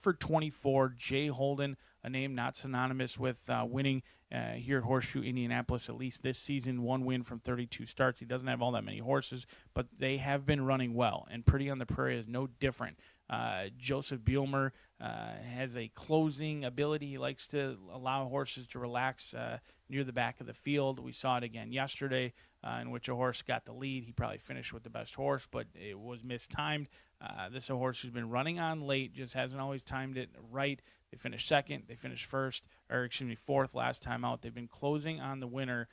for 24. Jay Holden, a name not synonymous with winning here at Horseshoe Indianapolis, at least this season. One win from 32 starts. He doesn't have all that many horses, but they have been running well, and Pretty on the Prairie is no different. Joseph Bielmer has a closing ability. He likes to allow horses to relax near the back of the field. We saw it again yesterday in which a horse got the lead. He probably finished with the best horse, but it was mistimed. This is a horse who's been running on late, just hasn't always timed it right. They finished second, they finished fourth last time out. They've been closing on the winner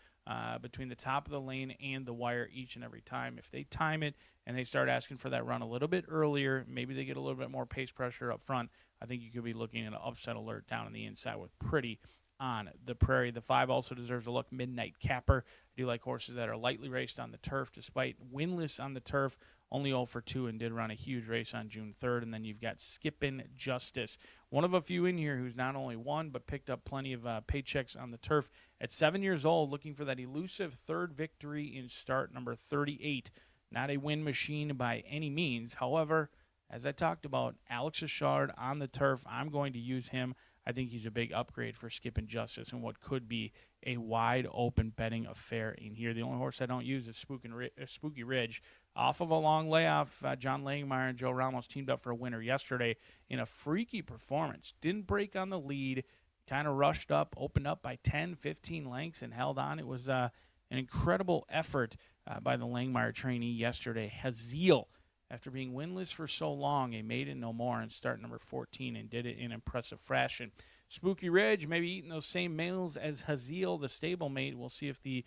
between the top of the lane and the wire each and every time. If they time it and they start asking for that run a little bit earlier, maybe they get a little bit more pace pressure up front, I think you could be looking at an upset alert down on the inside with Pretty on the Prairie. The 5 also deserves a look. Midnight Capper. I do like horses that are lightly raced on the turf, despite winless on the turf. Only 0 for 2 and did run a huge race on June 3rd. And then you've got Skippin' Justice, one of a few in here who's not only won but picked up plenty of paychecks on the turf. At 7 years old, looking for that elusive third victory in start number 38. Not a win machine by any means. However, as I talked about, Alex Achard on the turf, I'm going to use him. I think he's a big upgrade for Skippin' Justice and what could be a wide-open betting affair in here. The only horse I don't use is Spooky Ridge. Off of a long layoff, John Langmeyer and Joe Ramos teamed up for a winner yesterday in a freaky performance. Didn't break on the lead, kind of rushed up, opened up by 10, 15 lengths, and held on. It was an incredible effort by the Langmeyer trainee yesterday. Haziel, after being winless for so long, a maiden no more in start number 14 and did it in impressive fashion. Spooky Ridge maybe eating those same males as Haziel, the stablemate. We'll see if the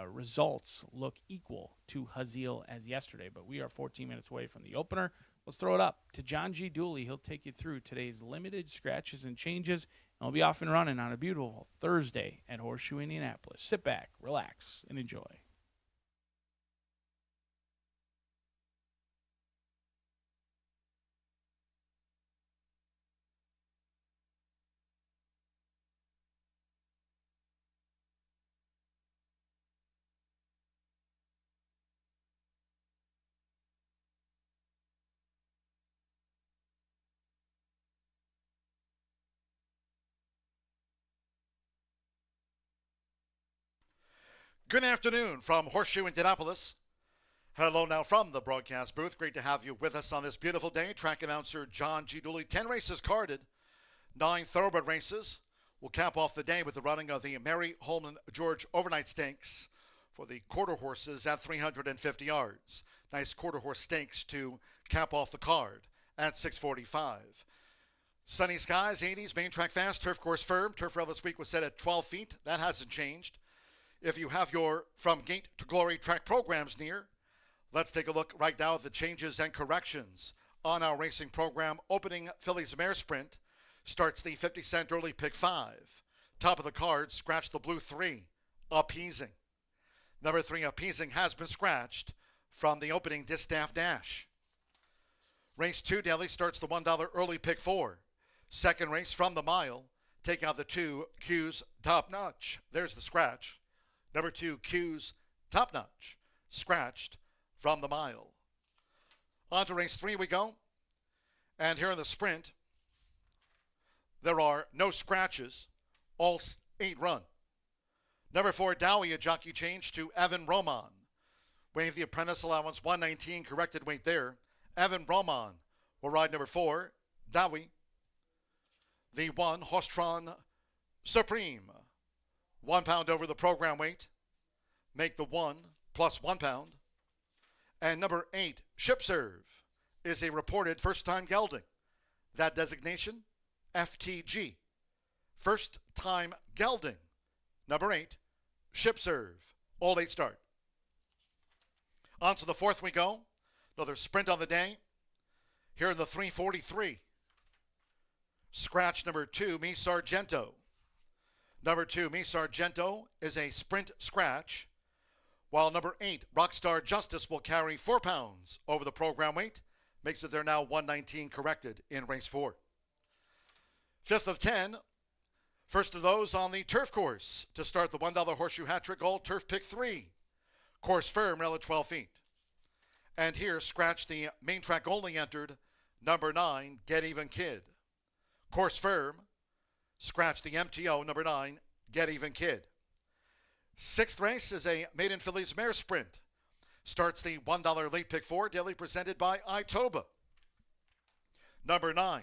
results look equal to Haziel as yesterday. But we are 14 minutes away from the opener. Let's throw it up to John G. Dooley. He'll take you through today's limited scratches and changes. And we'll be off and running on a beautiful Thursday at Horseshoe Indianapolis. Sit back, relax, and enjoy. Good afternoon from Horseshoe Indianapolis. Hello now from the broadcast booth. Great to have you with us on this beautiful day. Track announcer John G. Dooley. 10 races carded, 9 thoroughbred races. We'll cap off the day with the running of the Mary Holman George Overnight Stakes for the quarter horses at 350 yards. Nice quarter horse stakes to cap off the card at 645. Sunny skies, 80s, main track fast, turf course firm. Turf rail this week was set at 12 feet. That hasn't changed. If you have your From Gate to Glory track programs near, let's take a look right now at the changes and corrections on our racing program. Opening Phillies Mare Sprint starts the 50-cent early pick 5. Top of the card, scratch the blue 3, Appeasing. Number 3, Appeasing, has been scratched from the opening Distaff Dash. Race 2 daily starts the $1 early pick 4. Second race from the mile, take out the 2, Q's Top Notch. There's the scratch. Number 2, Q's Top Notch, scratched from the mile. On to race 3 we go. And here in the sprint, there are no scratches, all 8 run. Number 4, Dowie, a jockey change to Evan Roman. Waive the apprentice allowance, 119, corrected weight there. Evan Roman will ride number 4, Dowie. The 1, Hostron Supreme. 1 pound over the program weight. Make the 1 plus 1 pound. And number 8, Ship Serve, is a reported first-time gelding. That designation, FTG. First-time gelding. Number 8, Ship Serve. All 8 start. On to the 4th we go. Another sprint on the day. Here in the 343. Scratch number 2, Mi Sargento. Number 2, Mi Sargento, is a sprint scratch, while number 8, Rockstar Justice, will carry 4 pounds over the program weight. Makes it there now 119, corrected in race 4. 5th of 10, first of those on the turf course to start the $1 Horseshoe Hat Trick Gold Turf Pick 3. Course firm, rail at 12 feet. And here, scratch the main track only entered, number 9, Get Even Kid. Course firm. Scratch the MTO number 9, Get Even Kid. Sixth race is a maiden fillies mare sprint. Starts the $1 late pick 4, daily presented by Itoba. Number 9,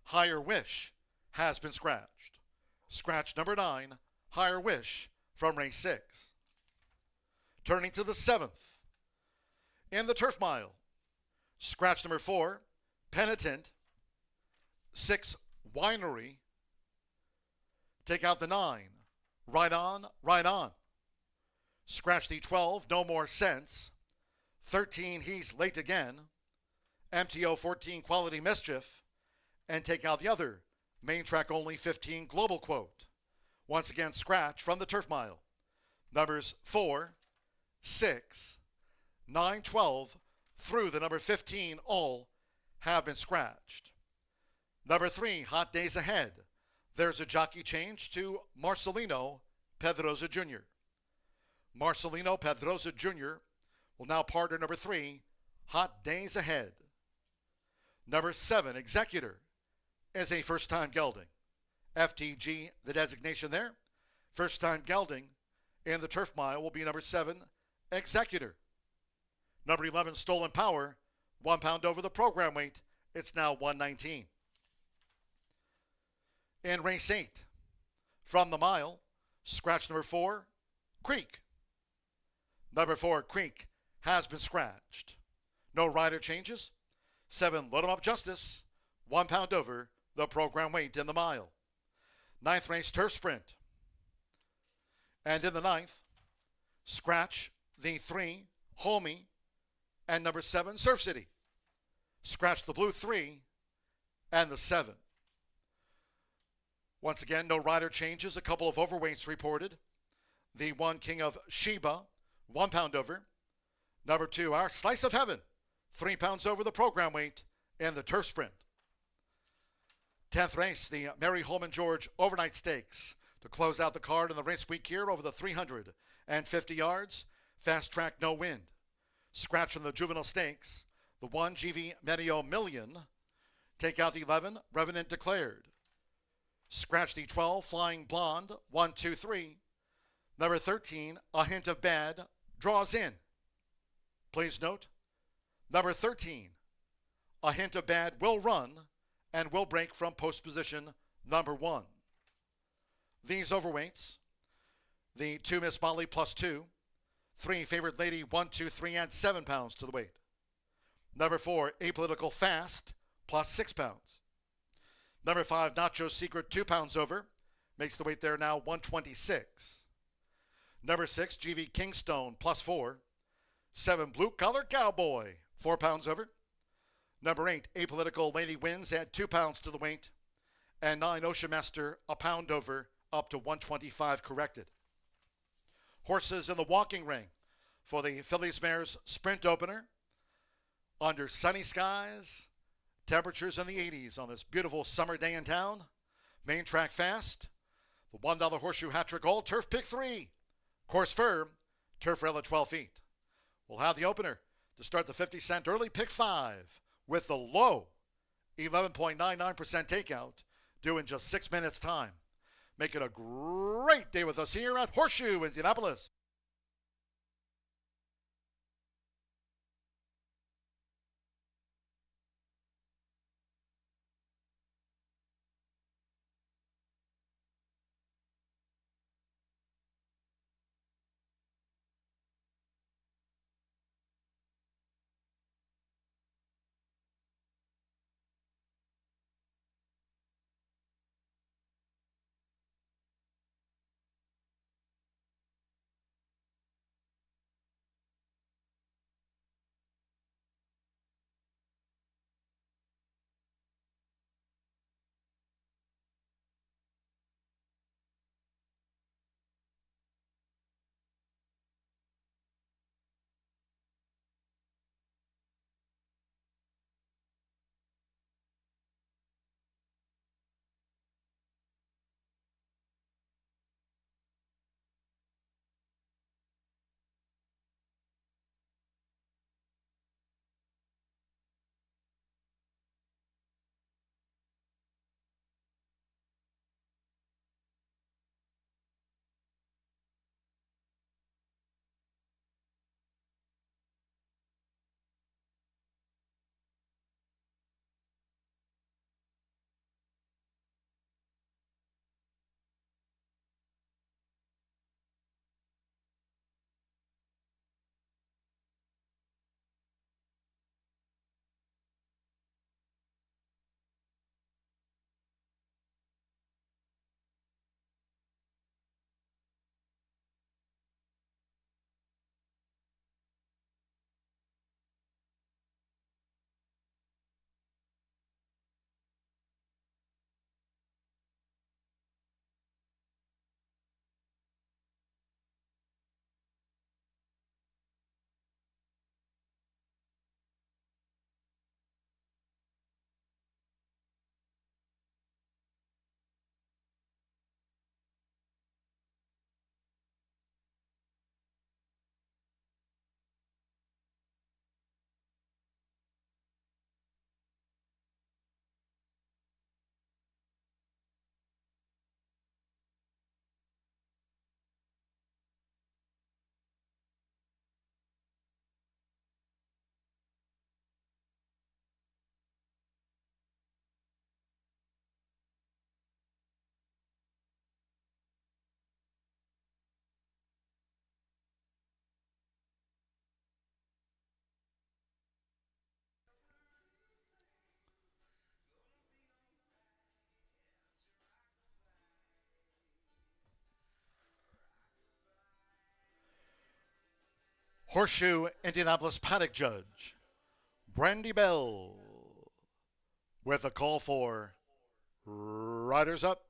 Higher Wish, has been scratched. Scratch number 9, Higher Wish, from race 6. Turning to the 7th. In the Turf Mile, scratch number 4, Penitent. 6, Winery. Take out the 9, Right On, Right On. Scratch the 12, No More Sense. 13, He's Late Again. MTO 14, Quality Mischief. And take out the other, main track only 15, Global Quote. Once again, scratch from the Turf Mile. Numbers 4, 6, 9, 12, through the number 15, all have been scratched. Number 3, Hot Days Ahead. There's a jockey change to Marcelino Pedrosa Jr. Marcelino Pedrosa Jr. will now partner number 3, Hot Days Ahead. Number 7, Executor, is a first-time gelding. FTG, the designation there. First-time gelding in the Turf Mile will be number 7, Executor. Number 11, Stolen Power, 1 pound over the program weight. It's now 119. In race 8, from the mile, scratch number 4, Creek. Number 4, Creek, has been scratched. No rider changes. 7, Load 'em Up Justice, 1 pound over the program weight in the mile. 9th race, Turf Sprint. And in the 9th, scratch the 3, Homie, and number 7, Surf City. Scratch the blue 3 and the 7. Once again, no rider changes. A couple of overweights reported. The 1, King of Sheba, 1 pound over. Number 2, Our Slice of Heaven, 3 pounds over the program weight in the Turf Sprint. 10th race, the Mary Holman George Overnight Stakes. To close out the card in the race week here over the 350 yards. Fast track, no wind. Scratch from the Juvenile Stakes. The 1, GV Medio Million. Take out the 11, Revenant Declared. Scratch the 12, Flying Blonde, 1, 2, 3. Number 13, A Hint of Bad, draws in. Please note, number 13, A Hint of Bad will run and will break from post position number 1. These overweights, the 2, Miss Molly plus 2, 3, Favorite Lady, 1, 2, 3, and 7 pounds to the weight. Number 4, Apolitical Fast, plus 6 pounds. Number 5, Nacho Secret, 2 pounds over. Makes the weight there now 126. Number 6, GV Kingstone, plus 4. 7, Blue Collar Cowboy, 4 pounds over. Number 8, Apolitical Lady Wins, add 2 pounds to the weight. And 9, Ocean Master, a pound over, up to 125 corrected. Horses in the walking ring for the Fillies Mares Sprint Opener. Under sunny skies, temperatures in the 80s on this beautiful summer day in town. Main track fast. The $1 Horseshoe Hat-Trick All Turf Pick 3. Course firm. Turf rail at 12 feet. We'll have the opener to start the 50-cent early pick 5 with the low 11.99% takeout due in just 6 minutes time. Make it a great day with us here at Horseshoe Indianapolis. Horseshoe Indianapolis paddock judge, Brandy Bell, with a call for riders up.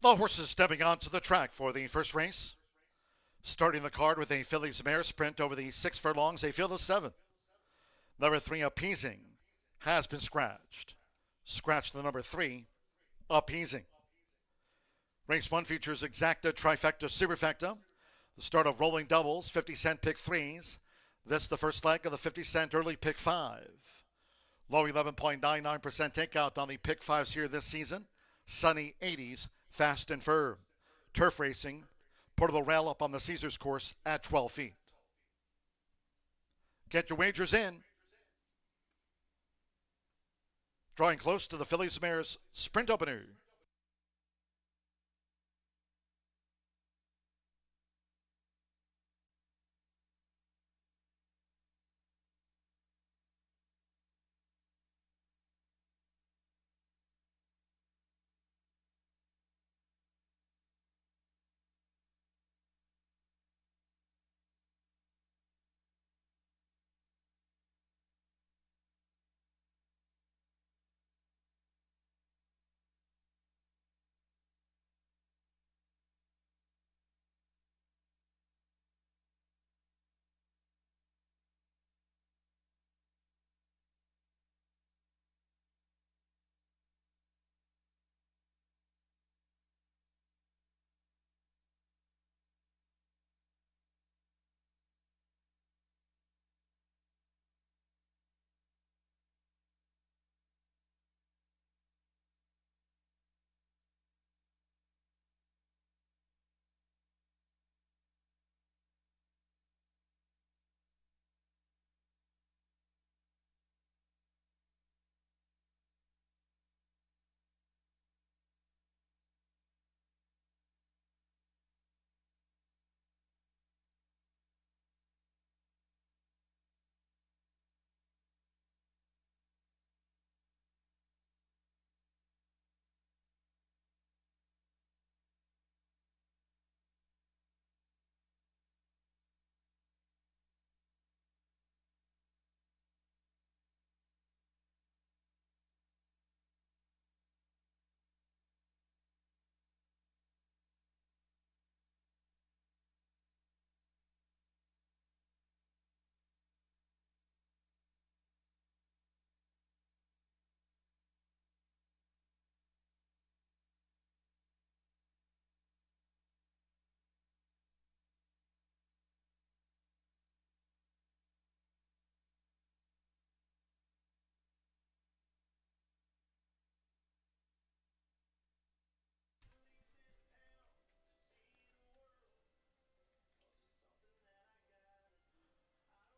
The horses stepping onto the track for the first race. Starting the card with a fillies mare sprint over the 6 furlongs, a field of 7. Number 3, Appeasing, has been scratched. Scratch the number 3, Appeasing. Race 1 features Exacta, Trifecta, Superfecta. The start of rolling doubles, 50-cent pick 3s. This the first leg of the 50-cent early pick 5. Low 11.99% takeout on the pick 5s here this season. Sunny 80s, fast and firm. Turf racing, portable rail up on the Caesars course at 12 feet. Get your wagers in. Drawing close to the fillies mare's sprint opener.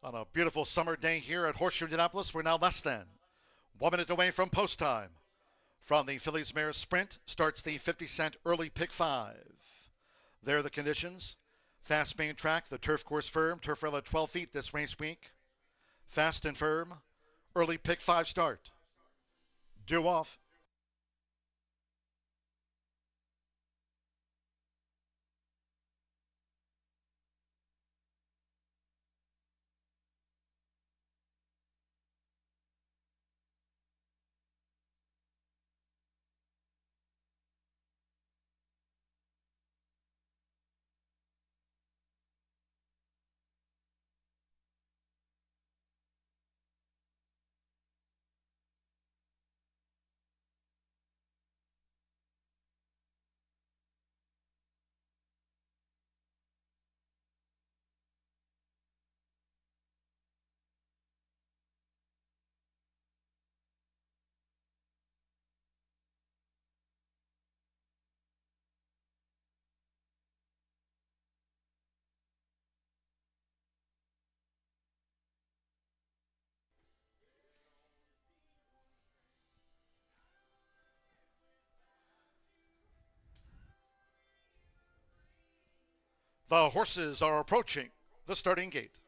On a beautiful summer day here at Horseshoe Indianapolis, we're now less than 1 minute away from post time. From the Phillies Mare Sprint starts the 50-cent early pick 5. There are the conditions. Fast main track, the turf course firm, turf rail at 12 feet this race week. Fast and firm, early pick 5 start. Due off. The horses are approaching the starting gate.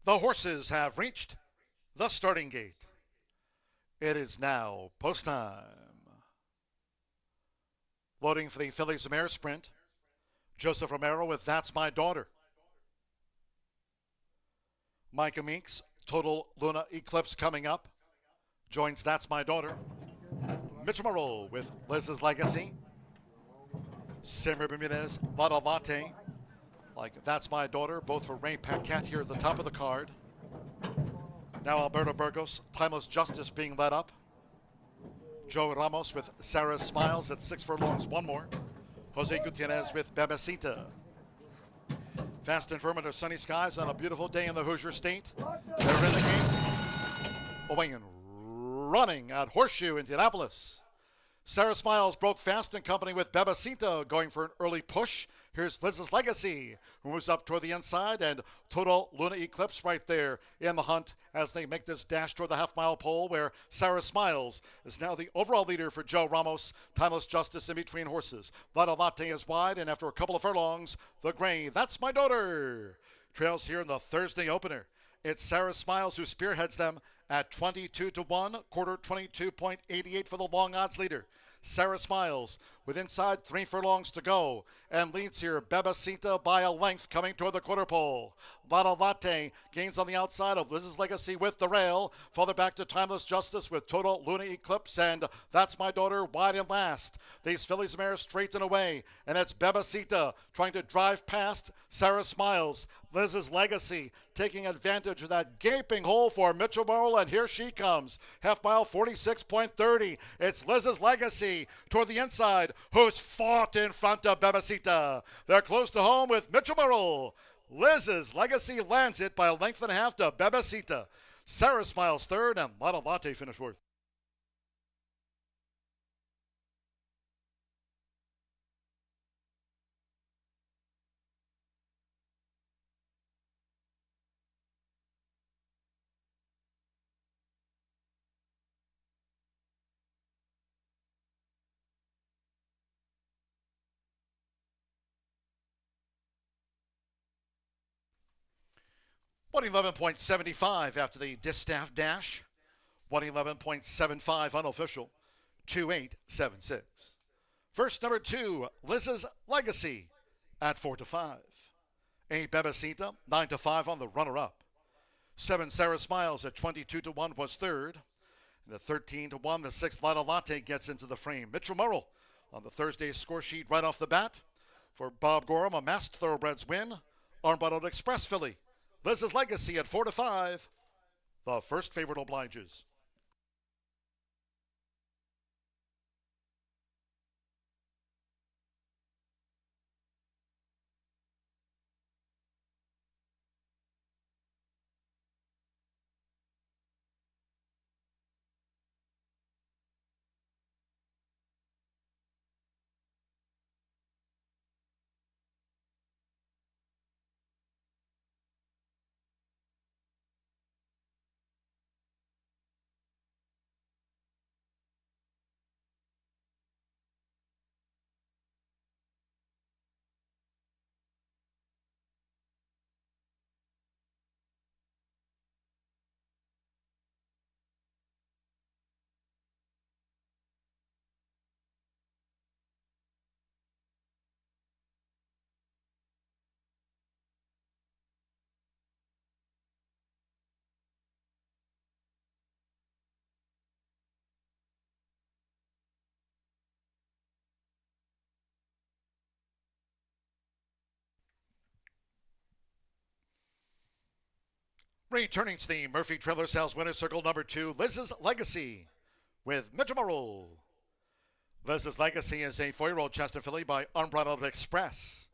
The horses have reached the starting gate. It is now post time. Loading for the Phillies Mare Sprint, Joseph Romero with That's My Daughter. Micah Meeks, Total Luna Eclipse coming up, joins That's My Daughter. Mitchell Morrow with Liz's Legacy. Simmer Bermudez, Vada Latte, like That's My Daughter, both for Ray Paquette here at the top of the card. Now Alberto Burgos, Timeless Justice being led up. Joe Ramos with Sarah Smiles at 6 furlongs, one more. Jose Gutierrez with Bebecita. Fast and firm under sunny skies on a beautiful day in the Hoosier State. They're in the game. Away and running at Horseshoe Indianapolis. Sarah Smiles broke fast in company with Bebecita going for an early push. Here's Liz's Legacy, who moves up toward the inside, and Total Luna Eclipse right there in the hunt as they make this dash toward the half-mile pole, where Sarah Smiles is now the overall leader for Joe Ramos. Timeless Justice in between horses. Vada Latte is wide, and after a couple of furlongs, the gray That's My Daughter trails here in the Thursday opener. It's Sarah Smiles who spearheads them at 22-1, quarter 22.88 for the long odds leader. Sarah Smiles with inside 3 furlongs to go and leads here Bebecita by a length coming toward the quarter pole. Vada Latte gains on the outside of Liz's Legacy with the rail. Further back to Timeless Justice with Total Luna Eclipse, and That's My Daughter wide and last. These Phillies mares straighten away, and it's Bebecita trying to drive past Sarah Smiles. Liz's Legacy taking advantage of that gaping hole for Mitchell Morrow, and here she comes. Half mile 46.30. It's Liz's Legacy toward the inside, who's fought in front of Bebecita. They're close to home with Mitchell Morrow. Liz's Legacy lands it by a length and a half to Bebecita. Sarah Smiles third, and Vada Latte finished fourth. One 11.75 after the distaff dash. 111.75 unofficial. 2876. First number 2, Liz's Legacy at 4-5. 8 Bebecita, 9-5 on the runner-up. 7 Sarah Smiles at 22-1 was third. And at 13-1, the 6th Vada Latte gets into the frame. Mitchell Morrow on the Thursday score sheet right off the bat. For Bob Gorham, a masked thoroughbreds win. Armbottled Express filly. Liz's Legacy at 4-5. The first favorite obliges. Returning to the Murphy Trailer Sales Winner Circle number 2, Liz's Legacy with Mitchell. Liz's Legacy is a 4-year-old Chester filly by Unbridled Express.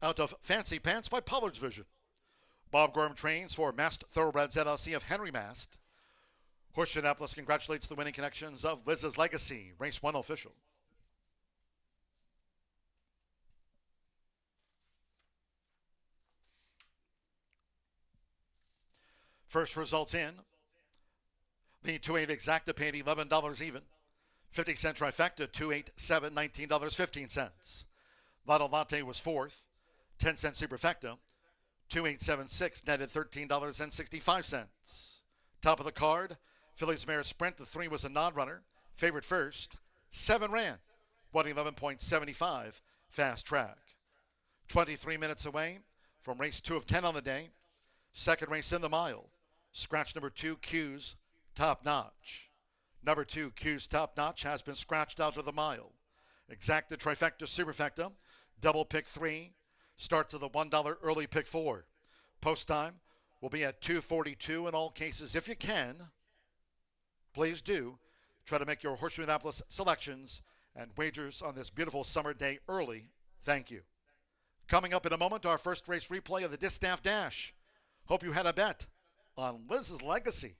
Out of Fancy Pants by Pollard's Vision. Bob Gorham trains for Mast Thoroughbreds LLC of Henry Mast. Horseshoe Indianapolis congratulates the winning connections of Liz's Legacy, race 1 official. First results in. The 2-8 exacta paid $11 even. 50-cent trifecta, 2-8-7, $19.15. Lotto Latte was fourth. 10-cent superfecta, 2-8-7-6, netted $13.65. Top of the card, Phillies Mare Sprint. The 3 was a non-runner. Favorite first. 7 ran. 111.75 fast track. 23 minutes away from race 2 of 10 on the day. Second race in the mile. Scratch number 2, Q's Top Notch. Number 2, Q's Top Notch has been scratched out of the mile. Exacta, trifecta, superfecta, double pick 3. Starts at the $1 early pick 4. Post time will be at 2:42 in all cases. If you can, please do try to make your Horseshoe Indianapolis selections and wagers on this beautiful summer day early. Thank you. Coming up in a moment, our first race replay of the Distaff Dash. Hope you had a bet on Liz's Legacy.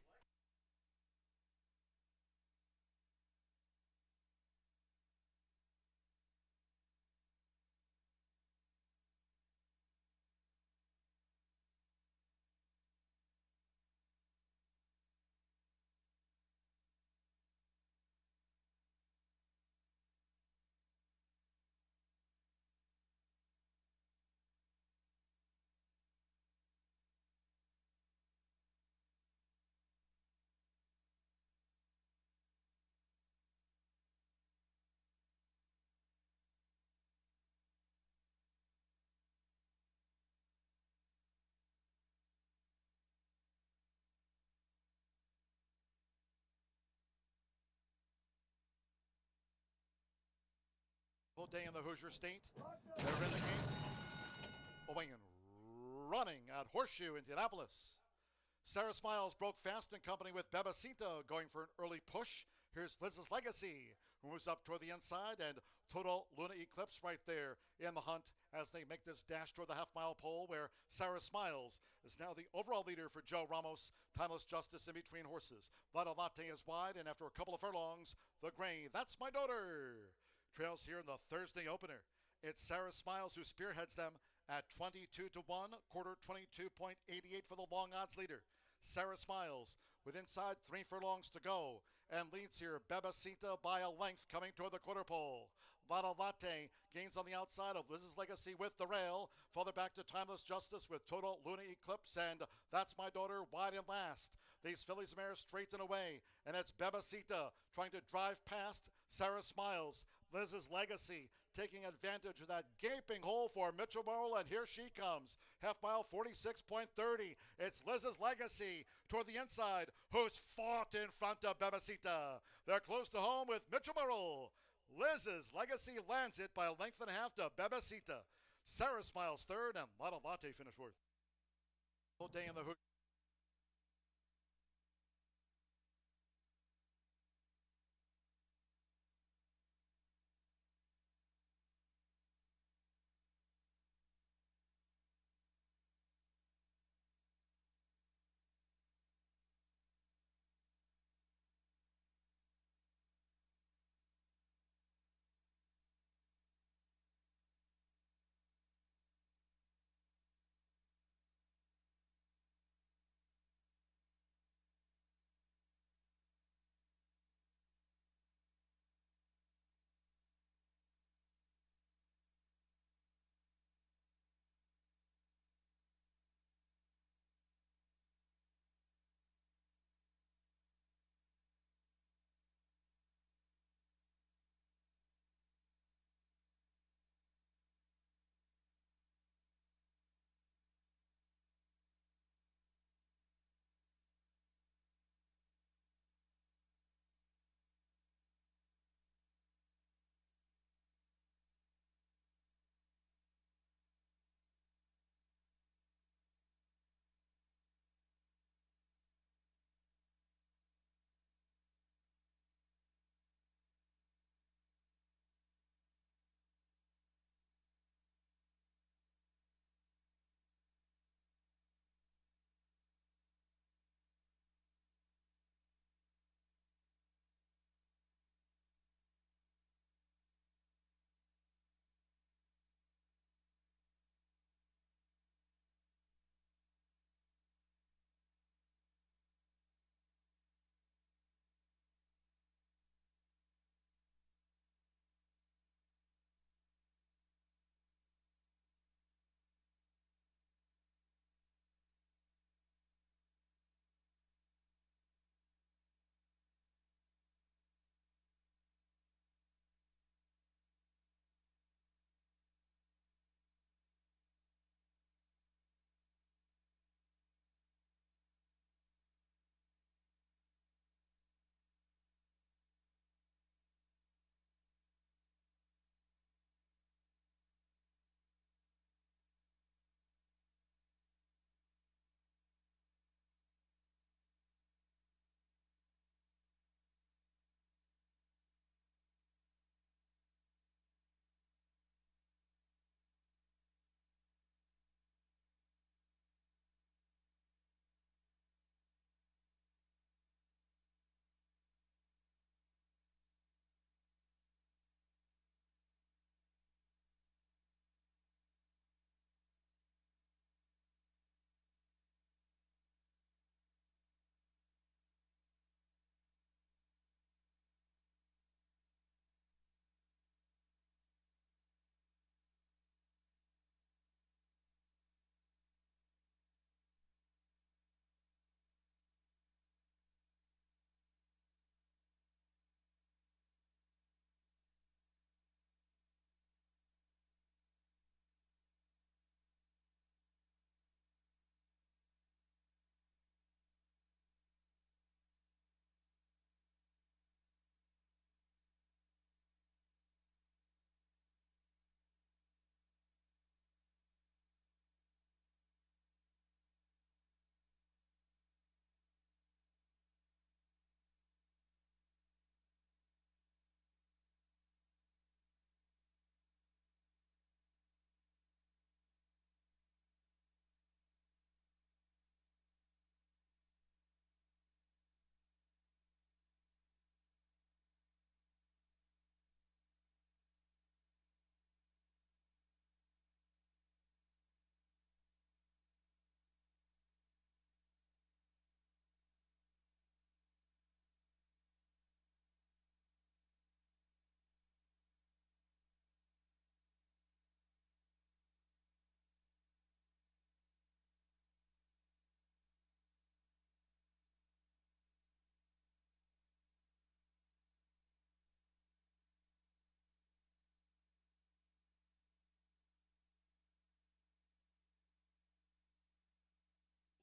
Full day in the Hoosier State. They're in the game. Owing and running at Horseshoe Indianapolis. Sarah Smiles broke fast in company with Bebasita going for an early push. Here's Liz's Legacy, who moves up toward the inside, and Total Luna Eclipse right there in the hunt as they make this dash toward the half-mile pole, where Sarah Smiles is now the overall leader for Joe Ramos. Timeless Justice in between horses. Lotto Latte is wide, and after a couple of furlongs, the gray, That's My Daughter, trails here in the Thursday opener. It's Sarah Smiles who spearheads them at 22 to 1, quarter 22.88 for the long odds leader. Sarah Smiles with inside 3 furlongs to go and leads here Bebasita by a length coming toward the quarter pole. Lotto Latte gains on the outside of Liz's Legacy with the rail. Further back to Timeless Justice with Total Luna Eclipse, and That's My Daughter wide and last. These fillies mares straighten away, and it's Bebasita trying to drive past Sarah Smiles. Liz's Legacy taking advantage of that gaping hole for Mitchell Morrill, and here she comes. Half mile 46.30. It's Liz's Legacy toward the inside, who's fought in front of Bebasita. They're close to home with Mitchell Morrill. Liz's Legacy lands it by a length and a half to Bebasita. Sarah Smiles third, and Lotto Latte finished fourth. Full day in the hook.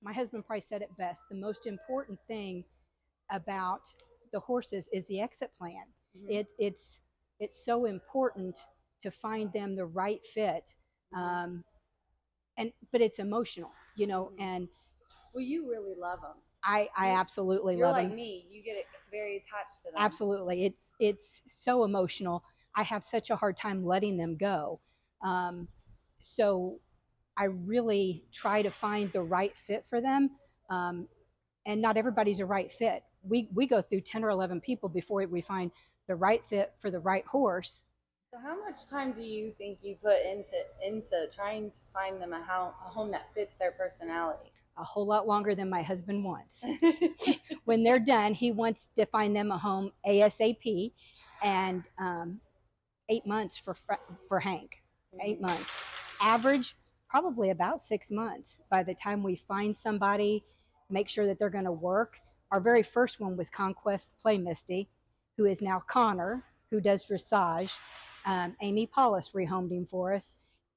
My husband probably said it best. The most important thing about the horses is the exit plan. It's so important to find them the right fit, um, and but it's emotional, and Well, you really love them. I absolutely You're love like them. me. You get very attached to them. Absolutely, it's so emotional. I have such a hard time letting them go. Um, so I really try to find the right fit for them. Um, and not everybody's a right fit. We go through 10 or 11 people before we find the right fit for the right horse. So how much time do you think you put into trying to find them a home that fits their personality? A whole lot longer than my husband wants. When they're done, he wants to find them a home ASAP, and 8 months for Hank. 8 months. Average, probably about 6 months by the time we find somebody, make sure that they're going to work. Our very first one was Conquest Play Misty, who is now Connor, who does dressage. Amy Paulus rehomed him for us,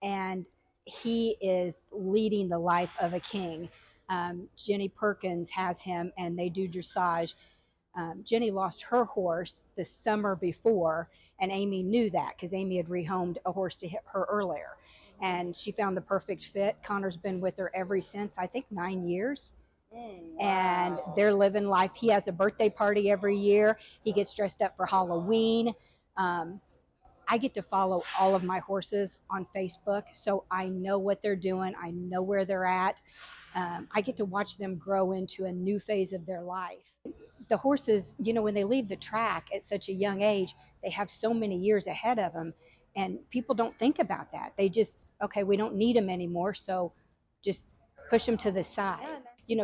and he is leading the life of a king. Jenny Perkins has him, and they do dressage. Jenny lost her horse the summer before, and Amy knew that because Amy had rehomed a horse to hit her earlier. And she found the perfect fit. Connor's been with her ever since, I think, 9 years. Wow. And they're living life. He has a birthday party every year. He gets dressed up for Halloween. I get to follow all of my horses on Facebook, so I know what they're doing. I know where they're at. I get to watch them grow into a new phase of their life. The horses, when they leave the track at such a young age, they have so many years ahead of them, and people don't think about that. They just, okay, we don't need them anymore, so just push them to the side.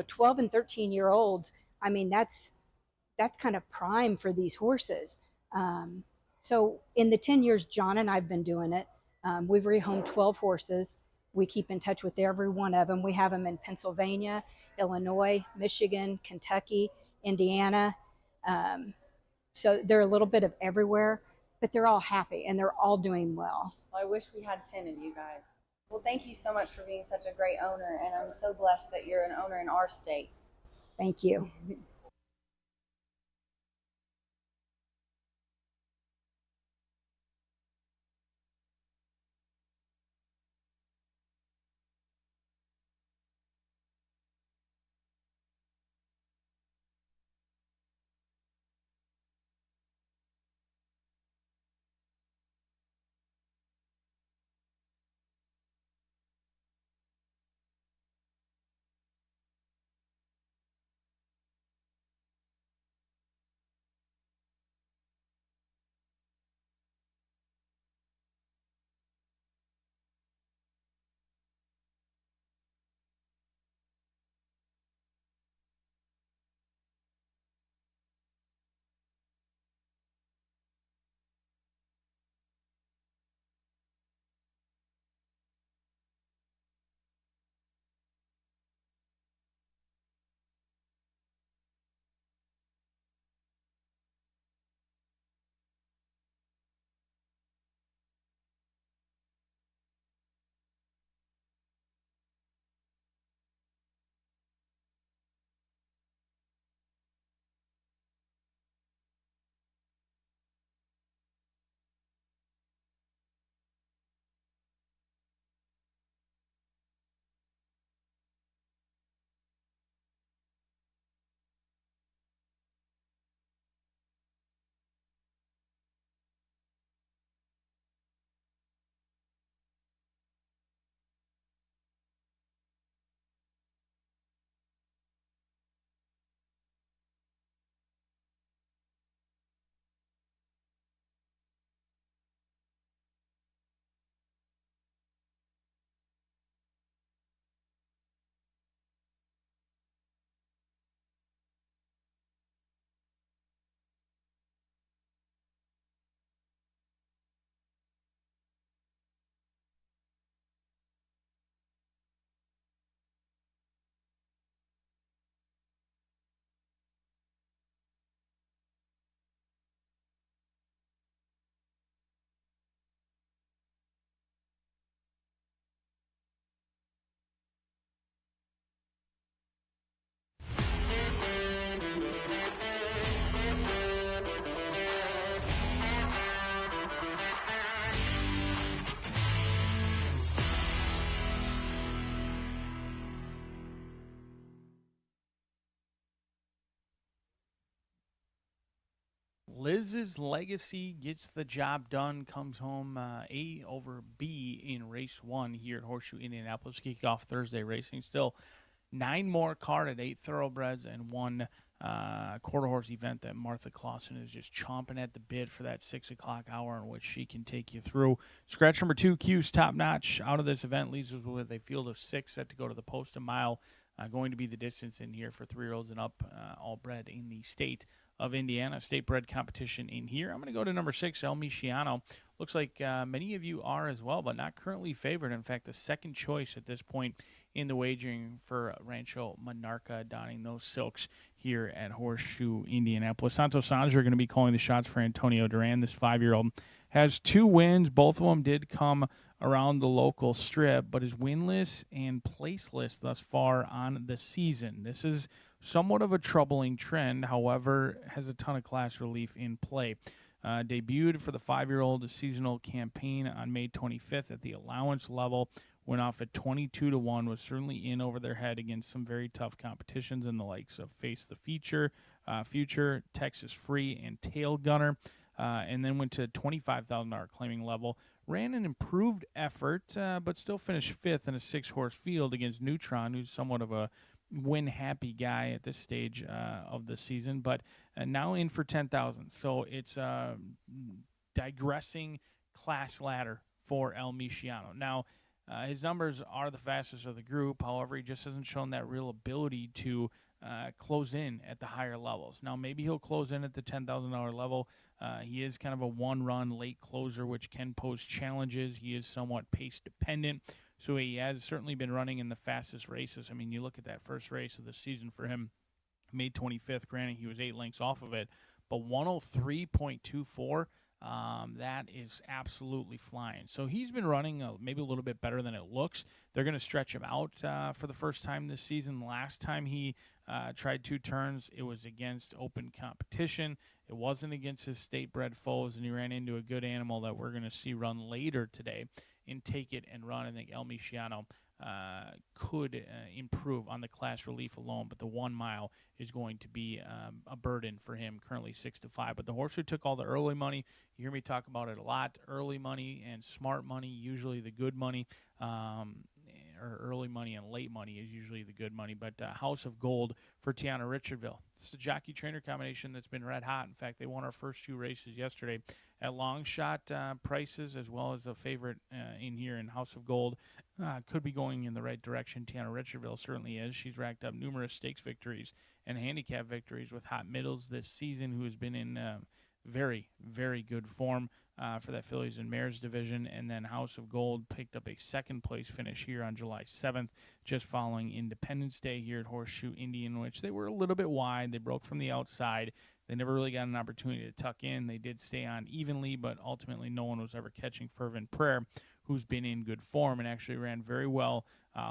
12 and 13-year olds, I mean, that's kind of prime for these horses. So in the 10 years John and I've been doing it, we've rehomed 12 horses. We keep in touch with every one of them. We have them in Pennsylvania, Illinois, Michigan, Kentucky, Indiana. So they're a little bit of everywhere, but they're all happy and they're all doing well. Well, I wish we had 10 of you guys. Well, thank you so much for being such a great owner, and I'm so blessed that you're an owner in our state. Thank you. Liz's Legacy gets the job done, comes home A over B in race 1 here at Horseshoe Indianapolis. Kick off Thursday racing. Still 9 more carded, 8 thoroughbreds, and 1 quarter horse event that Martha Clausen is just chomping at the bit for that 6 o'clock hour in which she can take you through. Scratch number 2, Q's top notch out of this event, leaves us with a field of 6 set to go to the post a mile. Going to be the distance in here for 3-year-olds and up, all bred in the state of Indiana. State bred competition in here. I'm going to go to number 6, El Misciano. Looks like many of you are as well, but not currently favored. In fact, the second choice at this point in the wagering for Rancho Monarca, donning those silks here at Horseshoe Indianapolis. Santos Sanz are going to be calling the shots for Antonio Duran. This 5-year-old has 2 wins. Both of them did come around the local strip, but is winless and placeless thus far on the season. This is somewhat of a troubling trend, however, has a ton of class relief in play. Debuted for the 5-year-old seasonal campaign on May 25th at the allowance level. Went off at 22-1, was certainly in over their head against some very tough competitions in the likes of Face the Future, Texas Free, and Tail Gunner. And then went to $25,000 claiming level. Ran an improved effort, but still finished 5th in a 6-horse field against Neutron, who's somewhat of a win-happy guy at this stage of the season, but now in for $10,000. So it's a digressing class ladder for El Misciano. Now, his numbers are the fastest of the group. However, he just hasn't shown that real ability to close in at the higher levels. Now, maybe he'll close in at the $10,000 level. He is kind of a one-run late closer, which can pose challenges. He is somewhat pace-dependent, so he has certainly been running in the fastest races. I mean, you look at that first race of the season for him, May 25th. Granted, he was 8 lengths off of it, but 103.24. That is absolutely flying. So he's been running maybe a little bit better than it looks. They're going to stretch him out for the first time this season. Last time he tried 2 turns, it was against open competition. It wasn't against his state-bred foes, and he ran into a good animal that we're going to see run later today in Take It and Run. I think El Misciano could improve on the class relief alone, but the 1 mile is going to be a burden for him, currently 6-5. But the horse who took all the early money, you hear me talk about it a lot, early money and smart money, usually the good money, or early money and late money is usually the good money. But House of Gold for Tiana Richardville. It's a jockey-trainer combination that's been red hot. In fact, they won our first 2 races yesterday at long shot prices, as well as a favorite in here in House of Gold. Could be going in the right direction. Tiana Richardville certainly is. She's racked up numerous stakes victories and handicap victories with Hot Middles this season, who has been in very, very good form for that Fillies and Mares division. And then House of Gold picked up a 2nd-place finish here on July 7th, just following Independence Day here at Horseshoe Indy, in which they were a little bit wide. They broke from the outside. They never really got an opportunity to tuck in. They did stay on evenly, but ultimately no one was ever catching Fervent Prayer, who's been in good form and actually ran very well,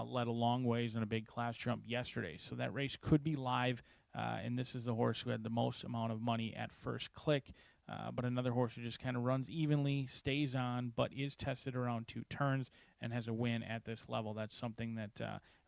led a long ways in a big class jump yesterday. So that race could be live, and this is the horse who had the most amount of money at first click. But another horse who just kind of runs evenly, stays on, but is tested around 2 turns and has a win at this level. That's something that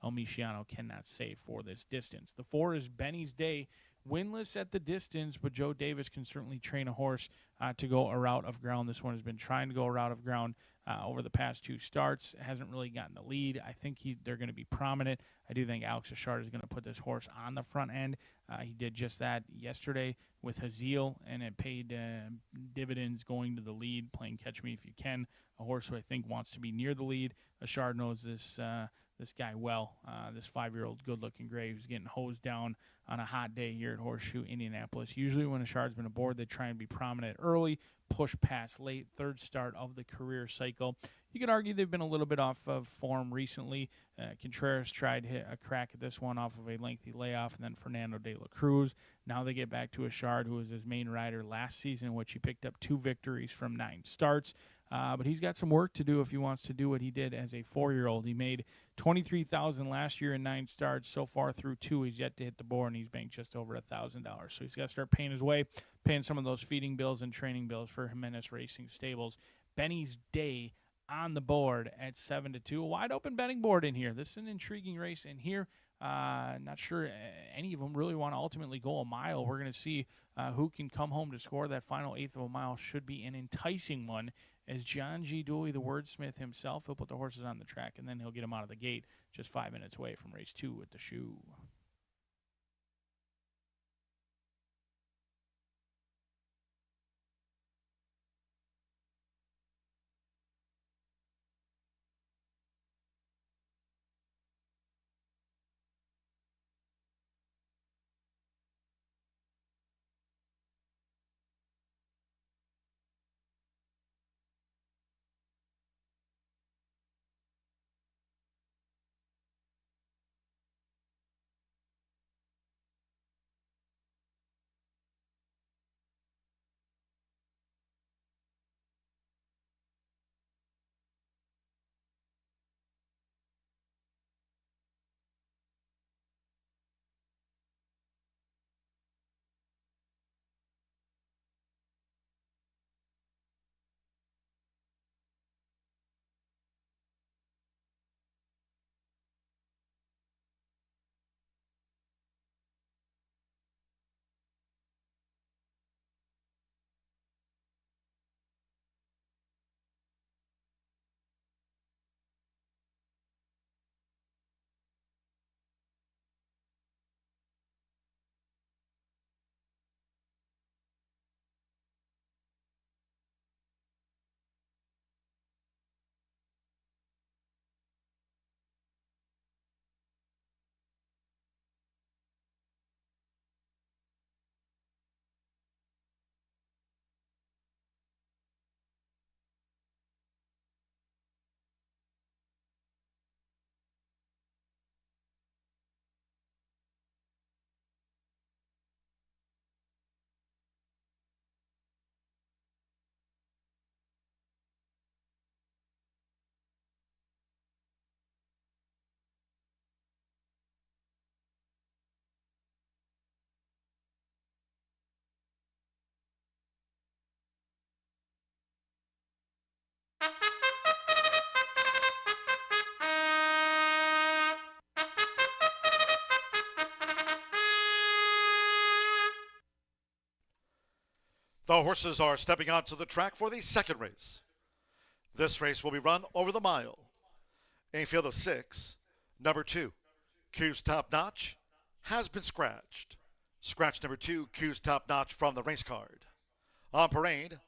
El Misciano cannot say for this distance. The 4 is Benny's Day. Winless at the distance, but Joe Davis can certainly train a horse to go a route of ground. This one has been trying to go a route of ground over the past 2 starts. Hasn't really gotten the lead. I think they're going to be prominent. I do think Alex Achard is going to put this horse on the front end. He did just that yesterday with Haziel, and it paid dividends going to the lead, playing Catch Me If You Can, a horse who I think wants to be near the lead. Achard knows this guy well, this 5-year-old good-looking gray who's getting hosed down on a hot day here at Horseshoe Indianapolis. Usually when Achard's been aboard, they try and be prominent early, push past late, 3rd start of the career cycle. You could argue they've been a little bit off of form recently. Contreras tried to hit a crack at this one off of a lengthy layoff, and then Fernando de la Cruz. Now they get back to Achard, who was his main rider last season, in which he picked up 2 victories from 9 starts. But he's got some work to do if he wants to do what he did as a 4-year-old. He made $23,000 last year in 9 starts. So far through 2, he's yet to hit the board, and he's banked just over $1,000. So he's got to start paying his way, paying some of those feeding bills and training bills for Jimenez Racing Stables. Benny's Day on the board at 7-2. A wide open betting board in here. This is an intriguing race, and here Not sure any of them really want to ultimately go a mile. We're going to see who can come home to score that final eighth of a mile. Should be an enticing one, as John G. Dooley, the wordsmith himself, he'll put the horses on the track, and then he'll get them out of the gate just 5 minutes away from race 2 with the shoe. The horses are stepping onto the track for the second race. This race will be run over the mile. A field of 6. Number 2, Q's Top Notch, has been scratched. Scratch number 2, Q's Top Notch from the race card. On parade,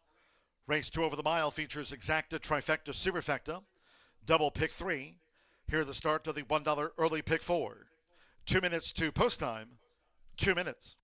race 2 over the mile features Exacta, Trifecta, Superfecta, Double Pick 3. Here the start of the $1 early pick 4. 2 minutes to post time. 2 minutes.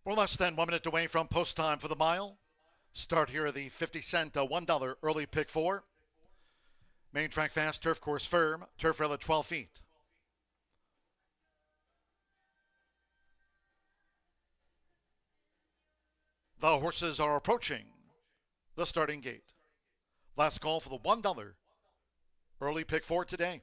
We're less than 1 minute away from post time for the mile. Start here at the 50-cent $1 early pick 4. Main track fast, turf course firm, turf rail at 12 feet. The horses are approaching the starting gate. Last call for the $1 early pick 4 today.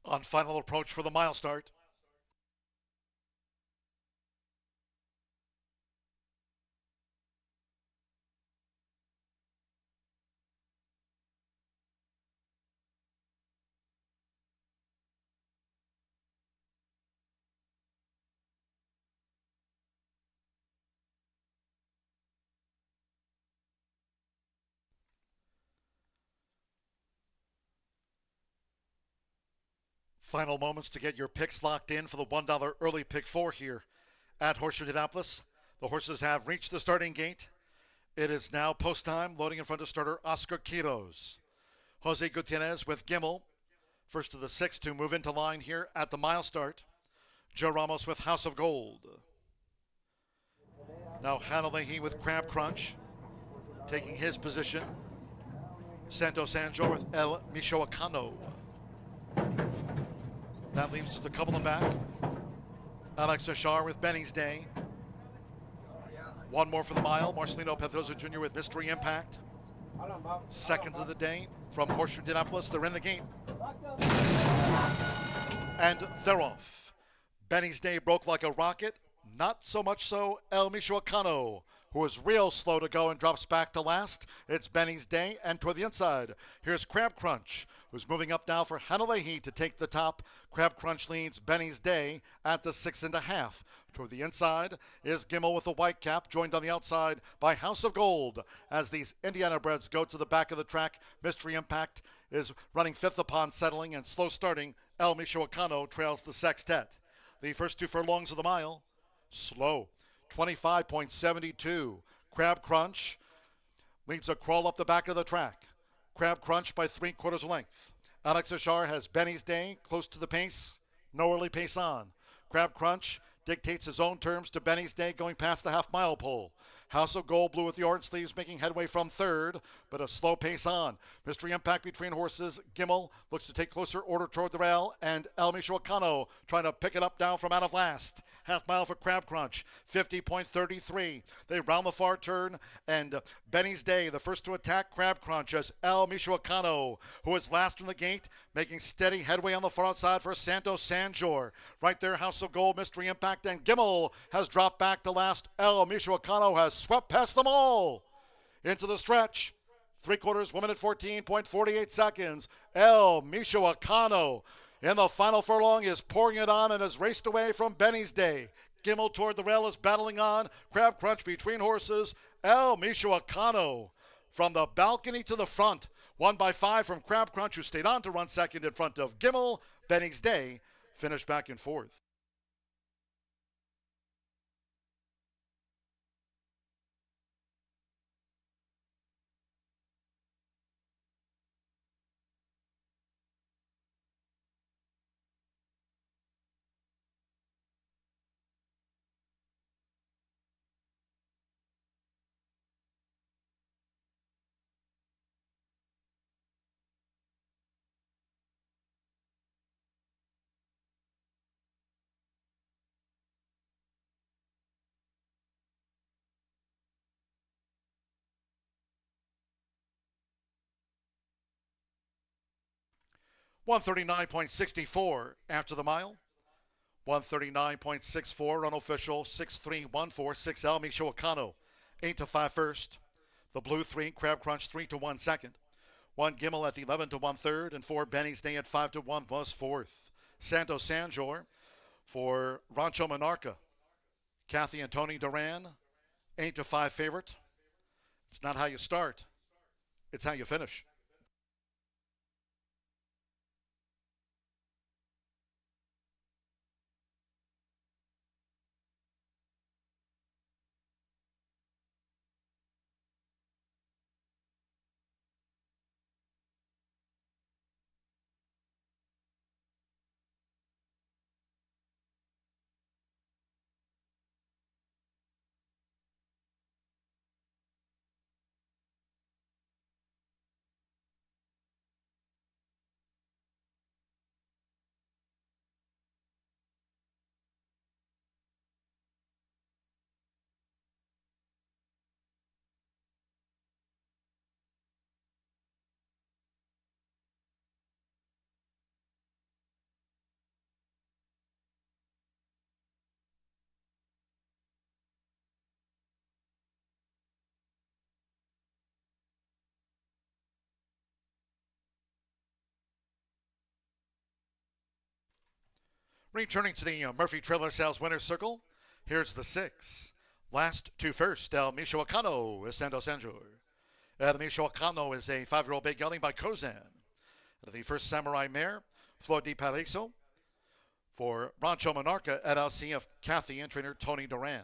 On final approach for the mile start. Final moments to get your picks locked in for the $1 early pick 4 here at Horseshoe Indianapolis. The horses have reached the starting gate. It is now post time, loading in front of starter Oscar Quiros. Jose Gutierrez with Gimmel, first of the 6 to move into line here at the mile start. Joe Ramos with House of Gold. Now Hanalehi with Crab Crunch, taking his position. Santo Sanjor with El Michoacano. That leaves just a couple in back. Alex Ashar with Benny's Day. One more for the mile. Marcelino Pedrosa Jr. with Mystery Impact. Seconds of the day from Horseshoe Indianapolis. They're in the game. And they're off. Benny's Day broke like a rocket. Not so much so El Michoacano, who was real slow to go and drops back to last. It's Benny's Day, and toward the inside, here's Crab Crunch, who's moving up now for Hanalehi to take the top. Crab Crunch leads Benny's Day at the 6.5. Toward the inside is Gimmel with the white cap, joined on the outside by House of Gold. As these Indiana breds go to the back of the track, Mystery Impact is running fifth upon settling, and slow starting El Michoacano trails the sextet. The first 2 furlongs of the mile, slow. 25.72. Crab Crunch leads a crawl up the back of the track. Crab Crunch by 3/4 length. Alex Ashar has Benny's Day close to the pace. No early pace on. Crab Crunch dictates his own terms to Benny's Day going past the half-mile pole. House of Gold, blue with the orange sleeves, making headway from third, but a slow pace on. Mystery Impact between horses. Gimmel looks to take closer order toward the rail, and El Michoacano trying to pick it up down from out of last. Half mile for Crab Crunch, 50.33. They round the far turn, and Benny's Day, the first to attack Crab Crunch, as El Michoacano, who is last from the gate, making steady headway on the far outside for Santo Sanjor. Right there, House of Gold, Mystery Impact, and Gimmel has dropped back to last. El Michoacano has swept past them all into the stretch. 3/4, 1 minute 14.48 seconds. El Michoacano in the final furlong is pouring it on and has raced away from Benny's Day. Gimmel toward the rail is battling on. Crab Crunch between horses. El Michoacano from the balcony to the front. 1 by 5 from Crab Crunch, who stayed on to run second in front of Gimmel. Benny's Day finished back in fourth. $139.64 after the mile. 139.64 unofficial. 6-3-1-4. El Michoacano 8-5 first. The blue 3 Crab Crunch 3-1 second. 1 Gimmel at 11-1 third, and 4 Benny's Day at 5-1 was fourth. Santo Sanjor For Rancho Monarca, Kathy and Tony Duran, 8-5 favorite. It's not how you start, it's how you finish. Returning to the Murphy Trailer Sales Winner's Circle, here's the 6. Last to first, El Michoacano is Santo Sanjor. El Michoacano is a 5-year-old bay gelding by Kozan. The first Samurai mare, Flor de Paraiso. For Rancho Monarca at LC of Kathy and trainer Tony Duran.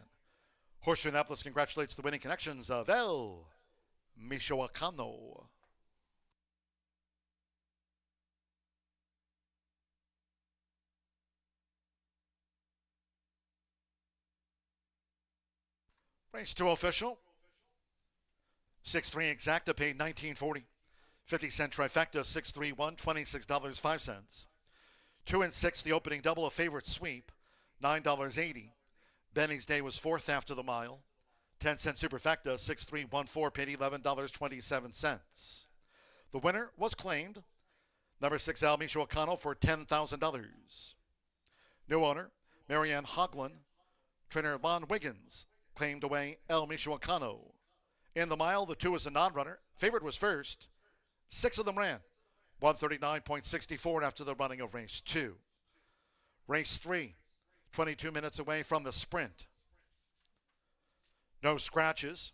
Horseshoe Indianapolis congratulates the winning connections of El Michoacano. Race 2 official. 6-3 exacta paid $19.40. 50-cent trifecta 6-3 $26.05. 2 and 6 the opening double, a favorite sweep, $9.80. Benny's Day was fourth after the mile. 10-cent superfecta 6-3 paid $11.27. The winner was claimed. Number 6 El Michoacano for $10,000. New owner Marianne Hoglin. Trainer Lon Wiggins claimed away El Michoacano. In the mile, the 2 is a non-runner. Favorite was first. 6 of them ran. 139.64 after the running of race 2. Race 3, 22 minutes away from the sprint. No scratches.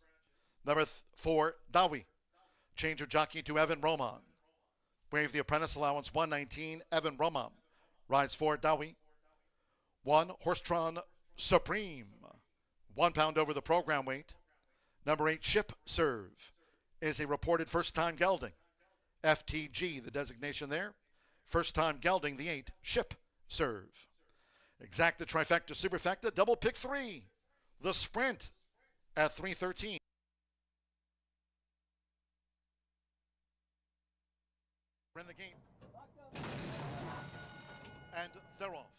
Number 4, Dawi. Change of jockey to Evan Roman. Waive the apprentice allowance 119. Evan Roman rides for Dawi. 1, Horsetron Supreme. 1 pound over the program weight. Number 8, Ship Serve, is a reported first-time gelding. FTG, the designation there. First-time gelding, the 8, Ship Serve. Exacta, trifecta, superfecta, double pick 3. The sprint at 3:13. In the game. And they're off.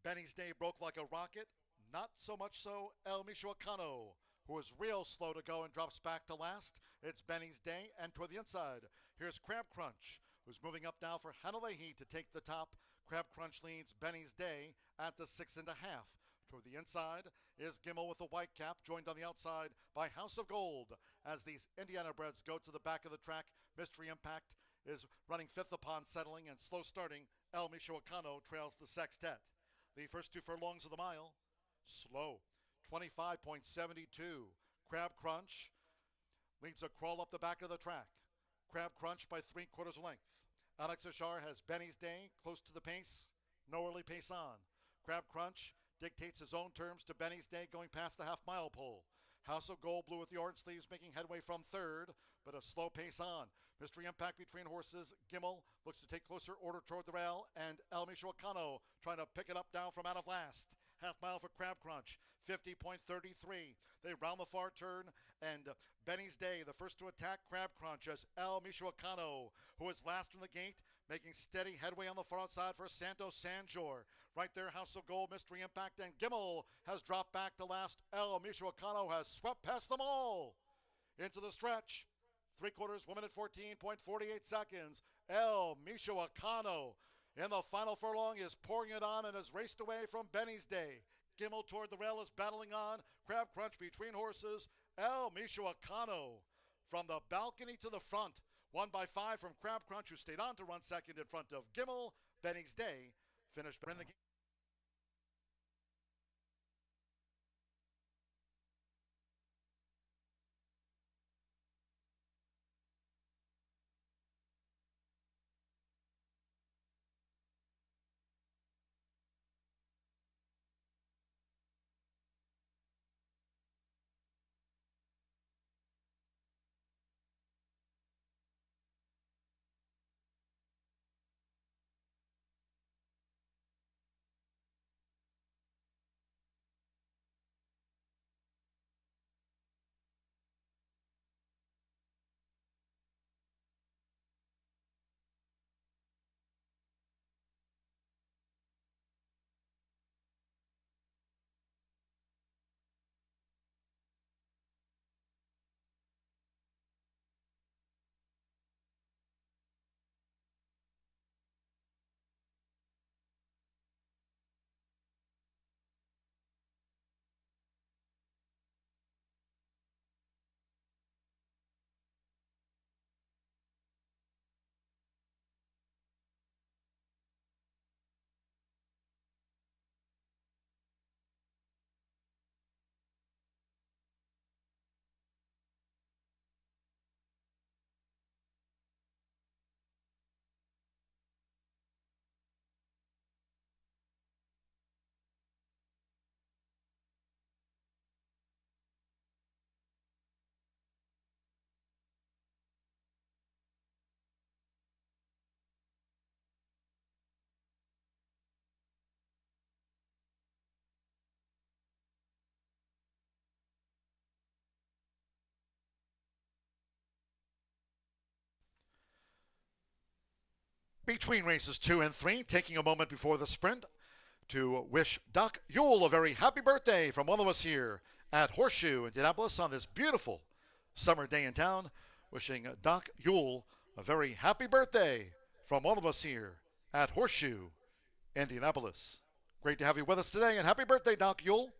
Benny's Day broke like a rocket. Not so much so El Michoacano, who is real slow to go and drops back to last. It's Benny's Day, and toward the inside, here's Crab Crunch, who's moving up now for Hanalehi to take the top. Crab Crunch leads Benny's Day at the 6.5. Toward the inside is Gimmel with the white cap, joined on the outside by House of Gold. As these Indiana breds go to the back of the track, Mystery Impact is running fifth upon settling, and slow starting, El Michoacano trails the sextet. The first 2 furlongs of the mile, slow. 25.72. Crab Crunch leads a crawl up the back of the track. Crab Crunch by 3/4 length. Alex Ashar has Benny's Day close to the pace. No early pace on. Crab Crunch dictates his own terms to Benny's Day going past the half-mile pole. House of Gold, blue with the orange sleeves, making headway from third, but a slow pace on. Mystery Impact between horses. Gimmel looks to take closer order toward the rail, and El Michoacano trying to pick it up down from out of last. Half mile for Crab Crunch, 50.33. They round the far turn, and Benny's Day, the first to attack Crab Crunch, as El Michoacano, who is last from the gate, making steady headway on the far outside for Santo Sanjor. Right there, House of Gold, Mystery Impact, and Gimmel has dropped back to last. El Michoacano has swept past them all. Into the stretch. 3/4, 1 minute 14.48 seconds. El Michoacano in the final furlong is pouring it on and has raced away from Benny's Day. Gimmel toward the rail is battling on. Crab Crunch between horses. El Michoacano from the balcony to the front. 1 by 5 from Crab Crunch, who stayed on to run second in front of Gimmel. Benny's Day finished in the game. Between races 2 and 3, taking a moment before the sprint to wish Doc Yule a very happy birthday from all of us here at Horseshoe Indianapolis on this beautiful summer day in town. Wishing Doc Yule a very happy birthday from all of us here at Horseshoe Indianapolis. Great to have you with us today, and happy birthday, Doc Yule.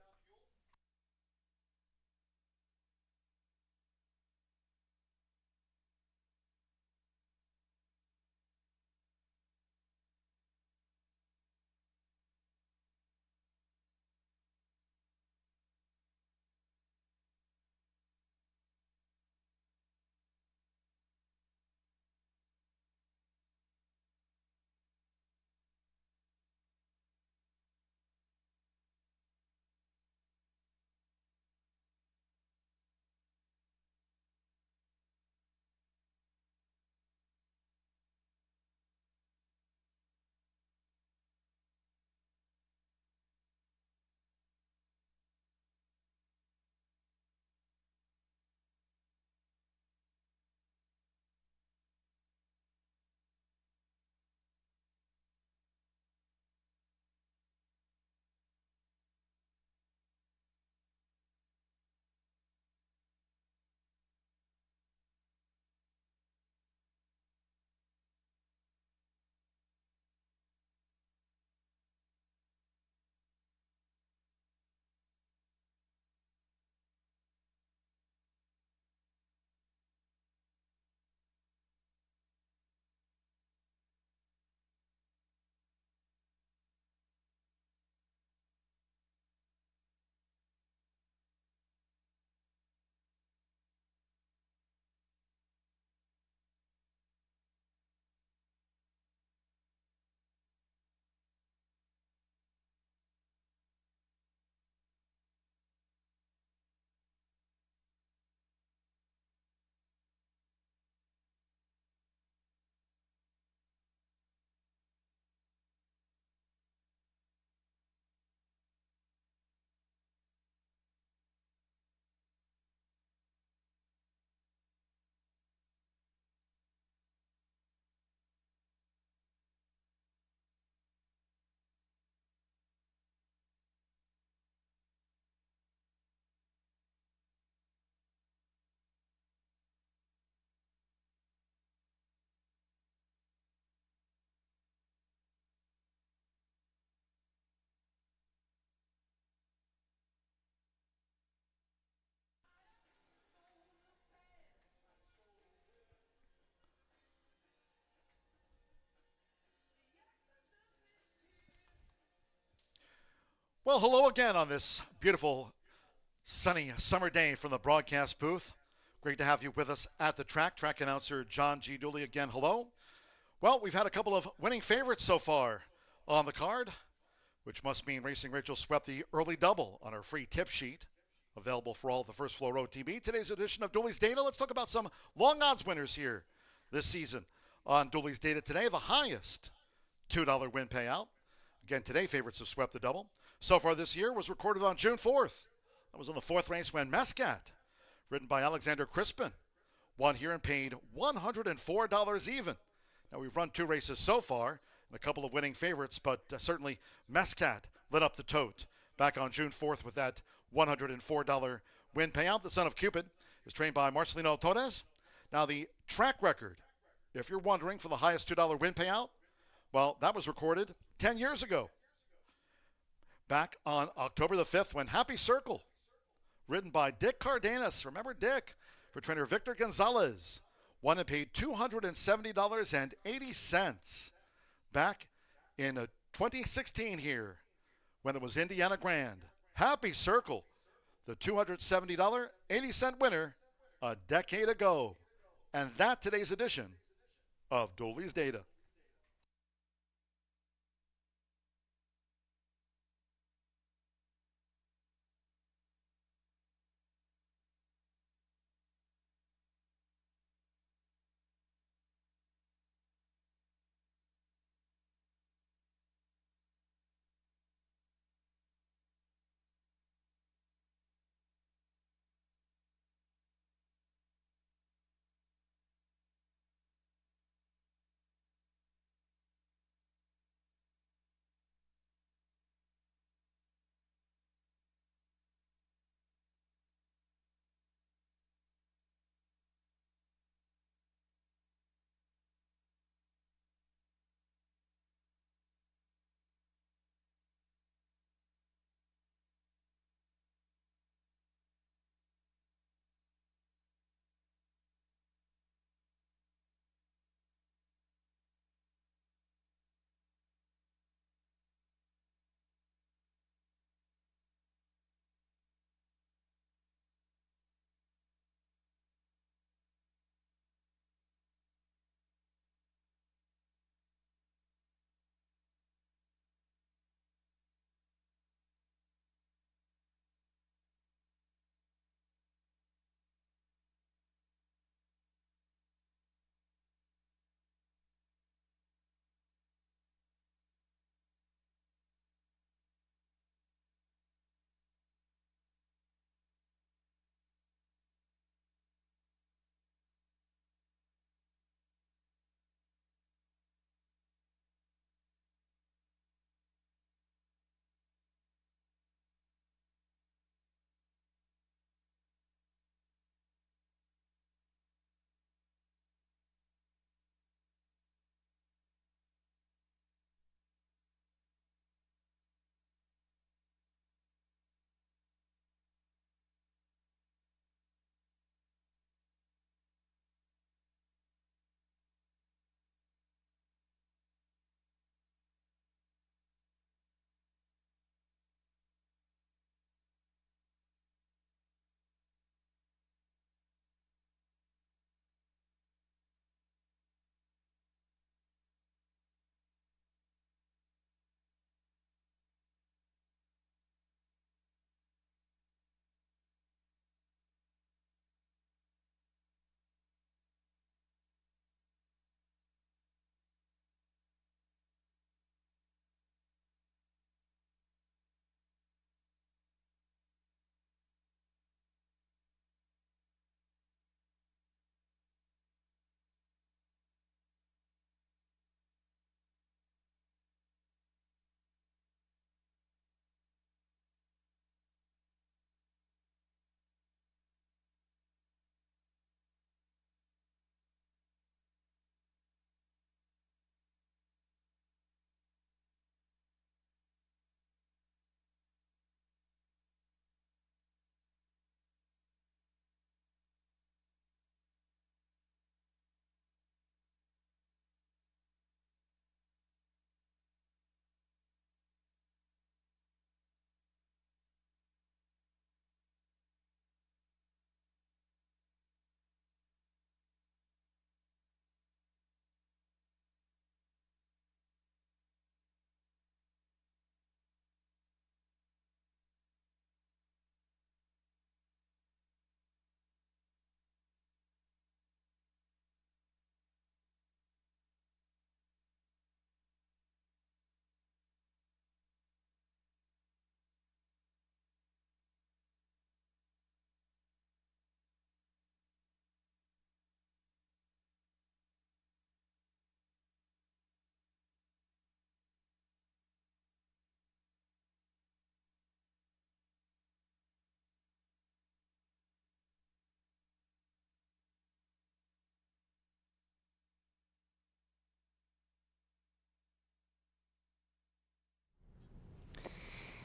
Well, hello again on this beautiful sunny summer day from the broadcast booth. Great to have you with us at the track. Track announcer John G. Dooley again, hello. Well, we've had a couple of winning favorites so far on the card, which must mean Racing Rachel swept the early double on her free tip sheet, available for all of the First Floor Road TV. Today's edition of Dooley's Data, let's talk about some long odds winners here this season on Dooley's Data today. The highest $2 win payout. Again, today favorites have swept the double. So far this year was recorded on June 4th. That was on the fourth race when Mescat, ridden by Alexander Crispin, won here and paid $104 even. Now we've run two races so far and a couple of winning favorites, but certainly Mescat lit up the tote back on June 4th with that $104 win payout. The son of Cupid is trained by Marcelino Torres. Now the track record, if you're wondering, for the highest $2 win payout, well, that was recorded 10 years ago. Back on October the 5th when Happy Circle, ridden by Dick Cardenas, remember Dick, for trainer Victor Gonzalez, won and paid $270.80 back in 2016 here when it was Indiana Grand. Happy Circle, the $270.80 winner a decade ago. And that today's edition of Dooley's Data.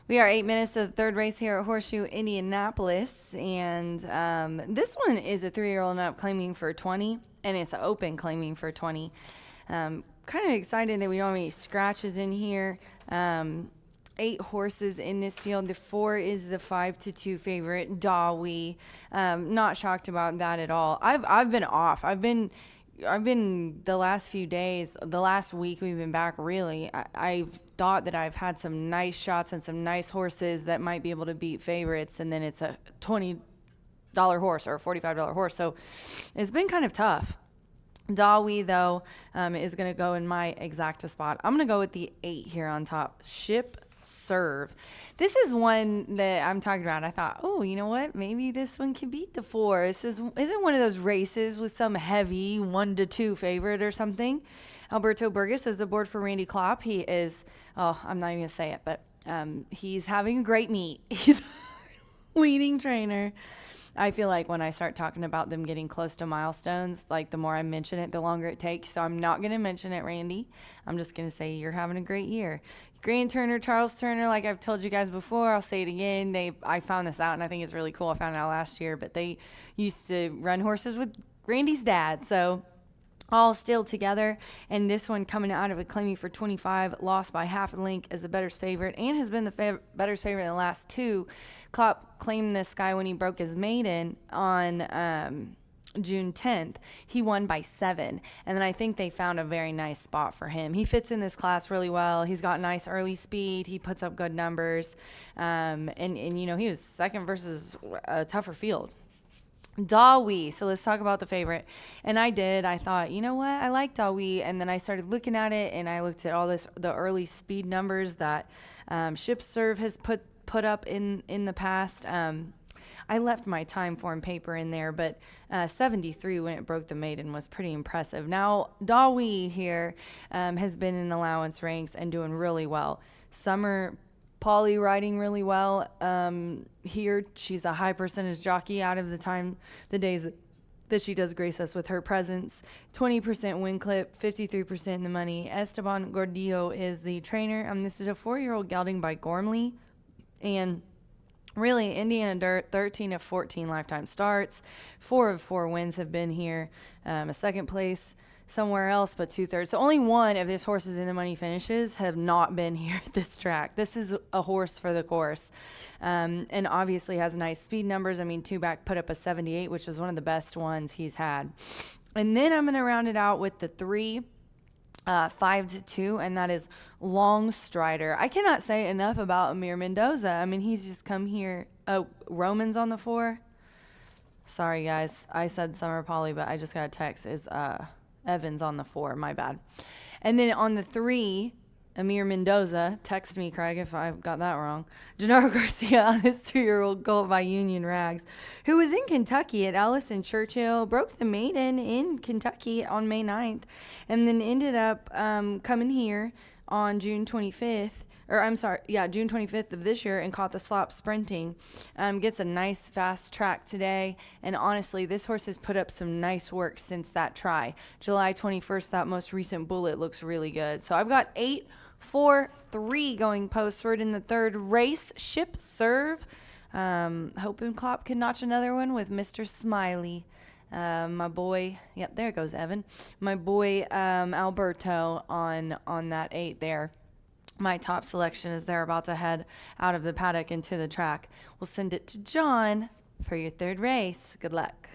We are 8 minutes to the third race here at Horseshoe Indianapolis, and this one is a 3-year-old and up claiming for 20, and it's an open claiming for 20. Kind of excited that we don't have any scratches in here. 8 horses in this field. The 4 is the 5-2 favorite, Dawi. Not shocked about that at all. I've been off. I've been the last few days, the last week we've been back, really. I've thought that I've had some nice shots and some nice horses that might be able to beat favorites, and then it's a $20 horse or a $45 horse. So it's been kind of tough. Dawi, though, is going to go in my exacta spot. I'm going to go with the 8 here on top. Ship Serve. This is one that I'm talking about. I thought, oh, you know what? Maybe this one can beat the 4. Isn't one of those races with some heavy 1-2 favorite or something. Alberto Burgess is aboard for Randy Klopp. He is, I'm not even going to say it, but he's having a great meet. He's leading trainer. I feel like when I start talking about them getting close to milestones, like the more I mention it, the longer it takes. So I'm not going to mention it, Randy. I'm just going to say you're having a great year. Grant Turner, Charles Turner, like I've told you guys before, I'll say it again. I found this out, and I think it's really cool. I found it out last year, but they used to run horses with Randy's dad. So all still together, and this one coming out of a claiming for 25, lost by half a length as the bettor's favorite, and has been the bettor's favorite in the last 2. Klopp claimed this guy when he broke his maiden on June 10th. He won by 7, and then I think they found a very nice spot for him. He fits in this class really well. He's got nice early speed. He puts up good numbers, and you know, he was second versus a tougher field. Dawi. So let's talk about the favorite. And I thought, you know what? I like Dawi. And then I started looking at it, and I looked at all the early speed numbers that Ship Serve has put up in the past. I left my time form paper in there, but 73 when it broke the maiden was pretty impressive. Now, Dawi here has been in allowance ranks and doing really well. Summer Polly riding really well. Here, she's a high percentage jockey out of the days that she does grace us with her presence. 20% win clip, 53% in the money. Esteban Gordillo is the trainer. This is a 4-year-old gelding by Gormley. And really, Indiana Dirt, 13 of 14 lifetime starts. 4 of 4 wins have been here. A second place somewhere else, but 2/3. So only one of his horses in the money finishes have not been here at this track. This is a horse for the course. And obviously has nice speed numbers. 2 back put up a 78, which was one of the best ones he's had. And then I'm going to round it out with the 3, 5-2, and that is Long Strider. I cannot say enough about Amir Mendoza. He's just come here. Oh, Romans on the 4. Sorry, guys. I said Summer Polly, but I just got a text. Is Evans on the 4, my bad. And then on the 3, Amir Mendoza, text me, Craig, if I've got that wrong. Gennaro Garcia on this 2-year-old colt by Union Rags, who was in Kentucky at Ellison Churchill, broke the maiden in Kentucky on May 9th, and then ended up coming here on June 25th of this year and caught the slop sprinting. Gets a nice fast track today, and honestly, this horse has put up some nice work since that try. July 21st, that most recent bullet looks really good. So I've got 8, 4, 3 going postward in the third race. Ship Serve. Hoping Klopp can notch another one with Mr. Smiley. My boy, yep, there goes Evan. My boy Alberto on that 8 there. My top selection as they're about to head out of the paddock into the track. We'll send it to John for your third race. Good luck.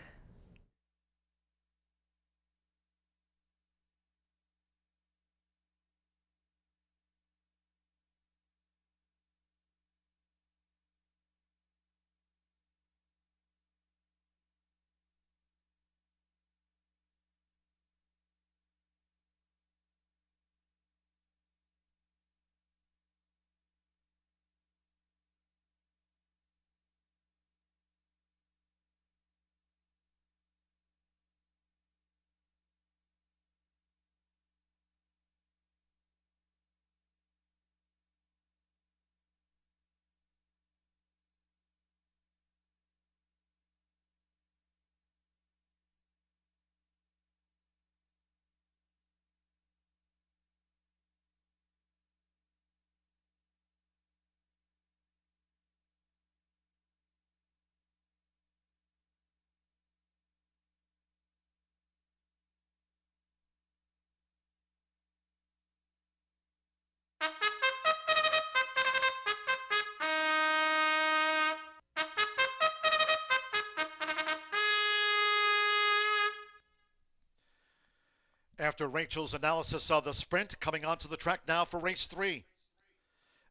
After Rachel's analysis of the sprint, coming onto the track now for race 3.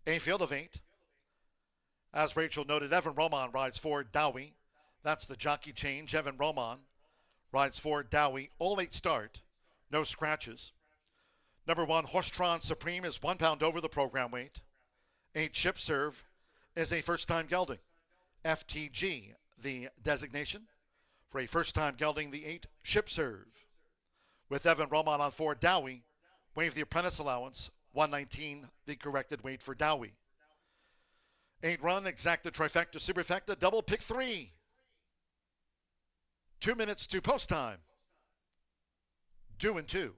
A field of 8. As Rachel noted, Evan Roman rides for Dowie. That's the jockey change. Evan Roman rides for Dowie. All 8 start. No scratches. Number 1, Horsetron Supreme is 1 pound over the program weight. 8 Ship Serve is a first-time gelding. FTG, the designation. For a first-time gelding, the 8 Ship Serve. With Evan Roman on 4, Dowie. Waive the apprentice allowance. 119, the corrected weight for Dowie. 8 Run, Exacta, Trifecta, Superfecta, double pick 3. 2 minutes to post time. 2 and 2.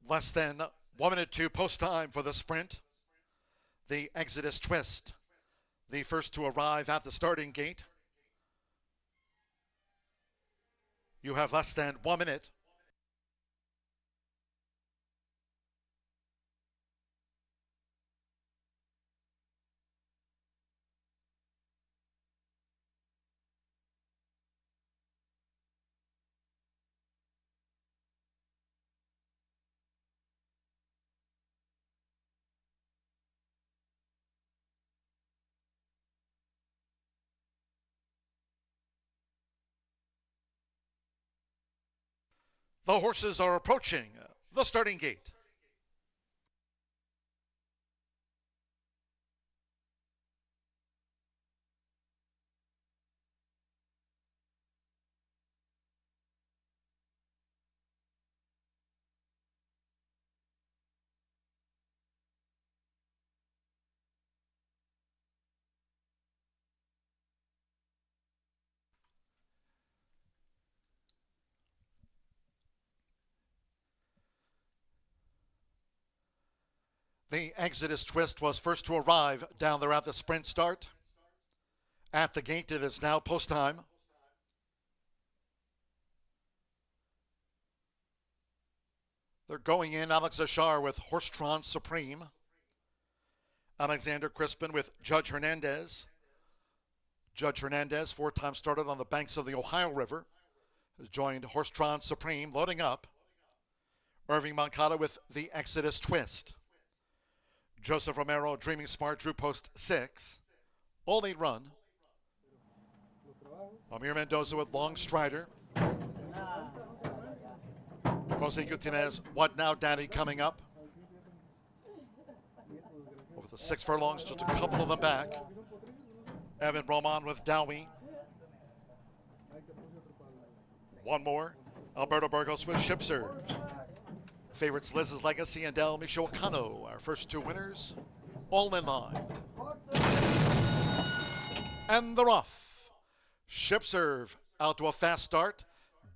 Less than 1 minute to post time for the sprint. The Exodus Twist, the first to arrive at the starting gate. You have less than 1 minute. The horses are approaching the starting gate. The Exodus Twist was first to arrive down there at the sprint start. At the gate, it is now post time. They're going in Alex Ashar with Horseshoe Supreme. Alexander Crispin with Judge Hernandez. Judge Hernandez, 4-time started on the banks of the Ohio River, has joined Horseshoe Supreme, loading up. Irving Moncada with the Exodus Twist. Joseph Romero, Dreaming Smart, drew post 6. All 8 run. Amir Mendoza with Long Strider. Jose Gutierrez, What Now Daddy coming up. Over the 6 furlongs, just a couple of them back. Evan Roman with Dowie. One more. Alberto Burgos with Ship Serve. Favorites Liz's Legacy and Del Michoacano, our first 2 winners, all in line. And they're off. Ship Serve out to a fast start.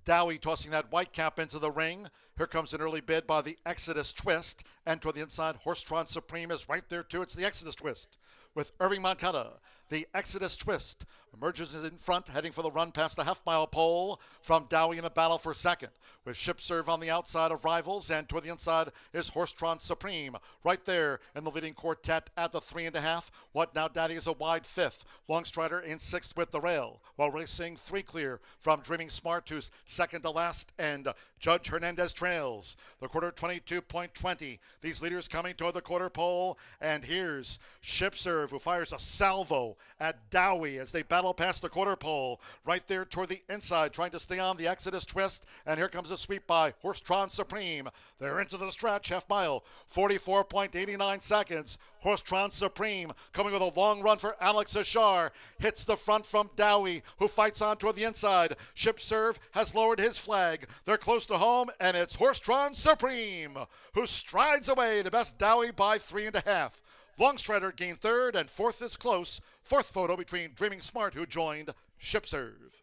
Dowie tossing that white cap into the ring. Here comes an early bid by the Exodus Twist. And to the inside, Horseshoe Supreme is right there too. It's the Exodus Twist with Irving Moncada. The Exodus Twist emerges in front, heading for the run past the half-mile pole from Dowie in a battle for second. With Ship Serve on the outside of rivals, and toward the inside is Horseshoe Supreme. Right there in the leading quartet at the 3.5. What Now Daddy is a wide 5th. Longstrider in 6th with the rail, while racing 3 clear from Dreaming Smart, who's second to last, and Judge Hernandez trails. The quarter 22.20. These leaders coming toward the quarter pole, and here's Ship Serve, who fires a salvo at Dowie as they battle past the quarter pole. Right there toward the inside, trying to stay on the Exodus Twist, and here comes a sweep by Horseshoe Supreme. They're into the stretch, half mile, 44.89 seconds. Horseshoe Supreme coming with a long run for Alex Ashar. Hits the front from Dowie, who fights on toward the inside. Ship Serve has lowered his flag. They're close to home, and it's Horseshoe Supreme, who strides away to best Dowie by 3.5. Longstrider gained 3rd, and 4th is close. 4th photo between Dreaming Smart, who joined Ship Serve.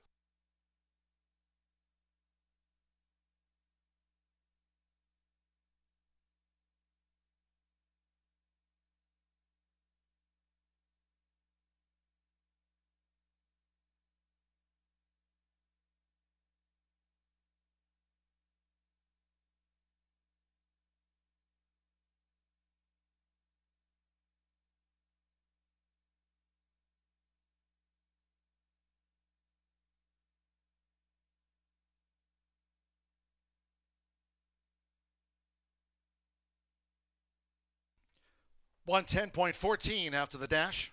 Won 10.14 after the dash.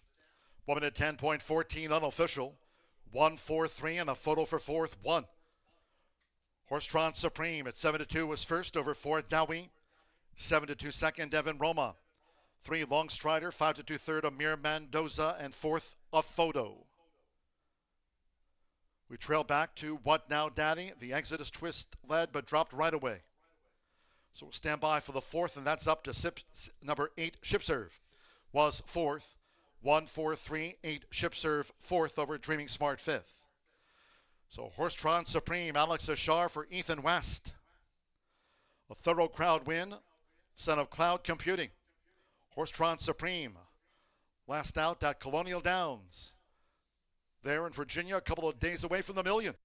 1 minute 10.14 unofficial. 1:43 and a photo for 4th. 1. Horseshoe Supreme at 7-2 was first over 4th Dowie. 7-2 second Evan Roma. 3 Longstrider. 5-2 third Amir Mendoza, and 4th a photo. We trail back to What Now Daddy. The Exodus Twist led but dropped right away. So we'll stand by for the 4th, and that's up to number 8, Ship Serve. Was 4th. 1:43.8 Ship Serve 4th over Dreaming Smart 5th. So Horseshoe Supreme, Alex Ashar for Ethan West. A thorough crowd win, son of Cloud Computing. Horseshoe Supreme, last out at Colonial Downs. There in Virginia, a couple of days away from the million.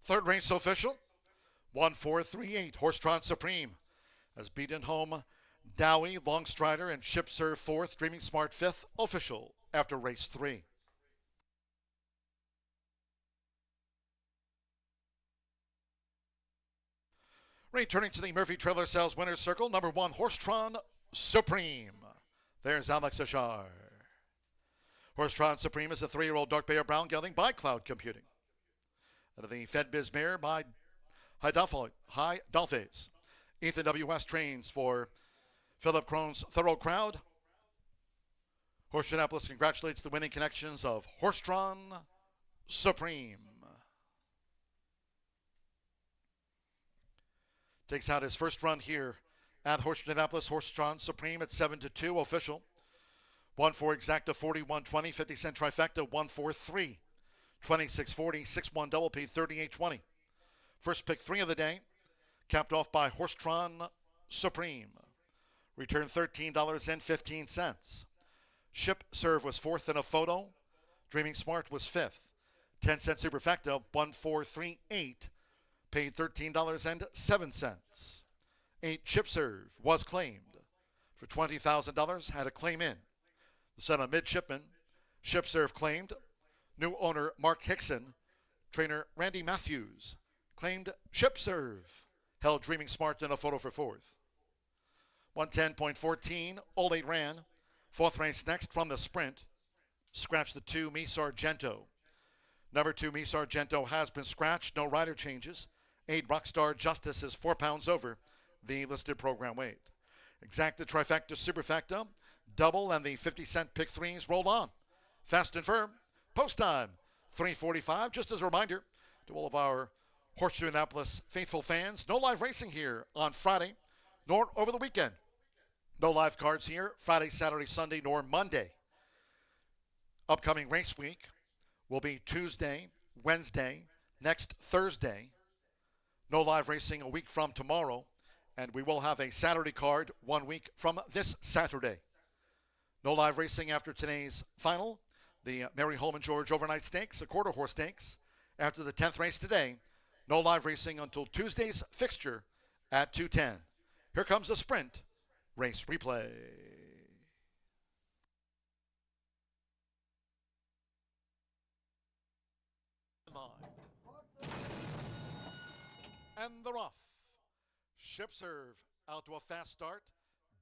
Third race official, 1438 Horsetron Supreme has beaten home Dowie, Longstrider, and Ship Serve fourth, Dreaming Smart fifth, official after race 3. Returning to the Murphy Trailer Sales Winner's Circle, number 1, Horsetron Supreme. There's Alex Ashar. Horsetron Supreme is a 3-year-old dark bay or brown gelding by Cloud Computing. Out of the Fed Biz mare by High Dolphins. Ethan W. West trains for Philip Krohn's Thorough Crowd. Horseshoe Indianapolis congratulates the winning connections of Horsetron Supreme. Takes out his first run here at Horseshoe Indianapolis. Horsetron Supreme at 7-2 official. 1-4 exacta 41-20, 50-cent trifecta 1-4-3, 26-40, 6-1 double P 38-20. First pick 3 of the day, capped off by Horsetron Supreme. Return $13.15. Ship Serve was 4th in a photo. Dreaming Smart was 5th. 10-cent superfecta 1438, paid $13.07. 8 Ship Serve was claimed for $20,000, had a claim in. The son of midshipman, Ship Serve claimed. New owner Mark Hickson, trainer Randy Matthews, claimed Ship Serve. Held Dreaming Smart in a photo for 4th. 110.14, Old 8 ran. 4th race next from the sprint. Scratch the 2, Mi Sargento. Number 2, Mi Sargento has been scratched. No rider changes. 8 Rockstar Justice is 4 pounds over the listed program weight. Exacta trifecta superfecta, double, and the 50-cent pick 3s rolled on. Fast and firm. Post time, 3:45. Just as a reminder to all of our Horseshoe Indianapolis faithful fans, no live racing here on Friday, nor over the weekend. No live cards here Friday, Saturday, Sunday, nor Monday. Upcoming race week will be Tuesday, Wednesday, next Thursday. No live racing a week from tomorrow, and we will have a Saturday card 1 week from this Saturday. No live racing after today's final, the Mary Holman George Overnight Stakes, a quarter horse stakes. After the 10th race today, no live racing until Tuesday's fixture at 2:10. Here comes a sprint race replay. And they're off. Ship Serve out to a fast start.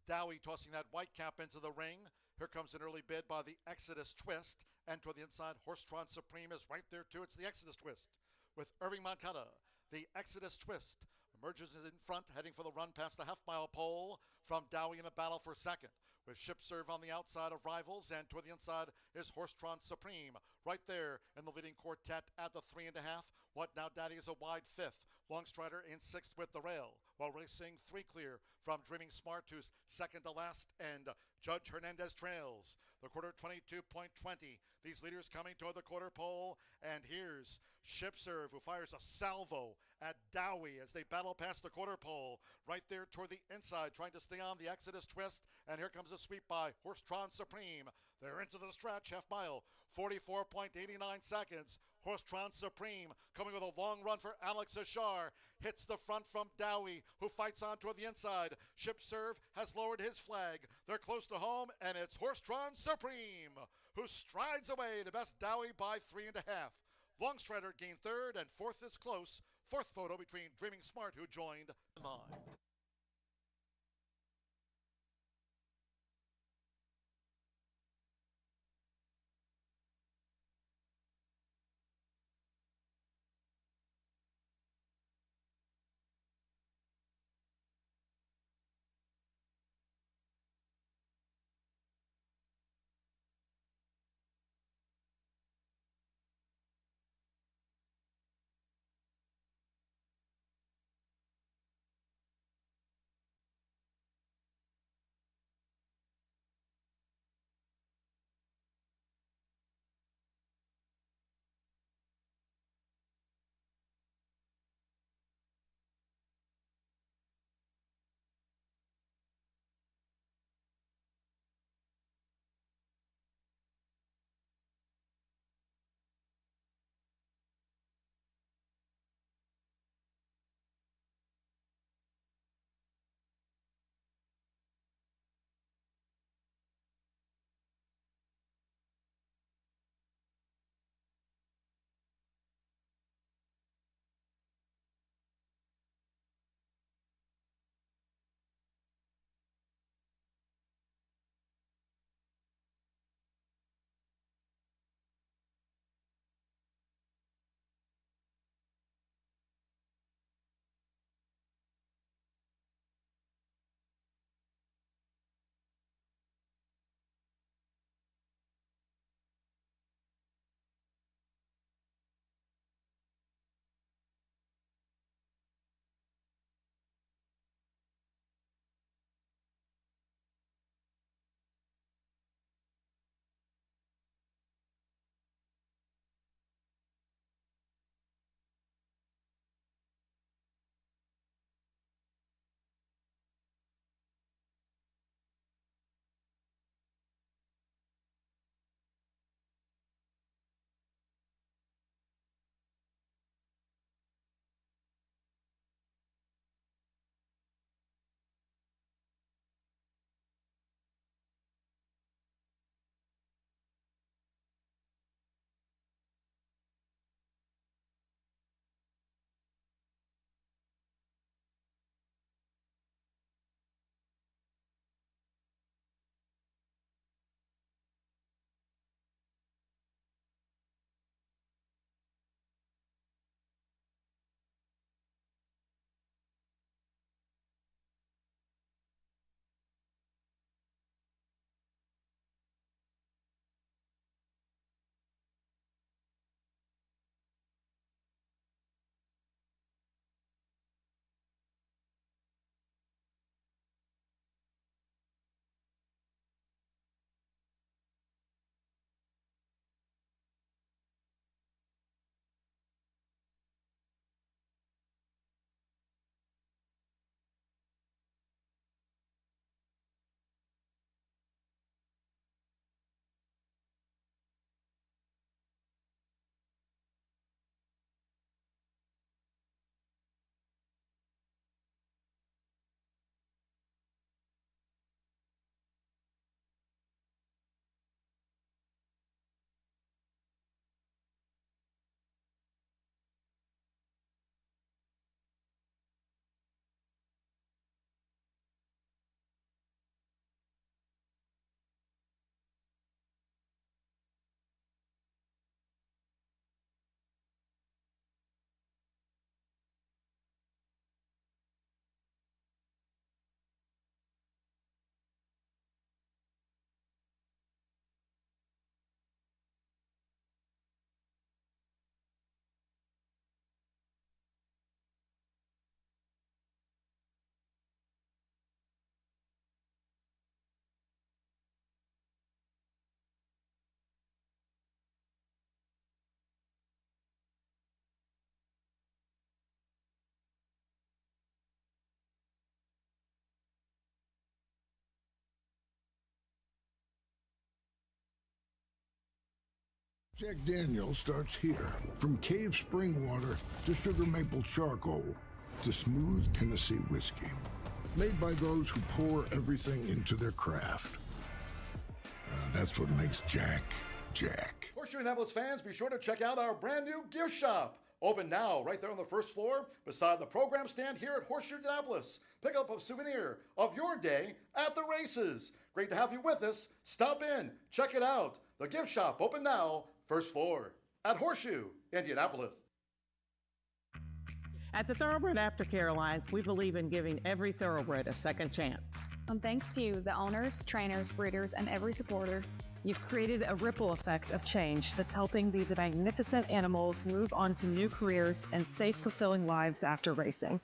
Dowie tossing that white cap into the ring. Here comes an early bid by the Exodus Twist. And toward the inside, Horsetron Supreme is right there too. It's the Exodus Twist with Irving Moncada. The Exodus Twist emerges in front, heading for the run past the half-mile pole from Dowie in a battle for second. With Ship Serve on the outside of rivals, and toward the inside is Horsetron Supreme. Right there in the leading quartet at the 3.5. What Now Daddy is a wide 5th. Longstrider in 6th with the rail, while racing 3 clear from Dreaming Smart, who's second to last, and Judge Hernandez trails. The quarter 22.20. These leaders coming toward the quarter pole, and here's Ship Serve, who fires a salvo at Dowie as they battle past the quarter pole. Right there toward the inside, trying to stay on the Exodus Twist, and here comes a sweep by Horsetron Supreme. They're into the stretch, half mile, 44.89 seconds. Horsetron Supreme coming with a long run for Alex Ashar. Hits the front from Dowie, who fights on toward the inside. Ship Serve has lowered his flag. They're close to home, and it's Horsetron Supreme, who strides away to best Dowie by 3.5. Longstrider gained 3rd, and 4th is close. 4th photo between Dreaming Smart, who joined the line. Jack Daniels starts here. From cave spring water to sugar maple charcoal to smooth Tennessee whiskey. Made by those who pour everything into their craft. That's what makes Jack, Jack. Horseshoe Indianapolis fans, be sure to check out our brand new gift shop. Open now, right there on the first floor, beside the program stand here at Horseshoe Indianapolis. Pick up a souvenir of your day at the races. Great to have you with us. Stop in, check it out. The gift shop, open now, first floor, at Horseshoe Indianapolis. At the Thoroughbred Aftercare Alliance, we believe in giving every thoroughbred a second chance. Thanks to you, the owners, trainers, breeders, and every supporter, You've created a ripple effect of change that's helping these magnificent animals move on to new careers and safe, fulfilling lives after racing.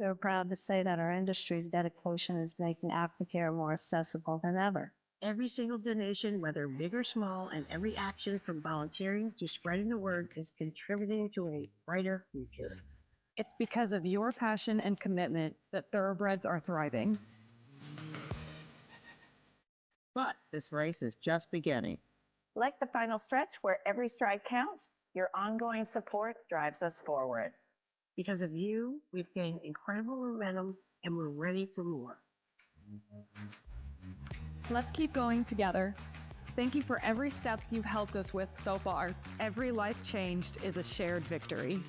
We're proud to say that our industry's dedication is making aftercare more accessible than ever. Every single donation, whether big or small, and every action from volunteering to spreading the word is contributing to a brighter future. It's because of your passion and commitment that thoroughbreds are thriving. But this race is just beginning. Like the final stretch where every stride counts, your ongoing support drives us forward. Because of you, we've gained incredible momentum and we're ready for more. let's keep going together. Thank you for every step you've helped us with so far. Every life changed is a shared victory.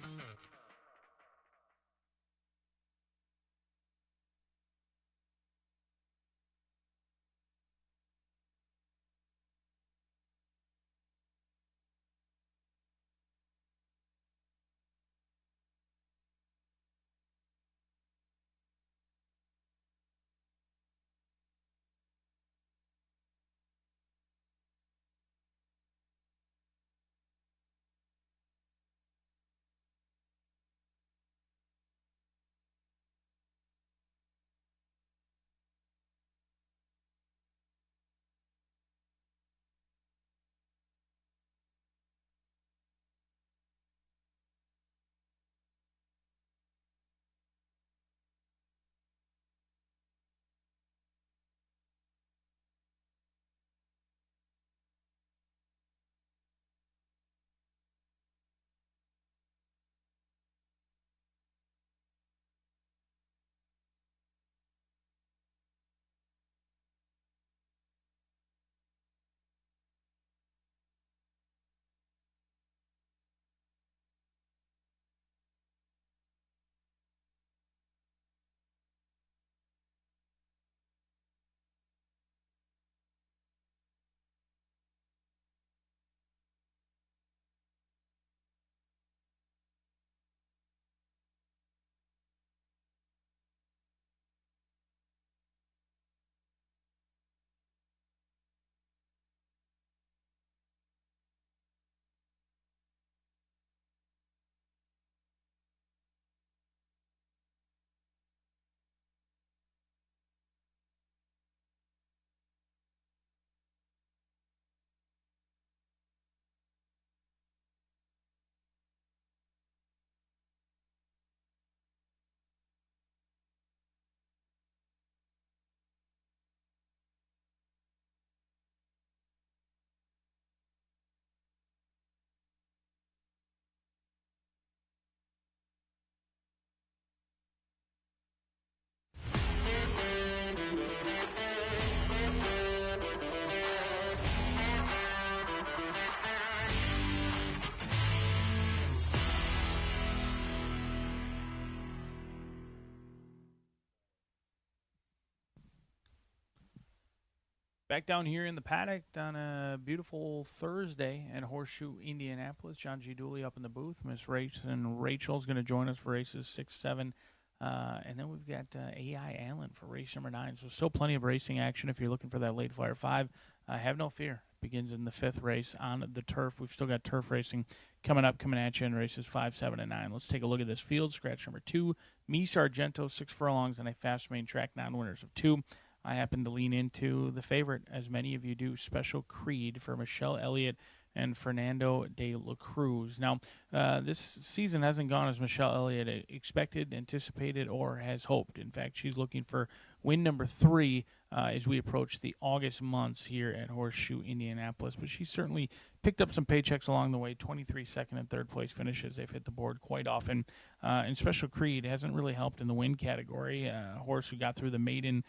Back down here in the paddock on a beautiful Thursday at Horseshoe Indianapolis. John G. Dooley up in the booth. Miss Rachel's going to join us for races 6, 7. And then we've got A.I. Allen for race number 9. So still plenty of racing action if you're looking for that late flyer 5. Have no fear. It begins in the 5th race on the turf. We've still got turf racing coming at you in races 5, 7, and 9. Let's take a look at this field. Scratch number 2, Me Sargento, 6 furlongs on a fast main track, non-winners of 2. I happen to lean into the favorite, as many of you do, Special Creed for Michelle Elliott and Fernando de la Cruz. Now, this season hasn't gone as Michelle Elliott expected, anticipated, or has hoped. In fact, she's looking for win number 3 as we approach the August months here at Horseshoe Indianapolis. But she certainly picked up some paychecks along the way. 23 second and third place finishes. They've hit the board quite often. And Special Creed hasn't really helped in the win category. A horse who got through the maiden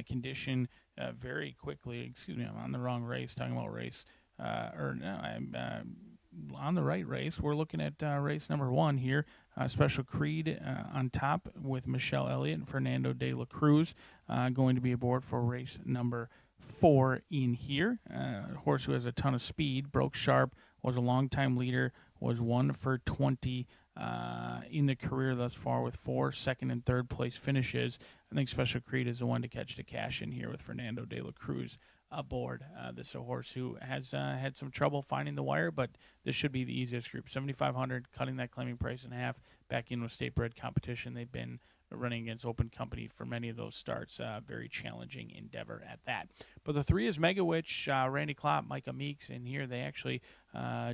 condition very quickly. Excuse me, I'm on the wrong race, talking about race. I'm on the right race. We're looking at race number 1 here. Special Creed on top with Michelle Elliott and Fernando de la Cruz going to be aboard for race number 4 in here. Horse who has a ton of speed, broke sharp, was a long-time leader, was 1 for 20 in the career thus far with 4 second and third place finishes. I think Special Creed is the one to catch the cash in here with Fernando de la Cruz aboard. This is a horse who has had some trouble finding the wire, but this should be the easiest group. 7,500, cutting that claiming price in half. Back in with state bred competition. They've been running against open company for many of those starts. Very challenging endeavor at that. But the 3 is Mega Witch, Randy Klopp, Micah Meeks, and here they actually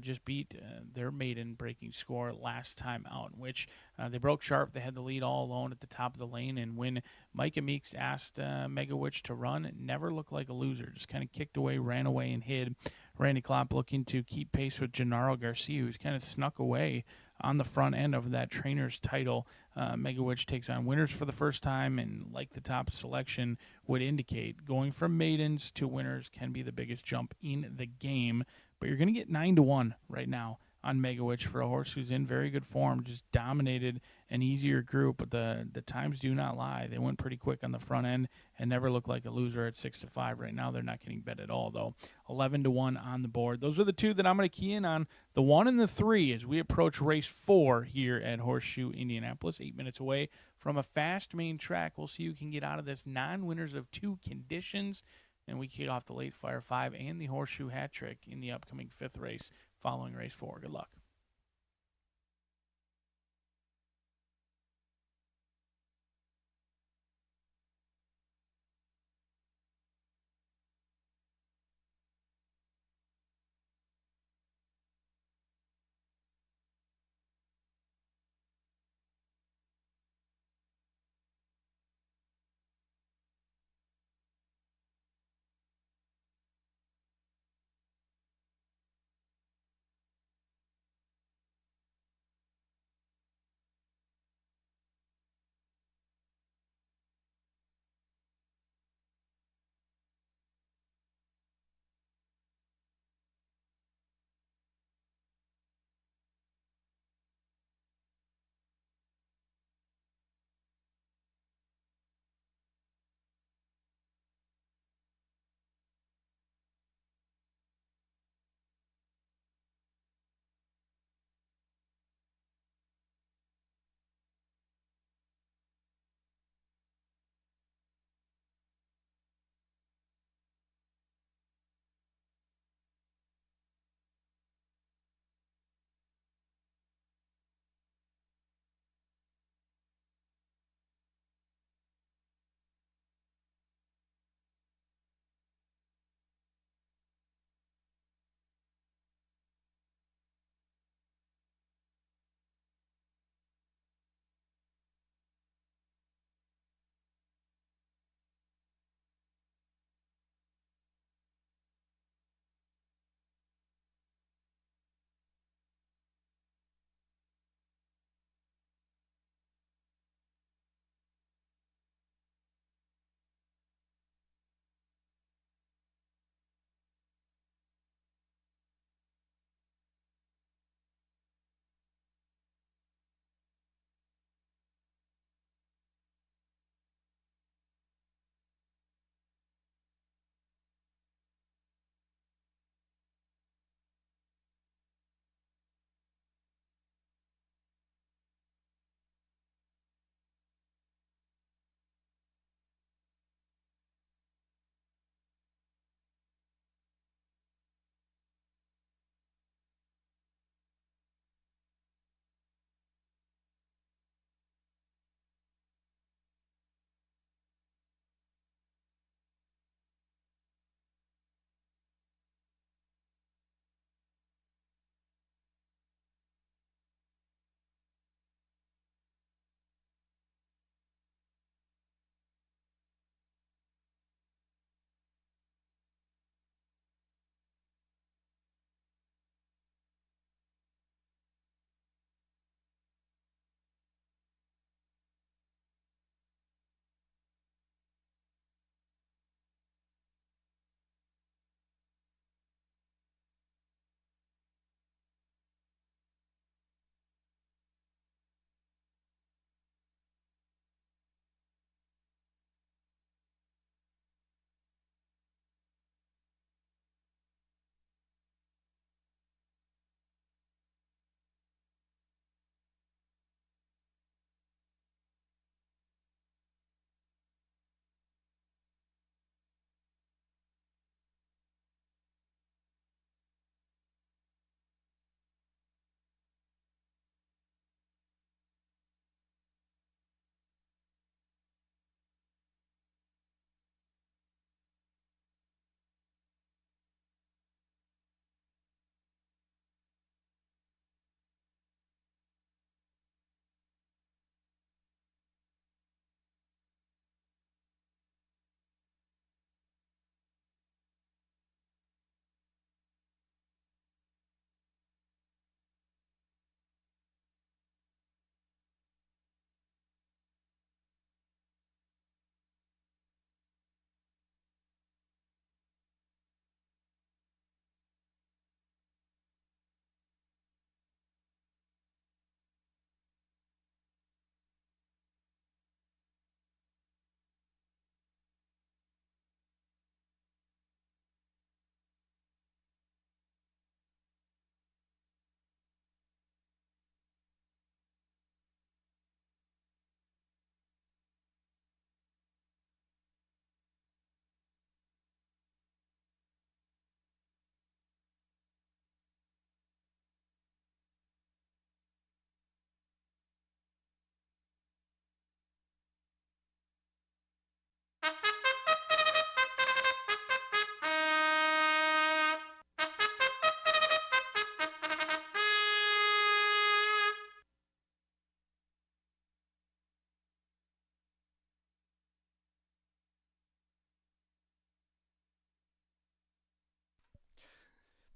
just beat their maiden breaking score last time out, in which they broke sharp. They had the lead all alone at the top of the lane, and when Micah Meeks asked Mega Witch to run, it never looked like a loser. Just kind of kicked away, ran away, and hid. Randy Klopp looking to keep pace with Gennaro Garcia, who's kind of snuck away on the front end of that trainer's title. Mega Witch takes on winners for the first time, and like the top selection would indicate, going from maidens to winners can be the biggest jump in the game. But you're going to get 9-1 right now on Mega Witch for a horse who's in very good form, just dominated an easier group, but the times do not lie. They went pretty quick on the front end and never looked like a loser at 6-5. Right now, they're not getting bet at all, though. 11-1 on the board. Those are the 2 that I'm going to key in on. The 1 and the 3 as we approach race 4 here at Horseshoe Indianapolis, 8 minutes away from a fast main track. We'll see who can get out of this non-winners of 2 conditions. And we kick off the late Fire 5 and the Horseshoe Hat Trick in the upcoming 5th race following race 4. Good luck.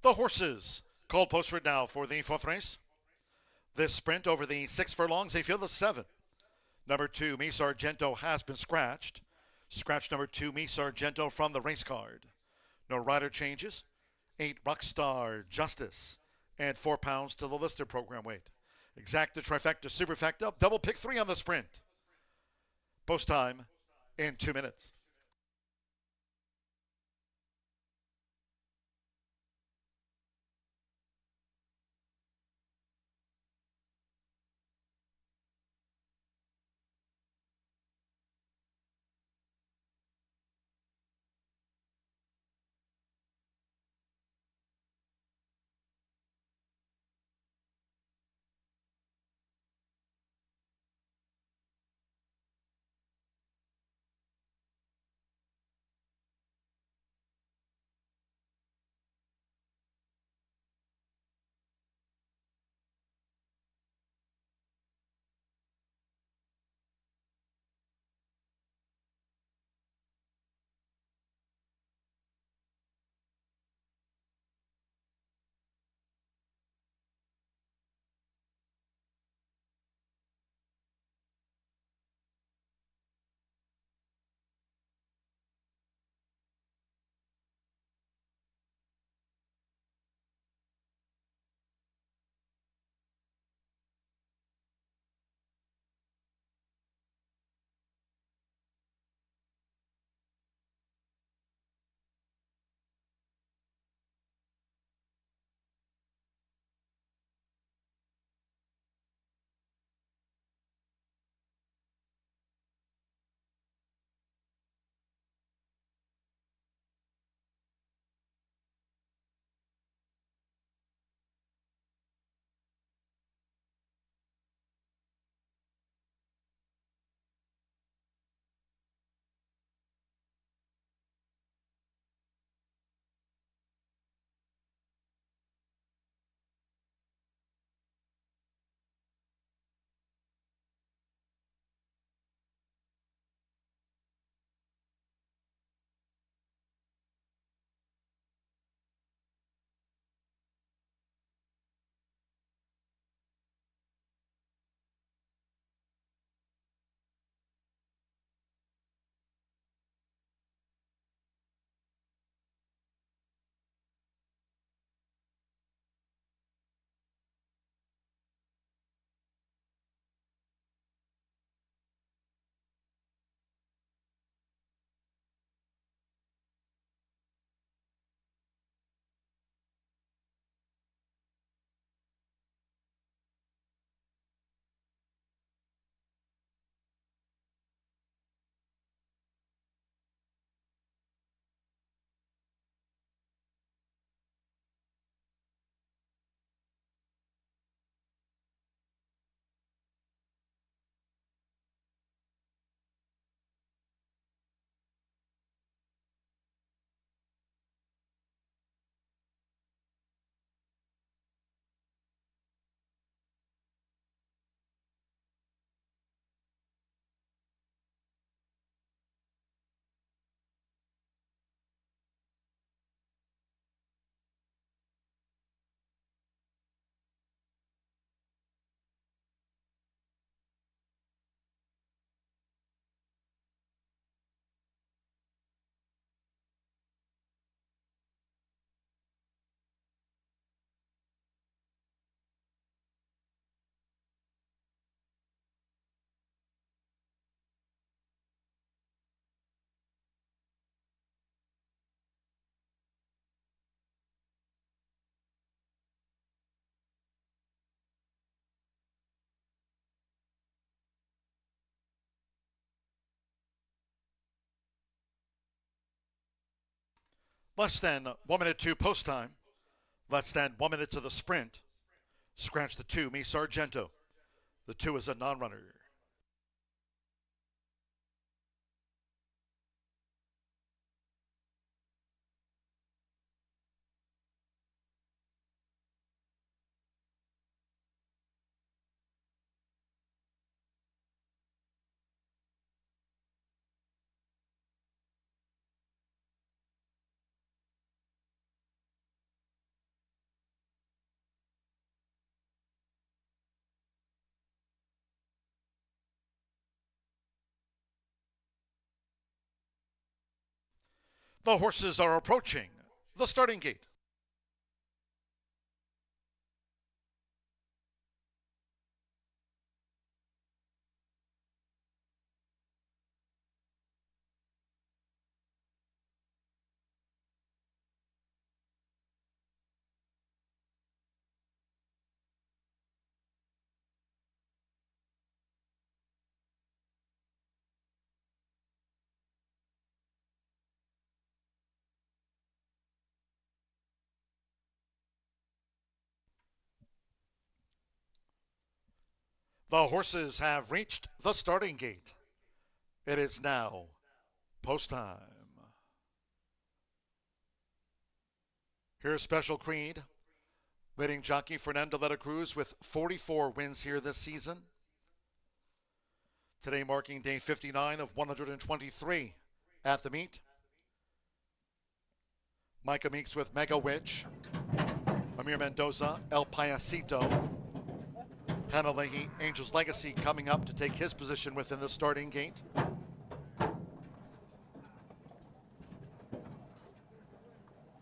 The horses. Called post right now for the fourth race. This sprint over the 6 furlongs, a field of 7. Number 2, Me Sargento, has been scratched. Scratch number 2, Me Sargento, from the race card. No rider changes. 8, Rockstar Justice. And 4 pounds to the listed program weight. Exacta, trifecta, superfecta, double pick 3 on the sprint. Post time in 2 minutes. Less than 1 minute to post time. Less than 1 minute to the sprint. Scratch the 2, Me Sargento. The 2 is a non-runner. The horses are approaching the starting gate. The horses have reached the starting gate. It is now post time. Here's Special Creed, leading jockey Fernando de la Cruz with 44 wins here this season. Today marking day 59 of 123 at the meet. Micah Meeks with Mega Witch. Amir Mendoza, El Payasito. Hannah Leahy, Angel's Legacy coming up to take his position within the starting gate.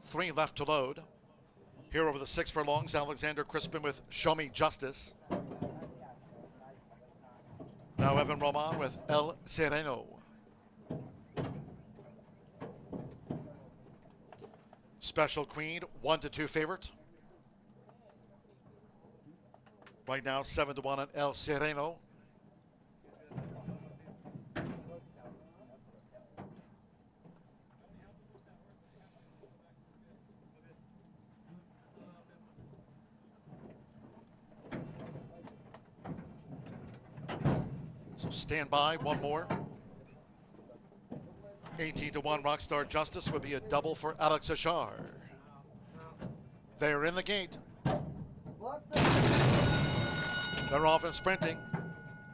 Three left to load. Here over the 6 furlongs, Alexander Crispin with Show Me Justice. Now Evan Roman with El Sereno. Special Queen, 1-2 favorite. Right now, 7-1 on El Sereno. So stand by, one more. 18-1 Rockstar Justice would be a double for Alex Ashar. They're in the gate. They're off and sprinting.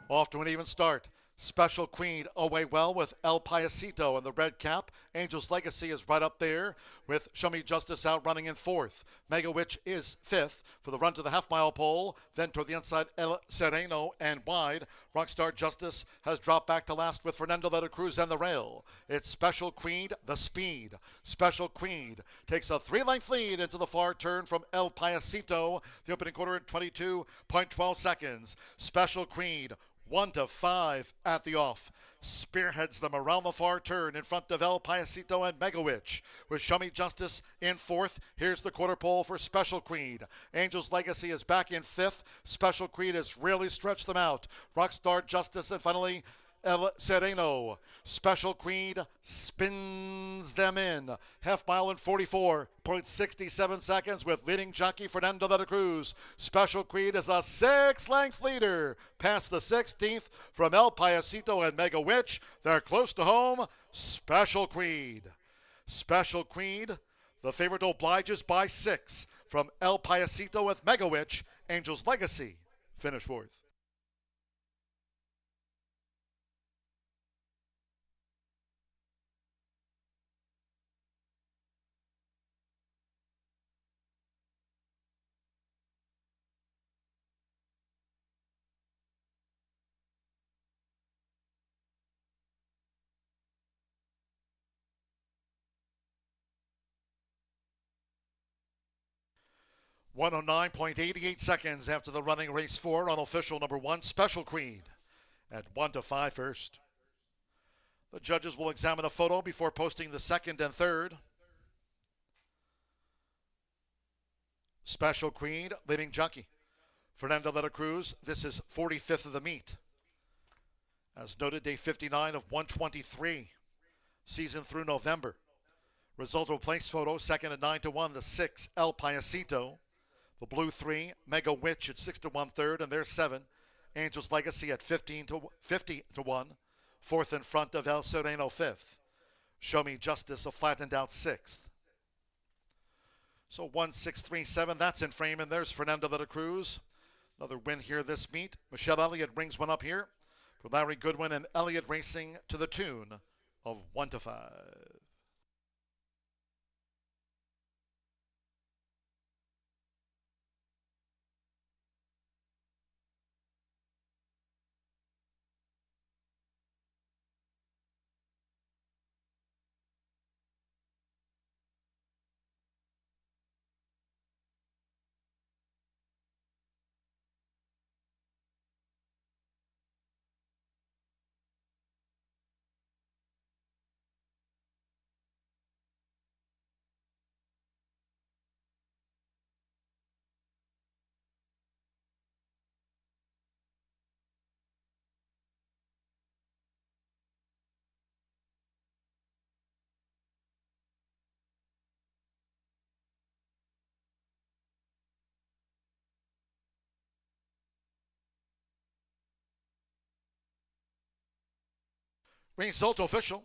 Off to an even start. Special Queen away well with El Payasito in the red cap. Angel's Legacy is right up there with Show Me Justice out running in 4th. Mega Witch is 5th for the run to the half-mile pole. Then toward the inside, El Sereno and wide. Rockstar Justice has dropped back to last with Fernando de la Cruz and the rail. It's Special Queen, the speed. Special Queen takes a 3-length lead into the far turn from El Payasito. The opening quarter in 22.12 seconds. Special Queen 1-5 at the off. Spearheads them around the far turn in front of El Payasito and Mega Witch. With Show Me Justice in 4th. Here's the quarter pole for Special Queen. Angel's Legacy is back in 5th. Special Queen has really stretched them out. Rockstar Justice and finally El Sereno. Special Queen spins them in. Half mile in 44.67 seconds with leading jockey Fernando de la Cruz. Special Queen is a 6-length leader past the 16th from El Payasito and Mega Witch. They're close to home. Special Queen. Special Queen, the favorite obliges by 6 from El Payasito with Mega Witch. Angel's Legacy finished 4th. .109.88 seconds after the running race 4 on official number 1, Special Queen at 1-5 first. The judges will examine a photo before posting the second and third. Special Queen, leading jockey Fernando de la Cruz. This is 45th of the meet. As noted, day 59 of 123. Season through November. Result of place photo, second at 9-1, the 6, El Payasito. The blue 3, Mega Witch at 6-1 third, and there's 7. Angel's Legacy at 50-1. 4th in front of El Sereno 5th. Show Me Justice a flattened out 6th. So 1-6-3-7, that's in frame, and there's Fernando de la Cruz. Another win here this meet. Michelle Elliott brings one up here for Larry Goodwin and Elliott Racing to the tune of 1-5. Result official.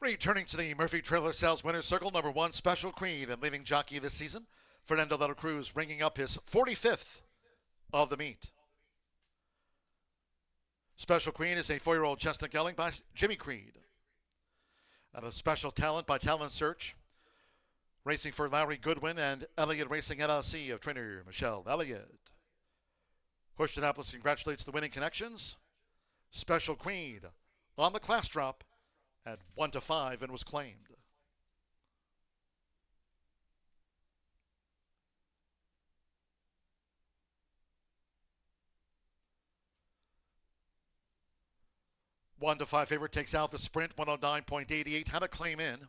Returning to the Murphy Trailer Sales Winner's Circle, number 1, Special Queen, and leading jockey this season, Fernando de la Cruz, ringing up his 45th of the meet. Special Queen is a 4-year-old chestnut gelding by Jimmy Creed. And a special talent by Talent Search, racing for Larry Goodwin and Elliott Racing LLC of trainer Michelle Elliott. Horseshoe Indianapolis congratulates the winning connections. Special Queen on the class drop at 1-5 and was claimed. One to 5 favorite takes out the sprint, 109.88. Had a claim in.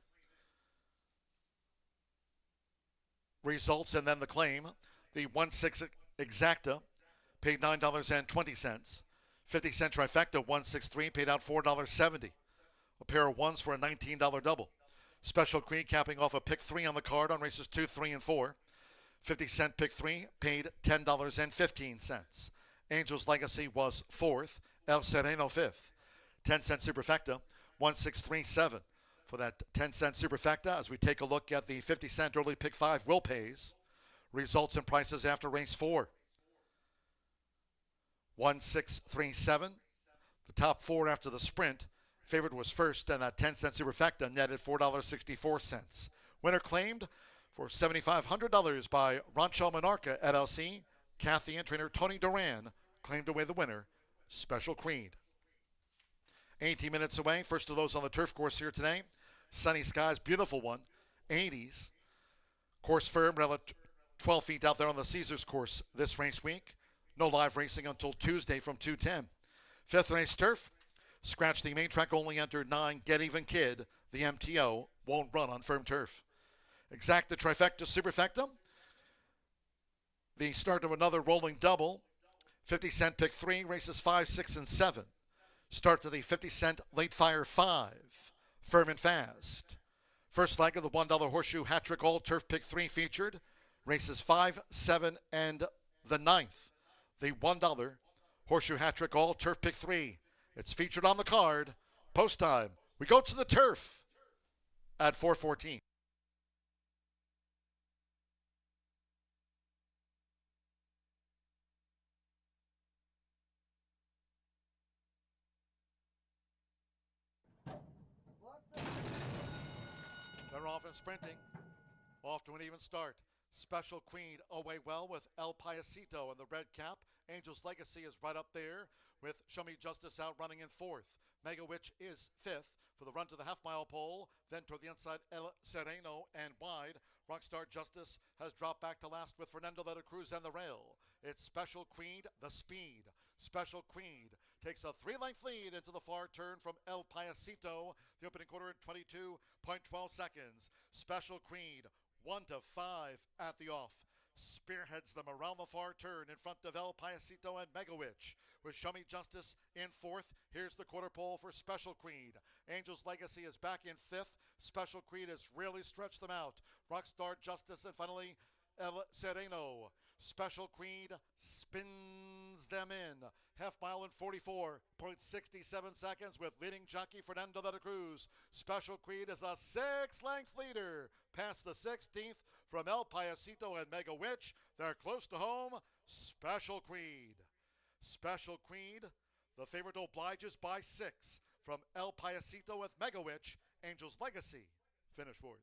Results and then the claim. The 1-6 exacta paid $9.20. 50-cent trifecta 163 paid out $4.70. A pair of ones for a $19 double. Special Queen capping off a pick 3 on the card on races 2, 3, and 4. 50-cent pick 3 paid $10.15. Angel's Legacy was 4th. El Sereno 5th. 10-cent superfecta 1637 for that 10-cent superfecta. As we take a look at the 50-cent early pick 5 will pays. Results and prices after race 4. 1637. The top 4 after the sprint. Favorite was first, and that 10-cent superfecta netted $4.64. Winner claimed for $7,500 by Rancho Monarca LLC. Kathy and trainer Tony Duran claimed away the winner, Special Queen. 18 minutes away. First of those on the turf course here today. Sunny skies, beautiful one. 80s. Course firm, 12 feet out there on the Caesars course this race week. No live racing until Tuesday from 2:10. Fifth race turf. Scratch the main track, only entered 9. Get Even Kid. The MTO won't run on firm turf. Exacta trifecta superfecta. The start of another rolling double. 50-cent pick 3, races 5, 6, and 7. Start to the 50-cent late fire 5. Firm and fast. First leg of the $1 Horseshoe Hat Trick All Turf Pick 3 featured. Races 5, 7, and the 9th. The $1 Horseshoe Hat Trick All Turf Pick 3. It's featured on the card. Post time. We go to the turf at 4:14. They're off and sprinting. Off to an even start. Special Queen away well with El Payasito in the red cap. Angel's Legacy is right up there with Show Me Justice out running in 4th. Mega Witch is 5th for the run to the half-mile pole. Then toward the inside, El Sereno and wide. Rockstar Justice has dropped back to last with Fernando de la Cruz and the rail. It's Special Queen, the speed. Special Queen takes a 3-length lead into the far turn from El Payasito. The opening quarter at 22.12 seconds. Special Queen 1-5 at the off. Spearheads them around the far turn in front of El Payasito and Mega Witch. With Show Me Justice in 4th. Here's the quarter pole for Special Queen. Angel's Legacy is back in 5th. Special Queen has really stretched them out. Rockstar Justice and finally El Sereno. Special Queen spins them in. Half mile in 44.67 seconds with leading jockey Fernando de la Cruz. Special Queen is a 6-length leader past the 16th from El Payasito and Mega Witch. They're close to home. Special Queen. Special Queen, the favorite obliges by 6 from El Payasito with Mega Witch. Angel's Legacy finish 4th.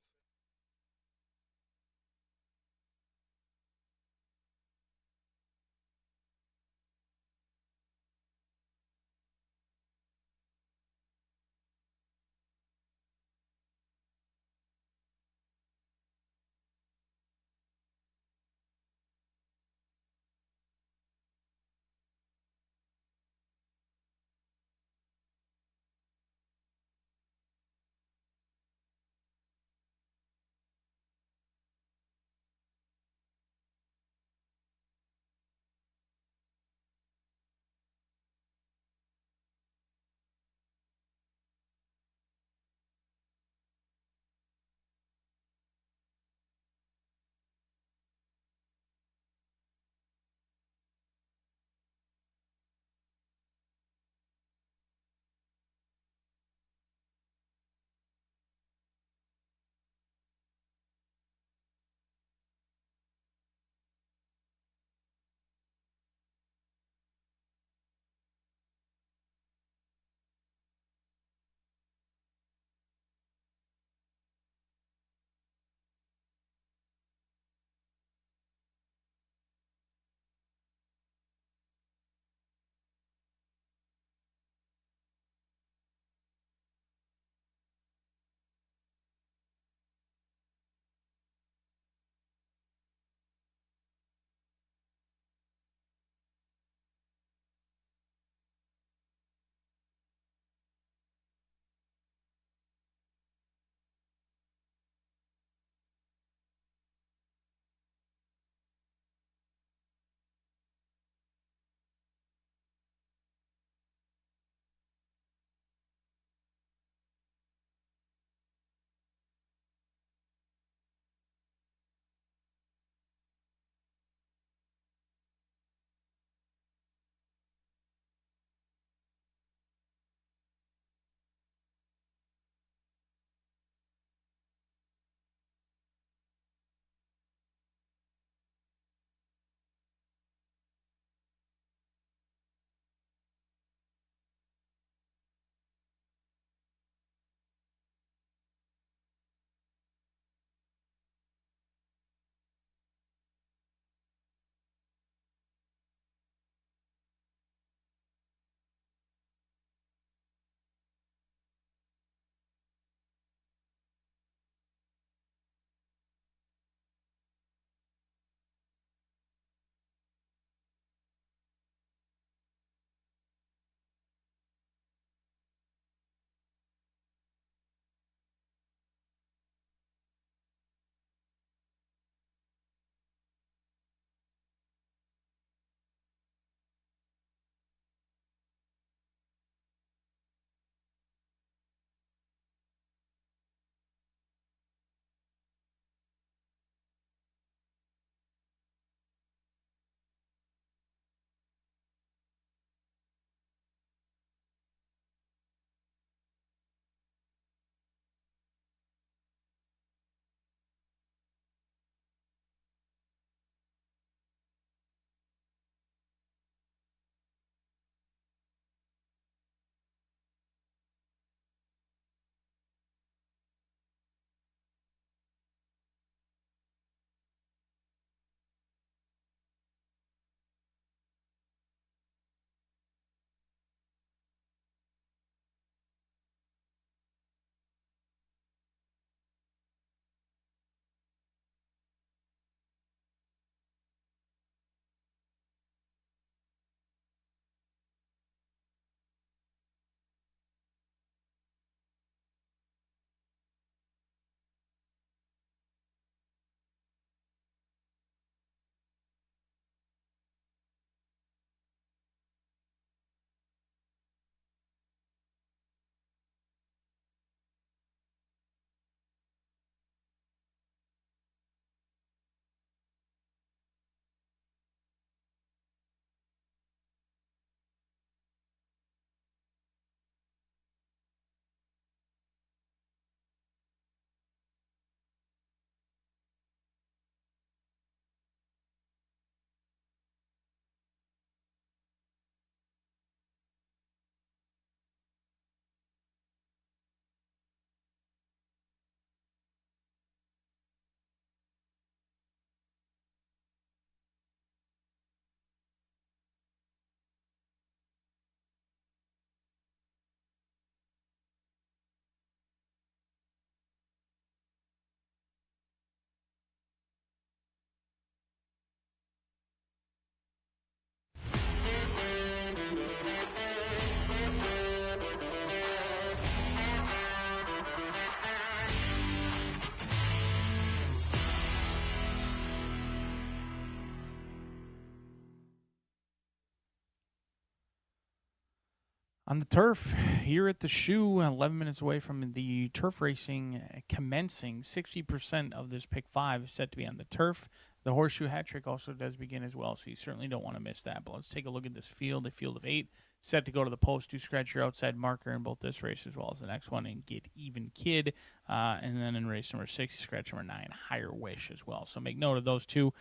On the turf here at the Shoe, 11 minutes away from the turf racing commencing. 60% of this pick 5 is set to be on the turf. The Horseshoe hat trick also does begin as well, so you certainly don't want to miss that. But let's take a look at this field, a field of 8 set to go to the post. Do scratch your outside marker in both this race as well as the next one and Get Even Kid. And then in race number 6, scratch number 9, Higher Wish as well. So make note of those two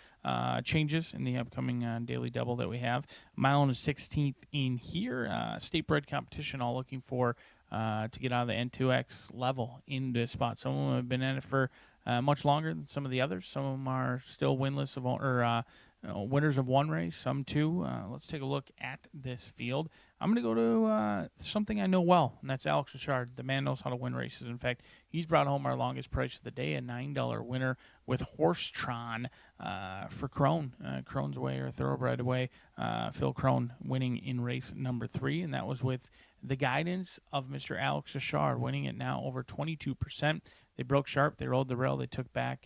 changes in the upcoming daily double that we have. Mile and a 16th in here. State bred competition, all looking for to get out of the N2X level in this spot. Some of them have been in it for much longer than some of the others. Some of them are still winless winners of one race, some two. Let's take a look at this field. I'm going to go to something I know well, and that's Alex Richard. The man knows how to win races. In fact, he's brought home our longest price of the day, a $9 winner with Horsetron for Crone. Crone's Away, or Thoroughbred Away. Phil Crone winning in race number 3, and that was with the guidance of Mr. Alex Richard, winning it now over 22%. They broke sharp. They rode the rail. They took back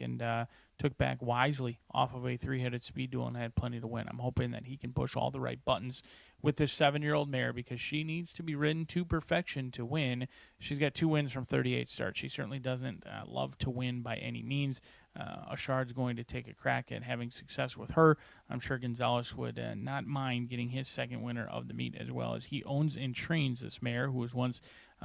wisely off of a 3-headed speed duel and had plenty to win. I'm hoping that he can push all the right buttons with this 7-year-old mare, because she needs to be ridden to perfection to win. She's got 2 wins from 38 starts. She certainly doesn't love to win by any means. Achard's going to take a crack at having success with her. I'm sure Gonzalez would not mind getting his second winner of the meet, as well as he owns and trains this mare, who was once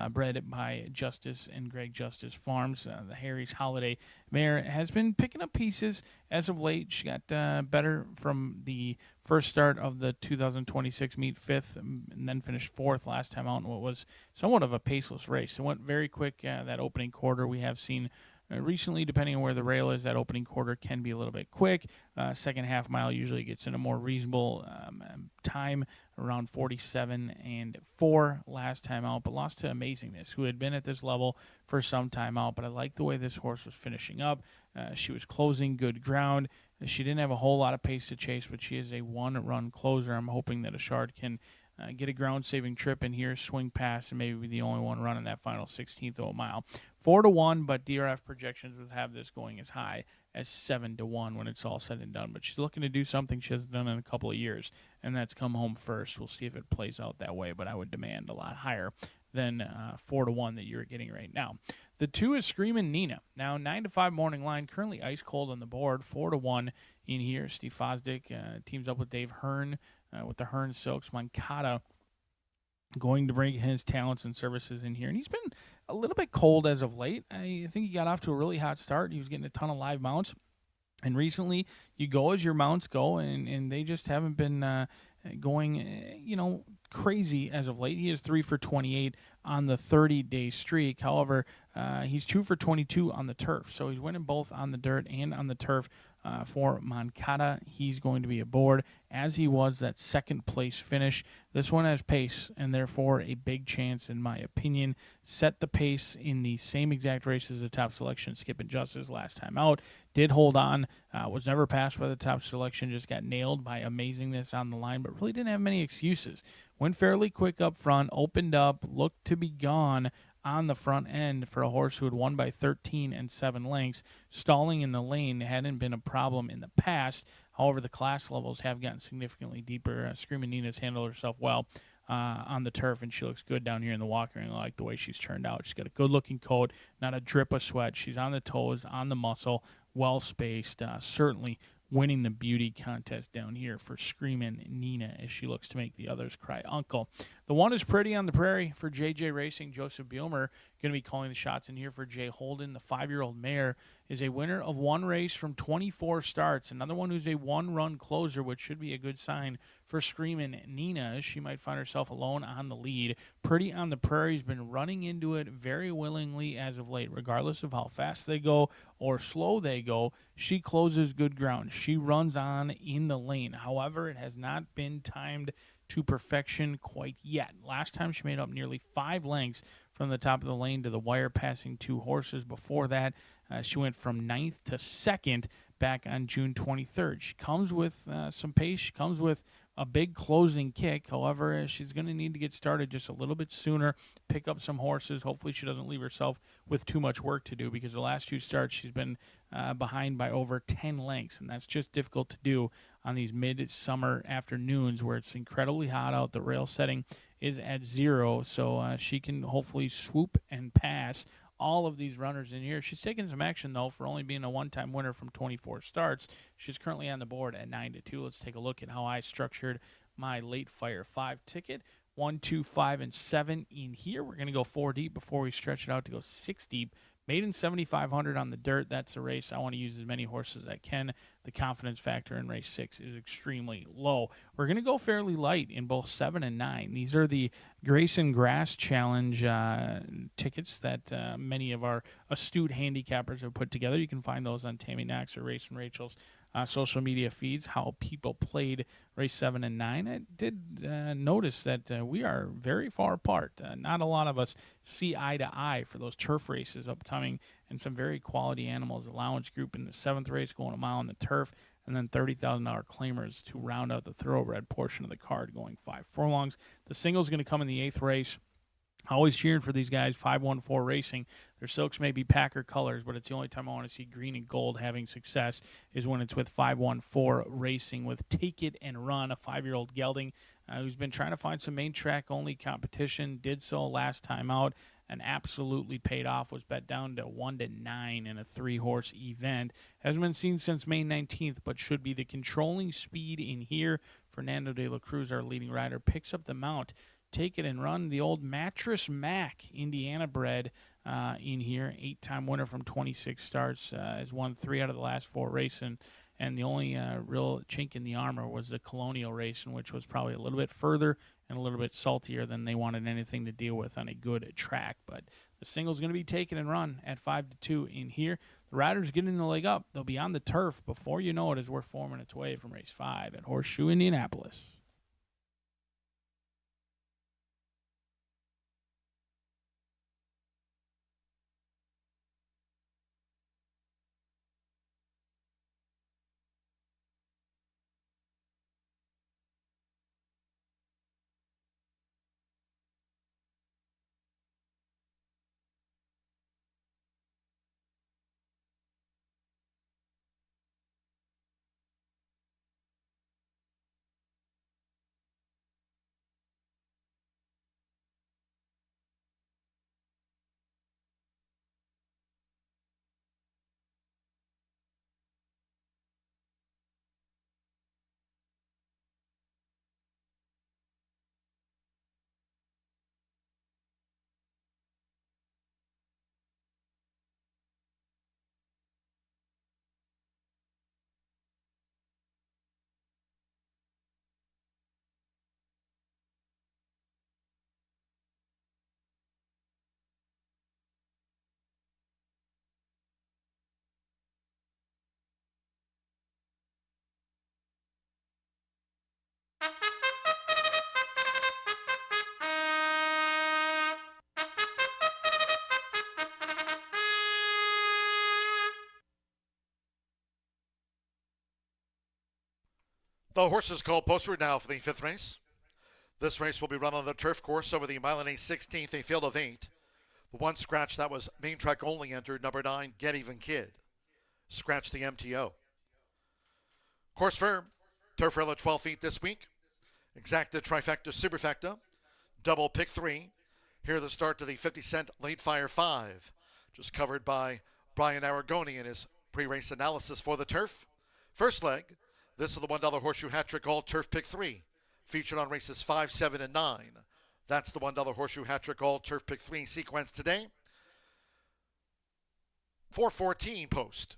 bred by Justice and Greg Justice Farms. The Harry's Holiday mare has been picking up pieces as of late. She got better from the first start of the 2026 meet, 5th, and then finished 4th last time out in what was somewhat of a paceless race. It went very quick, that opening quarter. We have seen recently, depending on where the rail is, that opening quarter can be a little bit quick. Second half mile usually gets in a more reasonable time, around 47.4 last time out, but lost to Amazingness, who had been at this level for some time out. But I like the way this horse was finishing up. She was closing good ground. She didn't have a whole lot of pace to chase, but she is a one-run closer. I'm hoping that Achard can get a ground-saving trip in here, swing past, and maybe be the only one running that final 16th of a mile. 4-1, but DRF projections would have this going as high as 7-1 when it's all said and done. But she's looking to do something she hasn't done in a couple of years, and that's come home first. We'll see if it plays out that way, but I would demand a lot higher than 4-1 that you're getting right now. The 2 is Screamin' Nina. Now, 9-5 morning line, currently ice cold on the board, 4-1 in here. Steve Fosdick teams up with Dave Hearn with the Hearn Silks. Moncada going to bring his talents and services in here. And he's been a little bit cold as of late. I think he got off to a really hot start. He was getting a ton of live mounts. And recently, you go as your mounts go, and they just haven't been going, crazy as of late. He is 3 for 28 on the 30-day streak. However, he's 2 for 22 on the turf. So he's winning both on the dirt and on the turf. For Moncada, he's going to be aboard, as he was that second-place finish. This one has pace, and therefore a big chance, in my opinion. Set the pace in the same exact race as the top selection, Skip and Justice, last time out. Did hold on, was never passed by the top selection, just got nailed by Amazingness on the line, but really didn't have many excuses. Went fairly quick up front, opened up, looked to be gone on the front end for a horse who had won by 13 and 7 lengths. Stalling in the lane hadn't been a problem in the past. However, the class levels have gotten significantly deeper. Screamin' Nina's handled herself well on the turf, and she looks good down here in the walker, and I like the way she's turned out. She's got a good-looking coat, not a drip of sweat. She's on the toes, on the muscle, well-spaced, certainly winning the beauty contest down here for Screamin' Nina as she looks to make the others cry uncle. The 1 is Pretty on the Prairie for JJ Racing. Joseph Bielmer going to be calling the shots in here for Jay Holden. The 5-year-old mare is a winner of 1 race from 24 starts. Another one who's a 1-run closer, which should be a good sign for Screamin' Nina. She might find herself alone on the lead. Pretty on the Prairie has been running into it very willingly as of late. Regardless of how fast they go or slow they go, she closes good ground. She runs on in the lane. However, it has not been timed to perfection quite yet. Last time she made up nearly 5 lengths from the top of the lane to the wire, passing 2 horses. Before that, she went from 9th to 2nd back on June 23rd. She comes with some pace. She comes with a big closing kick. However, she's going to need to get started just a little bit sooner, pick up some horses. Hopefully she doesn't leave herself with too much work to do, because the last 2 starts she's been behind by over 10 lengths, and that's just difficult to do on these mid-summer afternoons where it's incredibly hot out. The rail setting is at 0, so she can hopefully swoop and pass all of these runners in here. She's taken some action, though, for only being a one-time winner from 24 starts. She's currently on the board at 9-2. Let's take a look at how I structured my late fire 5 ticket. 1, 2, 5, and 7 in here. We're going to go 4 deep before we stretch it out to go 6 deep. Maiden 7,500 on the dirt. That's a race I want to use as many horses as I can. The confidence factor in race 6 is extremely low. We're going to go fairly light in both 7 and 9. These are the Grayson Grass Challenge tickets that many of our astute handicappers have put together. You can find those on Tammy Knox or Race and Rachel's social media feeds, how people played race 7 and 9. I did notice that we are very far apart. Not a lot of us see eye to eye for those turf races upcoming, and some very quality animals. Allowance group in the 7th race going a mile on the turf, and then $30,000 claimers to round out the thoroughbred portion of the card going 5 furlongs. The single is going to come in the 8th race. Always cheering for these guys, 514 Racing. Their silks may be Packer colors, but it's the only time I want to see green and gold having success is when it's with 514 Racing with Take It and Run, a 5-year-old gelding who's been trying to find some main track-only competition. Did so last time out and absolutely paid off. Was bet down to 1-9 in a 3-horse event. Hasn't been seen since May 19th, but should be the controlling speed in here. Fernando de la Cruz, our leading rider, picks up the mount. Take It and Run, the old Mattress Mac, Indiana bred in here. 8-time winner from 26 starts. Has won 3 out of the last 4 races. And the only real chink in the armor was the Colonial race, which was probably a little bit further and a little bit saltier than they wanted anything to deal with on a good track. But the single's going to be Take It and Run at 5-2 in here. The riders getting the leg up. They'll be on the turf before you know it as we're forming its way from race 5 at Horseshoe Indianapolis. The horses called posted now for the 5th race. This race will be run on the turf course over the mile and 16th, a field of 8. The one scratch that was main track only entered, number 9, Get Even Kid. Scratch the MTO. Course firm, turf rail at 12 feet this week. Exacta, trifecta, superfecta, double pick 3. Here the start to the 50-cent late fire 5. Just covered by Brian Aragoni in his pre-race analysis for the turf. First leg, this is the $1 Horseshoe Hat Trick All Turf Pick 3, featured on races 5, 7, and 9. That's the $1 Horseshoe Hat Trick All Turf Pick 3 sequence today. 4:14 post.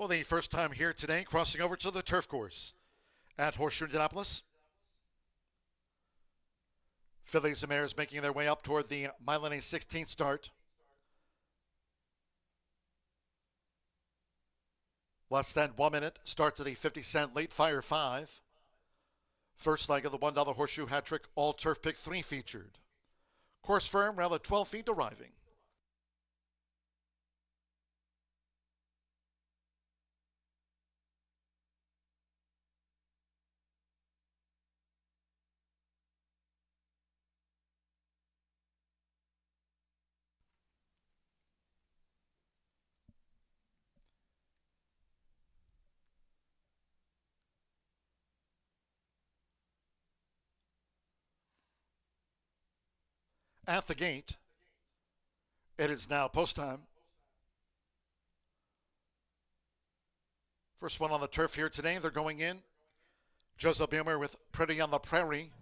For the first time here today, crossing over to the turf course at Horseshoe Indianapolis. Fillies and Mares making their way up toward the mile and a 16th start. Less than 1 minute. Starts at the 50-cent late fire 5. First leg of the $1 Horseshoe Hat Trick All Turf Pick 3 featured. Course firm, around the 12 feet arriving. At the gate, it is now post time. First one on the turf here today, they're going in. Joseph Boomer with Pretty on the Prairie.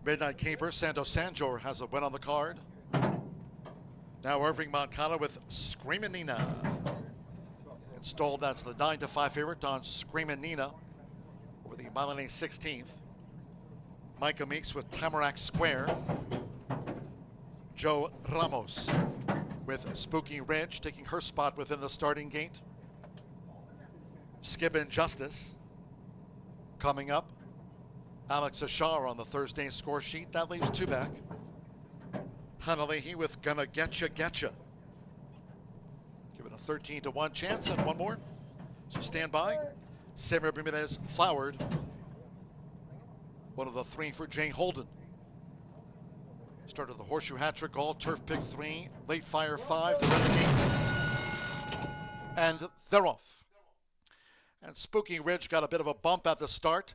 Midnight Caper, Santos Sanjor has a win on the card. Now Irving Moncada with Screamin' Nina. Installed as the 9-5 favorite on Screamin' Nina over the mile and a 16th. Micah Meeks with Tamarack Square. Joe Ramos with Spooky Ridge taking her spot within the starting gate. Skippin' Justice coming up. Alex Ashar on the Thursday score sheet. That leaves 2 back. Hanalehi with Gonna Getcha Getcha. Give it a 13-1 chance and one more. So stand by. Samuel Bermudez Flowered. One of the 3 for Jay Holden. Started the Horseshoe Hat Trick All Turf Pick 3, Late Fire 5, the Renegade. And they're off. And Spooky Ridge got a bit of a bump at the start.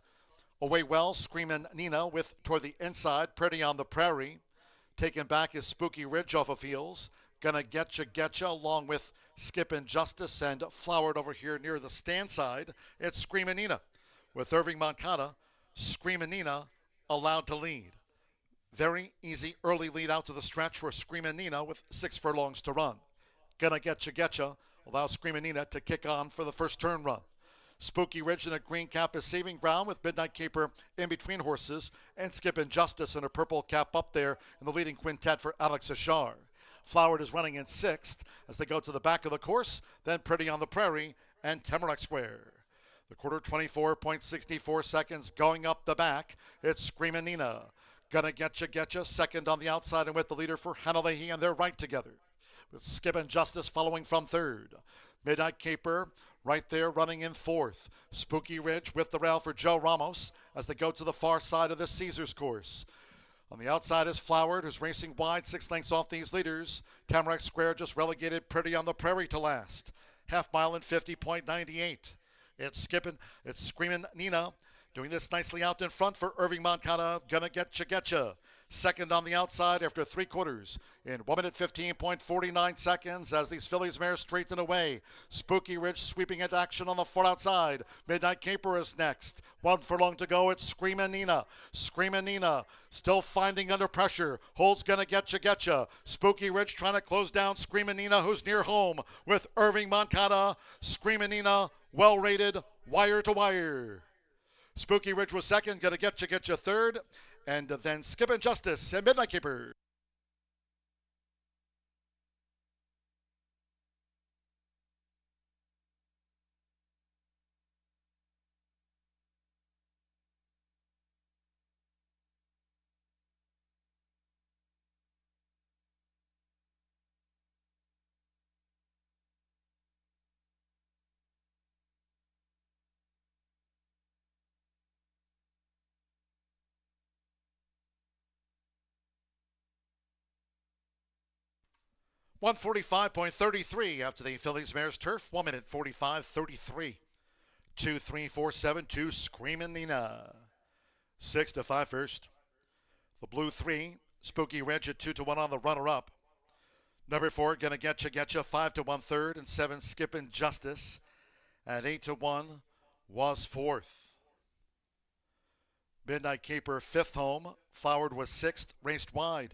Away well, Screamin' Nina with toward the inside, Pretty on the Prairie. Taken back is Spooky Ridge off of heels. Gonna Getcha along with Skippin' Justice and Flowered over here near the stand side. It's Screamin' Nina with Irving Moncada. Screamin' Nina allowed to lead. Very easy early lead out to the stretch for Screamin' Nina with 6 furlongs to run. Gonna Getcha allows Screamin' Nina to kick on for the first turn run. Spooky Ridge in a green cap is saving ground with Midnight Caper in between horses and Skippin' Justice in a purple cap up there in the leading quintet for Alex Ashar. Flowered is running in 6th as they go to the back of the course, then Pretty on the Prairie and Tamarack Square. The quarter 24.64 seconds going up the back. It's Screamin' Nina. Gonna Getcha second on the outside and with the leader for Hanalehi, and they're right together. With Skippin' Justice following from 3rd. Midnight Caper right there running in 4th. Spooky Ridge with the rail for Joe Ramos as they go to the far side of the Caesars course. On the outside is Flowered, who's racing wide 6 lengths off these leaders. Tamarack Square just relegated Pretty on the Prairie to last. Half mile in 50.98. It's Screamin' Nina doing this nicely out in front for Irving Moncada. Gonna Getcha. Second on the outside after 3 quarters in 1 minute 15.49 seconds as these fillies mares straighten away. Spooky Ridge sweeping into action on the far outside. Midnight Caper is next. 1 furlong to go. It's Screamin' Nina. Screamin' Nina still finding under pressure. Holds Gonna Getcha. Spooky Ridge trying to close down Screamin' Nina, who's near home with Irving Moncada. Screamin' Nina well rated wire to wire. Spooky Ridge was second. Gonna Getcha third. And then Skippin' Justice and Midnight Caper. .145.33 after the Phillies Mares turf. 1 minute 45.33. 2, 3, 4, 7, 2. Screamin' Nina. 6-5 first. The blue 3. Spooky Ridge at 2-1 on the runner-up. Number 4, Gonna Getcha 5-1 third, and 7 Skippin' Justice at 8-1 was 4th. Midnight Caper 5th home. Flowered was 6th, raced wide.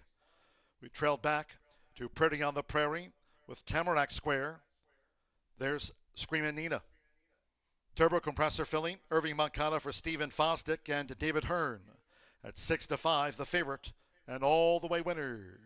We trailed back to Pretty on the Prairie with Tamarack Square. There's Screamin' Nina. Turbo Compressor filling, Irving Moncada for Stephen Fosdick and David Hearn. At 6-5, the favorite, and all the way winner.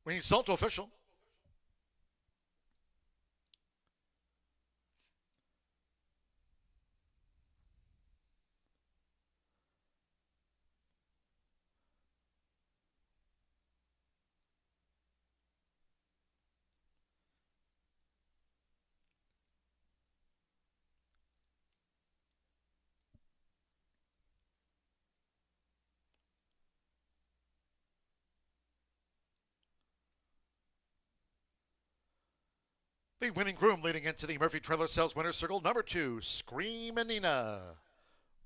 We need Salto official. The winning groom leading into the Murphy Trailer Sales Winner's Circle, number 2, Screamin' Nina,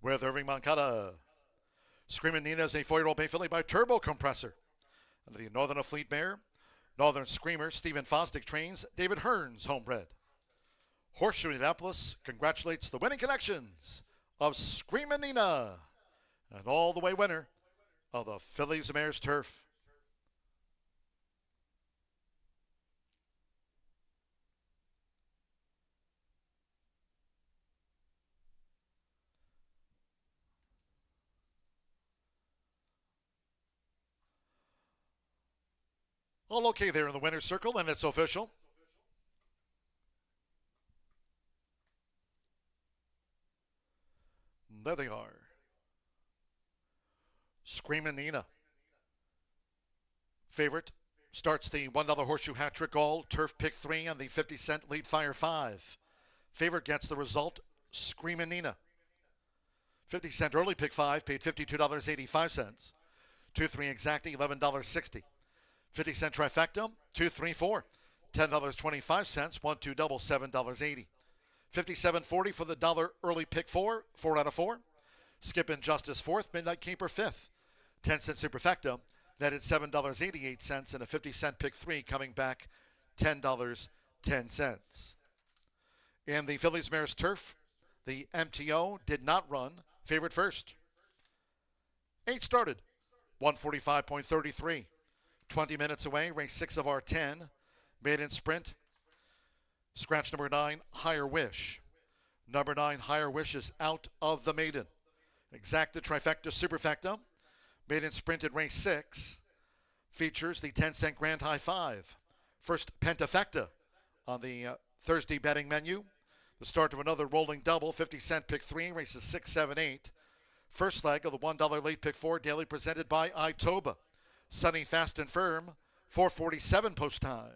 with Irving Moncada. Screamin' Nina is a 4-year-old bay filly by Turbo Compressor. Under the Northern Fleet mare, Northern Screamer, Stephen Fosdick trains David Hearn's homebred. Horseshoe Indianapolis congratulates the winning connections of Screamin' Nina, and all the way winner of the Fillies Mares Turf. All okay there in the winner's circle, and it's official. There they are. Screamin' Nina. Favorite starts the $1 horseshoe hat trick all, turf pick 3, and the 50-cent lead fire 5. Favorite gets the result, Screamin' Nina. 50-cent early pick 5 paid $52.85. 2-3 exacting, $11.60. 50-cent trifecta, 2-3-4, $10.25. 1-2 double, $7.80. 57.40 for the dollar early pick 4, 4 out of 4. Skip Injustice 4th, Midnight Caper 5th. 10-cent superfecta, netted $7.88, and a 50-cent pick 3 coming back $10.10. In the Phillies Mares Turf, the MTO did not run. Favorite first. 8 started, 145.33. 20 minutes away, race 6 of our 10. Maiden sprint. Scratch number 9, Higher Wish. Number 9, Higher Wish is out of the maiden. Exacta trifecta superfecta. Maiden sprint in race 6 features the 10-cent Grand High 5. First pentafecta on the Thursday betting menu. The start of another rolling double, 50-cent pick 3, races 6, 7, 8. First leg of the $1 late pick 4, daily presented by Itoba. Sunny, fast, and firm, 4:47 post time.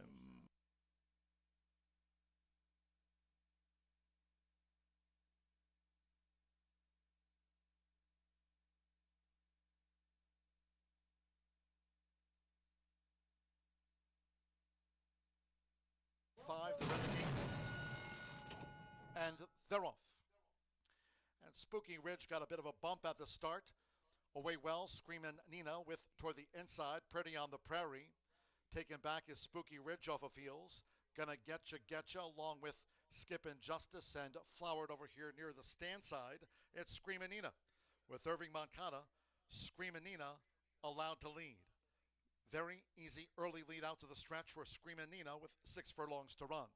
And they're off. And Spooky Ridge got a bit of a bump at the start. Away well, Screamin' Nina with toward the inside. Pretty on the Prairie. Taken back is Spooky Ridge off of heels. Gonna Getcha along with Skippin' Justice, and Flowered over here near the stand side. It's Screamin' Nina with Irving Moncada. Screamin' Nina allowed to lead. Very easy early lead out to the stretch for Screamin' Nina with 6 furlongs to run.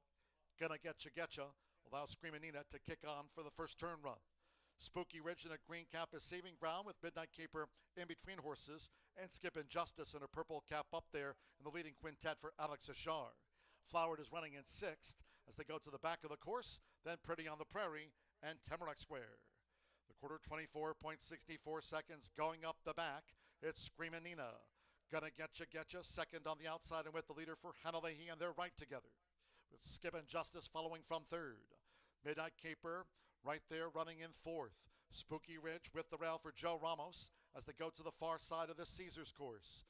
Gonna Getcha allows Screamin' Nina to kick on for the first turn run. Spooky Ridge in a green cap is saving ground with Midnight Caper in between horses, and Skippin' Justice in a purple cap up there in the leading quintet for Alex Ashar. Flowered is running in 6th as they go to the back of the course, then Pretty on the Prairie and Tamarack Square. The quarter 24.64 seconds going up the back. It's Screamin' Nina. Gonna Getcha, second on the outside and with the leader for Hannah Leahy, and they're right together. With Skippin' Justice following from 3rd. Midnight Caper right there running in 4th. Spooky Ridge with the rail for Joe Ramos as they go to the far side of this Caesars course.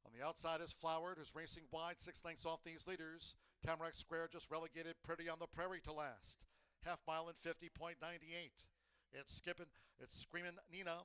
On the outside is Flowered, who's racing wide, 6 lengths off these leaders. Tamarack Square just relegated Pretty on the Prairie to last. Half mile in 50.98. It's Screamin' Nina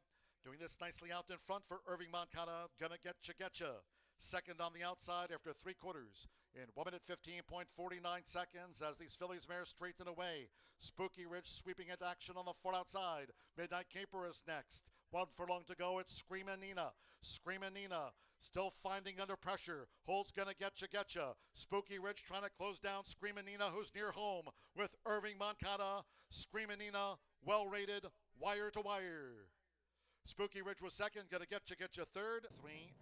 doing this nicely out in front for Irving Moncada. Gonna Getcha. Second on the outside after 3 quarters in 1 minute 15.49 seconds as these fillies mares straighten away. Spooky Ridge sweeping into action on the far outside. Midnight Caper is next. 1 furlong to go. It's Screamin' Nina. Screamin' Nina still finding under pressure. Holds Gonna Getcha. Spooky Ridge trying to close down Screamin' Nina, who's near home with Irving Moncada. Screamin' Nina, well rated, wire to wire. Spooky Ridge was second. Gonna Getcha third. 3.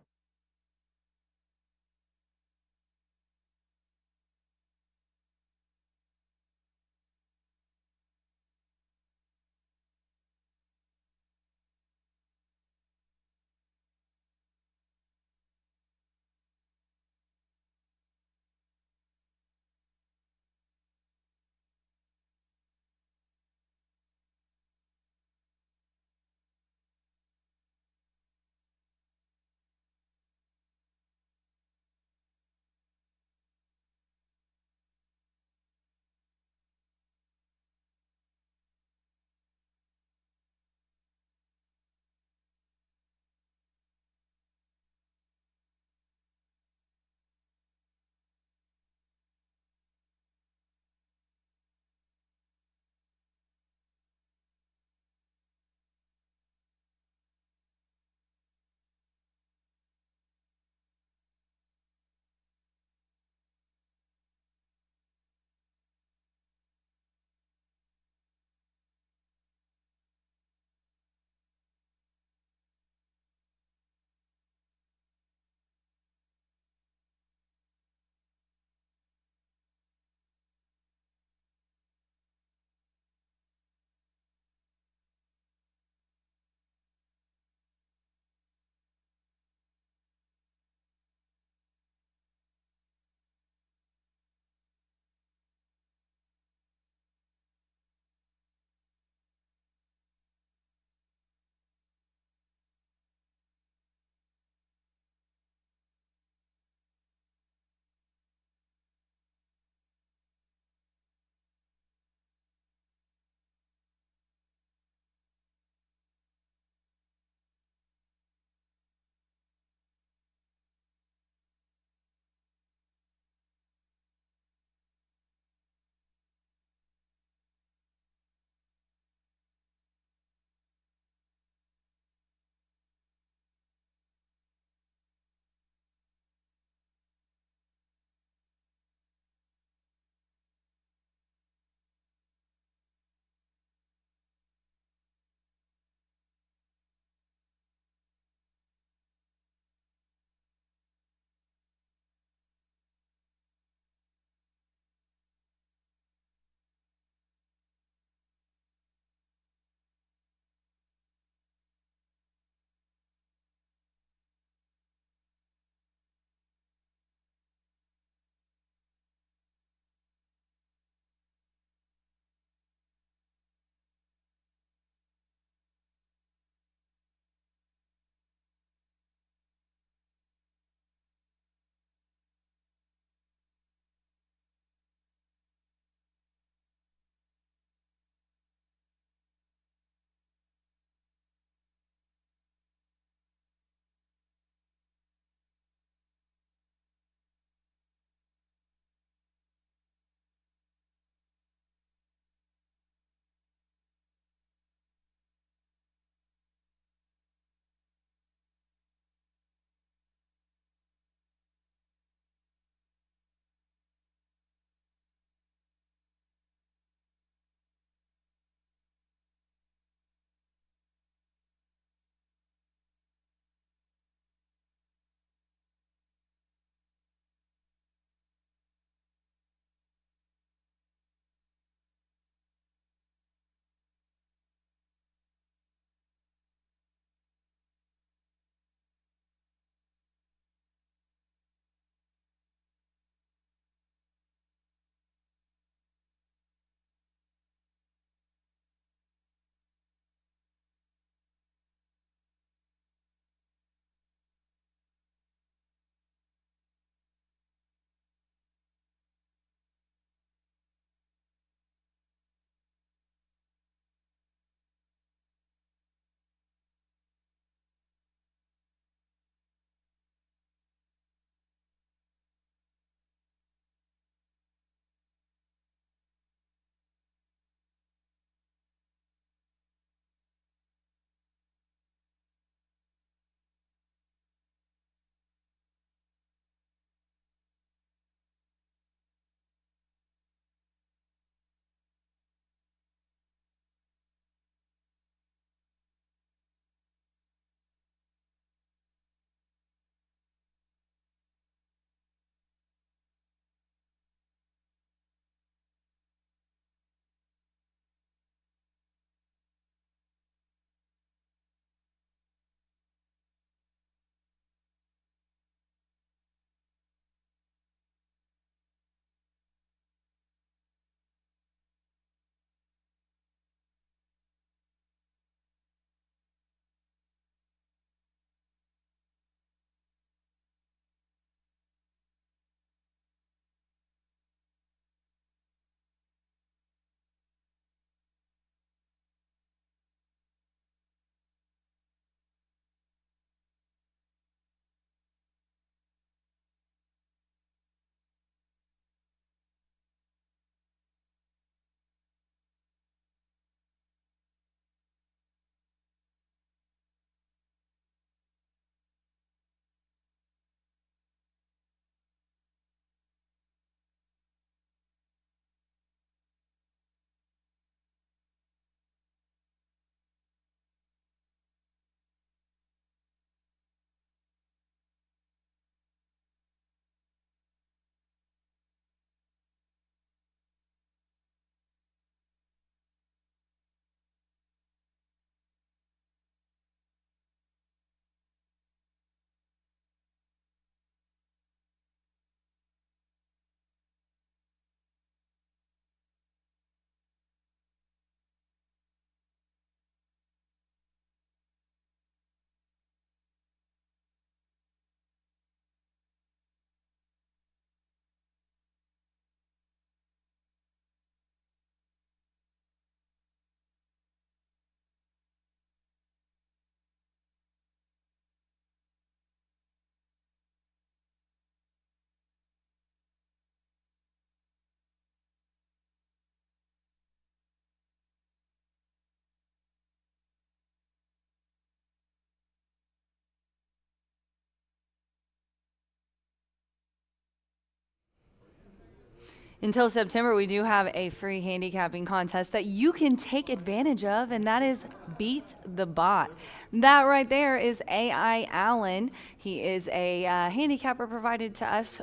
Until September, we do have a free handicapping contest that you can take advantage of, and that is Beat the Bot. That right there is A.I. Allen. He is a handicapper provided to us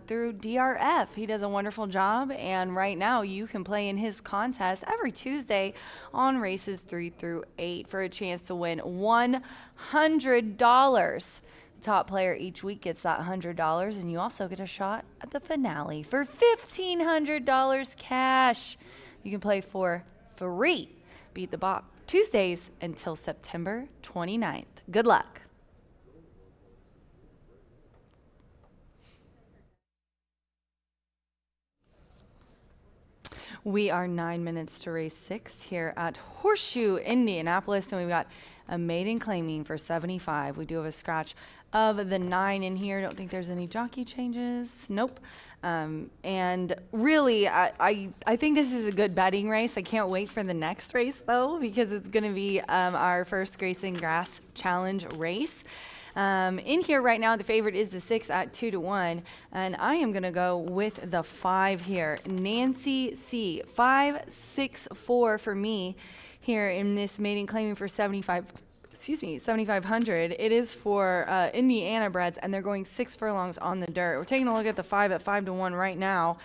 through DRF. He does a wonderful job, and right now you can play in his contest every Tuesday on races 3 through 8 for a chance to win $100. Top player each week gets that $100, and you also get a shot at the finale for $1,500 cash. You can play for free. Beat the Bot Tuesdays until September 29th. Good luck. We are 9 minutes to race 6 here at Horseshoe Indianapolis, and we've got a maiden claiming for 75. We do have a scratch of the 9 in here. Don't think there's any jockey changes. Nope. And really, I think this is a good betting race. I can't wait for the next race, though, because it's going to be our first Grace and Grass Challenge race. In here right now, the favorite is the 6 at 2-1, and I am going to go with the 5 here. Nancy C. 564 for me here in this maiden claiming for 7,500. It is for Indiana breds, and they're going 6 furlongs on the dirt. We're taking a look at the 5 at 5-1 right now.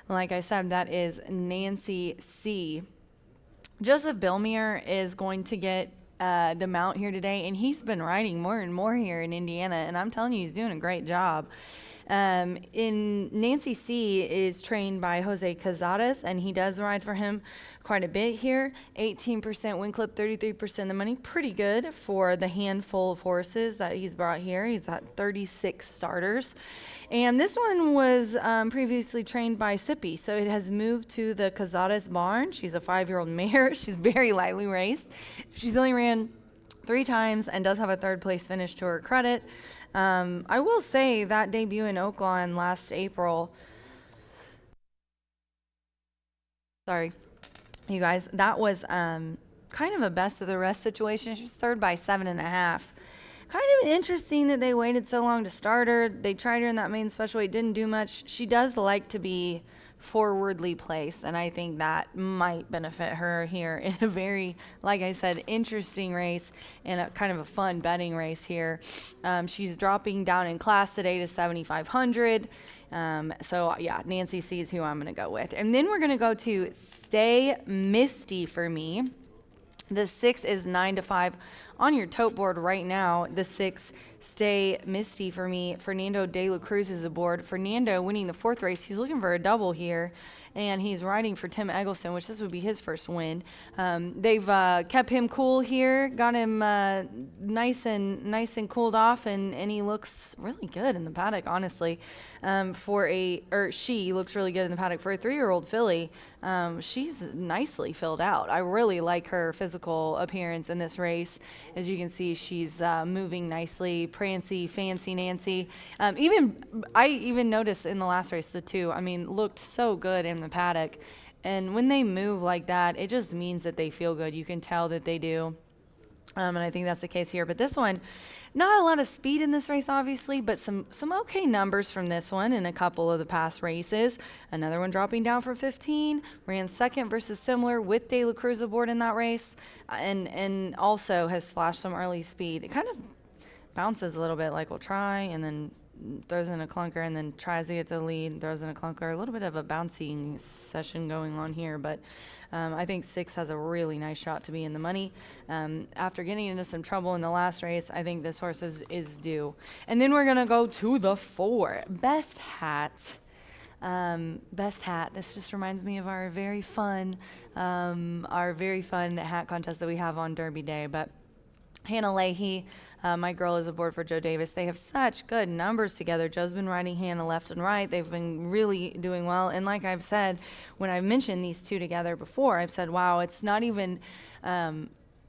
Like I said, that is Nancy C. Joseph Bilmier is going to get the mount here today, and he's been riding more and more here in Indiana, and I'm telling you, he's doing a great job. In Nancy C is trained by Jose Cazares, and he does ride for him quite a bit here. 18% win clip, 33% of the money. Pretty good for the handful of horses that he's brought here. He's got 36 starters. And this one was previously trained by Sippy, so it has moved to the Cazares barn. She's a 5-year-old mare. She's very lightly raced. She's only ran 3 times and does have a 3rd place finish to her credit. I will say that debut in Oaklawn last April, sorry, you guys, that was kind of a best of the rest situation. She was 3rd by 7.5. Kind of interesting that they waited so long to start her. They tried her in that main special weight, didn't do much. She does like to be forwardly placed, and I think that might benefit her here in a very, like I said, interesting race and a kind of a fun betting race here. She's dropping down in class today to 7,500. So yeah, Nancy C is who I'm going to go with. And then we're going to go to Stay Misty for me. The 6 is 9-5 on your tote board right now. The 6, Stay Misty for me. Fernando de la Cruz is aboard. Fernando winning the 4th race. He's looking for a double here, and he's riding for Tim Eggleston, which this would be his first win. They've kept him cool here, got him nice and cooled off, and he looks really good in the paddock, honestly. She looks really good in the paddock for a 3-year-old filly. She's nicely filled out. I really like her physical appearance in this race. As you can see, she's moving nicely, prancy, fancy Nancy. I even noticed in the last race, the 2, looked so good in the paddock. And when they move like that, it just means that they feel good. You can tell that they do. And I think that's the case here. But this one, not a lot of speed in this race, obviously, but some okay numbers from this one in a couple of the past races. Another one dropping down for 15, ran 2nd versus similar with De La Cruz aboard in that race, and also has flashed some early speed. It kind of bounces a little bit, like we'll try, and then throws in a clunker, and then tries to get the lead, throws in a clunker. A little bit of a bouncing session going on here, but I think 6 has a really nice shot to be in the money. After getting into some trouble in the last race, I think this horse is due. And then we're going to go to the 4, Best Hat. Best Hat. This just reminds me of our very fun hat contest that we have on Derby Day. But Hannah Leahy, my girl, is aboard for Joe Davis. They have such good numbers together. Joe's been riding Hannah left and right. They've been really doing well. And like I've said, when I've mentioned these 2 together before, I've said, wow, it's not even,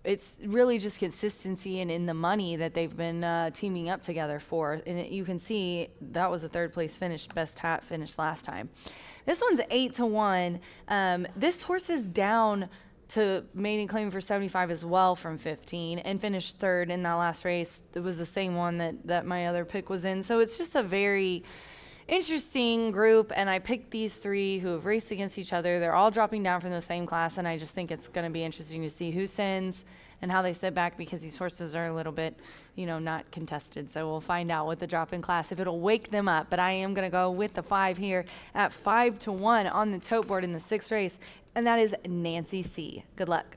it's really just consistency and in the money that they've been teaming up together for. And you can see that was a 3rd place finish, Best Hat finish last time. This one's 8-1. This horse is down to maiden claim for 75 as well from 15 and finished 3rd in that last race. It was the same one that my other pick was in. So it's just interesting group, and I picked these three who have raced against each other. They're all dropping down from the same class, and I just think it's going to be interesting to see who sends and how they sit back, because these horses are a little bit, not contested. So we'll find out with the drop in class if it'll wake them up. But I am going to go with the 5 here at 5-1 on the tote board in the 6th race, and that is Nancy C. Good luck.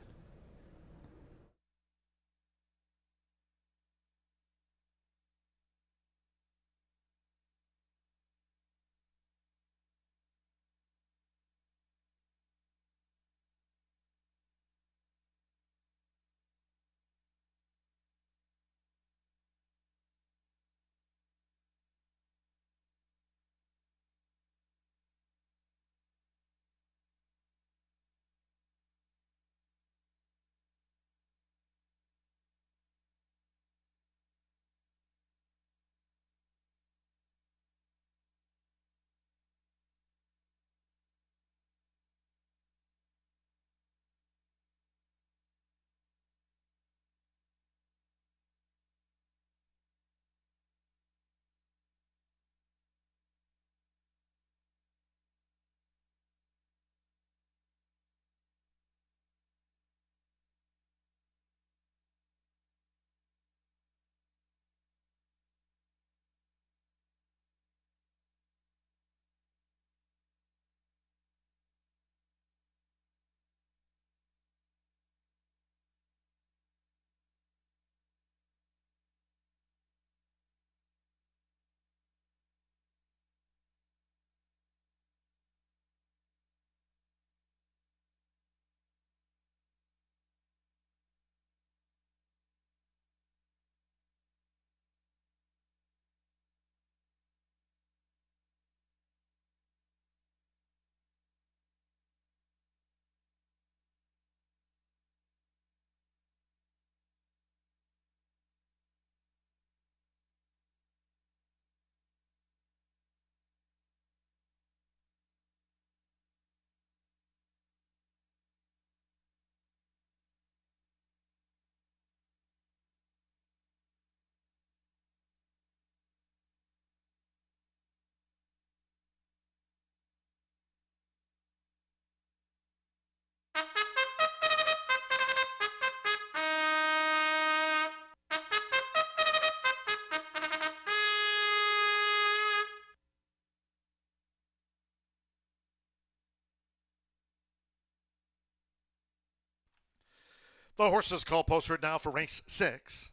The horses call posted now for race 6.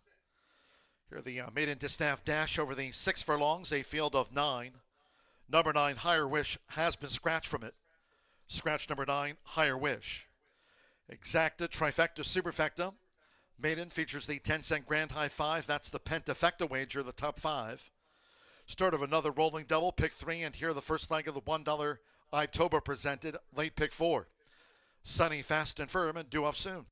Here the maiden distaff dash over the 6 furlongs, a field of 9. Number 9, Higher Wish, has been scratched from it. Scratch number 9, Higher Wish. Exacta, Trifecta, Superfecta. Maiden features the 10-cent Grand High 5. That's the Pentafecta wager, the top 5. Start of another rolling double, pick 3, and here the first leg of the $1 Itoba presented, late pick 4. Sunny, Fast and Firm, and due off soon.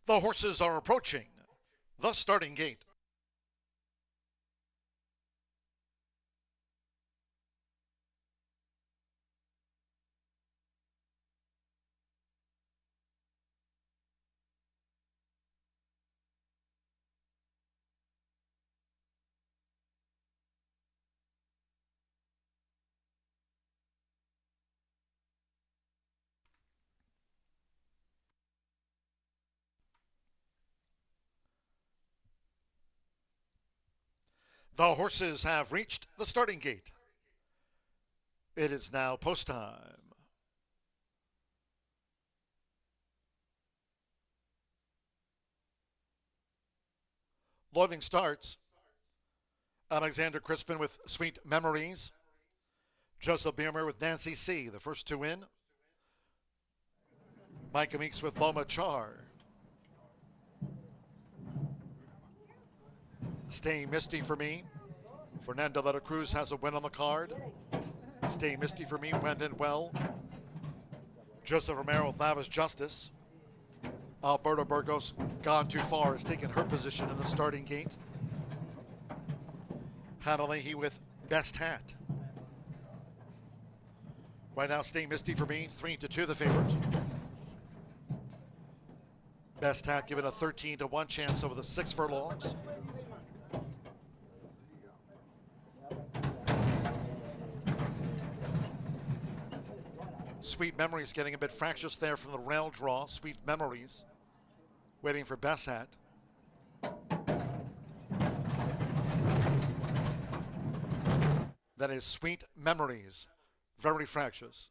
The horses are approaching the starting gate. The horses have reached the starting gate. It is now post time. Loading starts. Alexander Crispin with Sweet Memories. Joseph Beamer with Nancy C., the first two in. Micah Meeks with Loma Char. Stay Misty for Me. Fernando Letta Cruz has a win on the card. Stay Misty for Me went in well. Joseph Romero with Lavish Justice. Alberto Burgos, Gone Too Far, has taken her position in the starting gate. Hannah Leahy with Best Hat. Right now, Stay Misty for Me, 3-2 the favorite. Best Hat given a 13-1 chance over the 6 furlongs. Sweet Memories getting a bit fractious there from the rail draw. Sweet Memories waiting for Best Hat. That is Sweet Memories. Very fractious.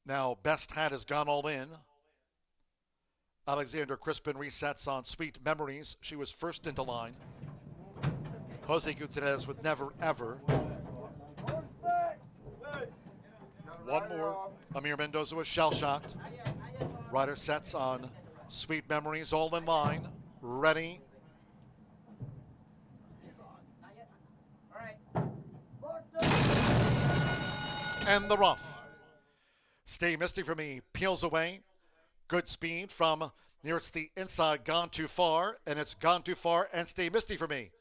Now Best Hat has gone all in. Alexander Crispin resets on Sweet Memories. She was first into line. Jose Gutierrez with Never Ever. One more. Amir Mendoza was shell-shocked. Rider sets on Sweet Memories, all in line. Ready. And the rough. Stay Misty for Me peels away. Good speed from near it's the inside, Gone Too Far, and it's Gone Too Far and Stay Misty for Me,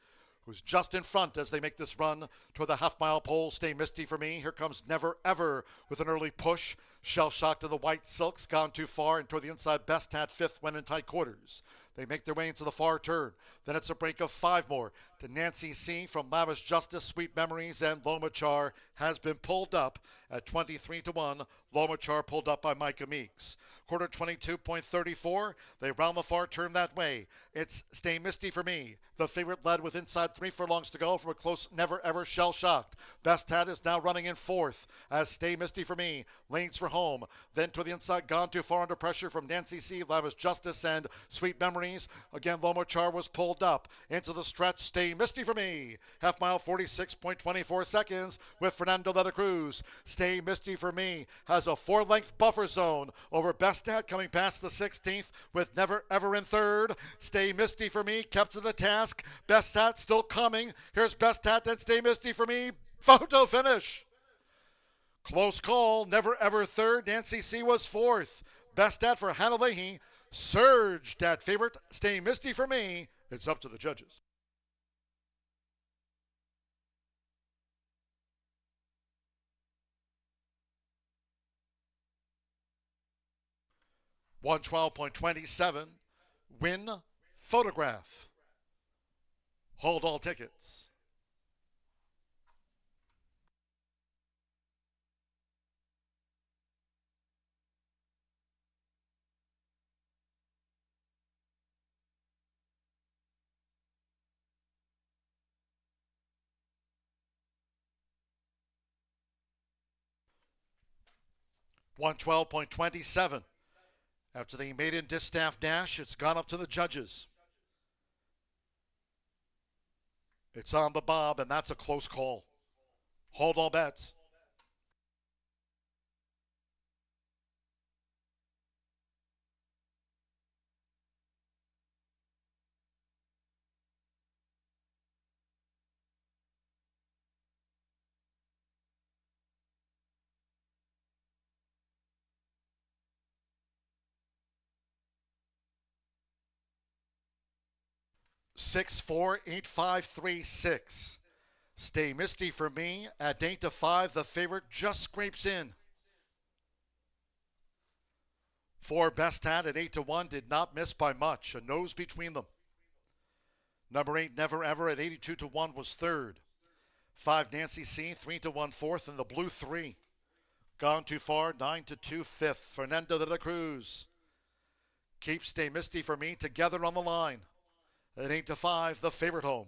who's just in front as they make this run toward the half-mile pole. Stay Misty for Me. Here comes Never Ever with an early push. Shell Shock to the White Silks, Gone Too Far, and toward the inside, Best Hat fifth when in tight quarters. They make their way into the far turn. Then it's a break of 5 more to Nancy C. from Lavish Justice, Sweet Memories, and Loma Char has been pulled up at 23-1. Loma Char pulled up by Micah Meeks. Quarter 22.34. They round the far turn that way. It's Stay Misty for Me. The favorite led with inside 3 furlongs to go from a close Never Ever Shell Shocked. Best Hat is now running in fourth as Stay Misty for Me lanes for home. Then to the inside, Gone Too Far under pressure from Nancy C., Lavish Justice, and Sweet Memories. Again, Loma Char was pulled up into the stretch. Stay Misty for Me. Half mile, 46.24 seconds with Fernando Letta Cruz. Stay Misty for Me has a 4-length buffer zone over Best Hat coming past the 16th with Never Ever in third. Stay Misty for Me kept to the task. Best Hat still coming. Here's Best Hat, then Stay Misty for Me. Photo finish. Close call. Never Ever third. Nancy C. was fourth. Best Hat for Hannah Leahy surged at favorite. Stay Misty for Me. It's up to the judges. $112.27. Win photograph. Hold all tickets. $112.27. After the maiden distaff dash, it's gone up to the judges. It's on the bob, and that's a close call. Hold all bets. 6-4, 8-5, 3-6. Stay Misty for me at 8-5. The favorite just scrapes in. 4 Best Hat at 8-1 did not miss by much. A nose between them. Number 8 Never Ever at 82-1 was third. 5 Nancy C 3-1 fourth, and the blue 3. Gone Too Far 9-2 fifth. Fernando de la Cruz. Keep Stay Misty for me together on the line. At 8-5, the favorite home.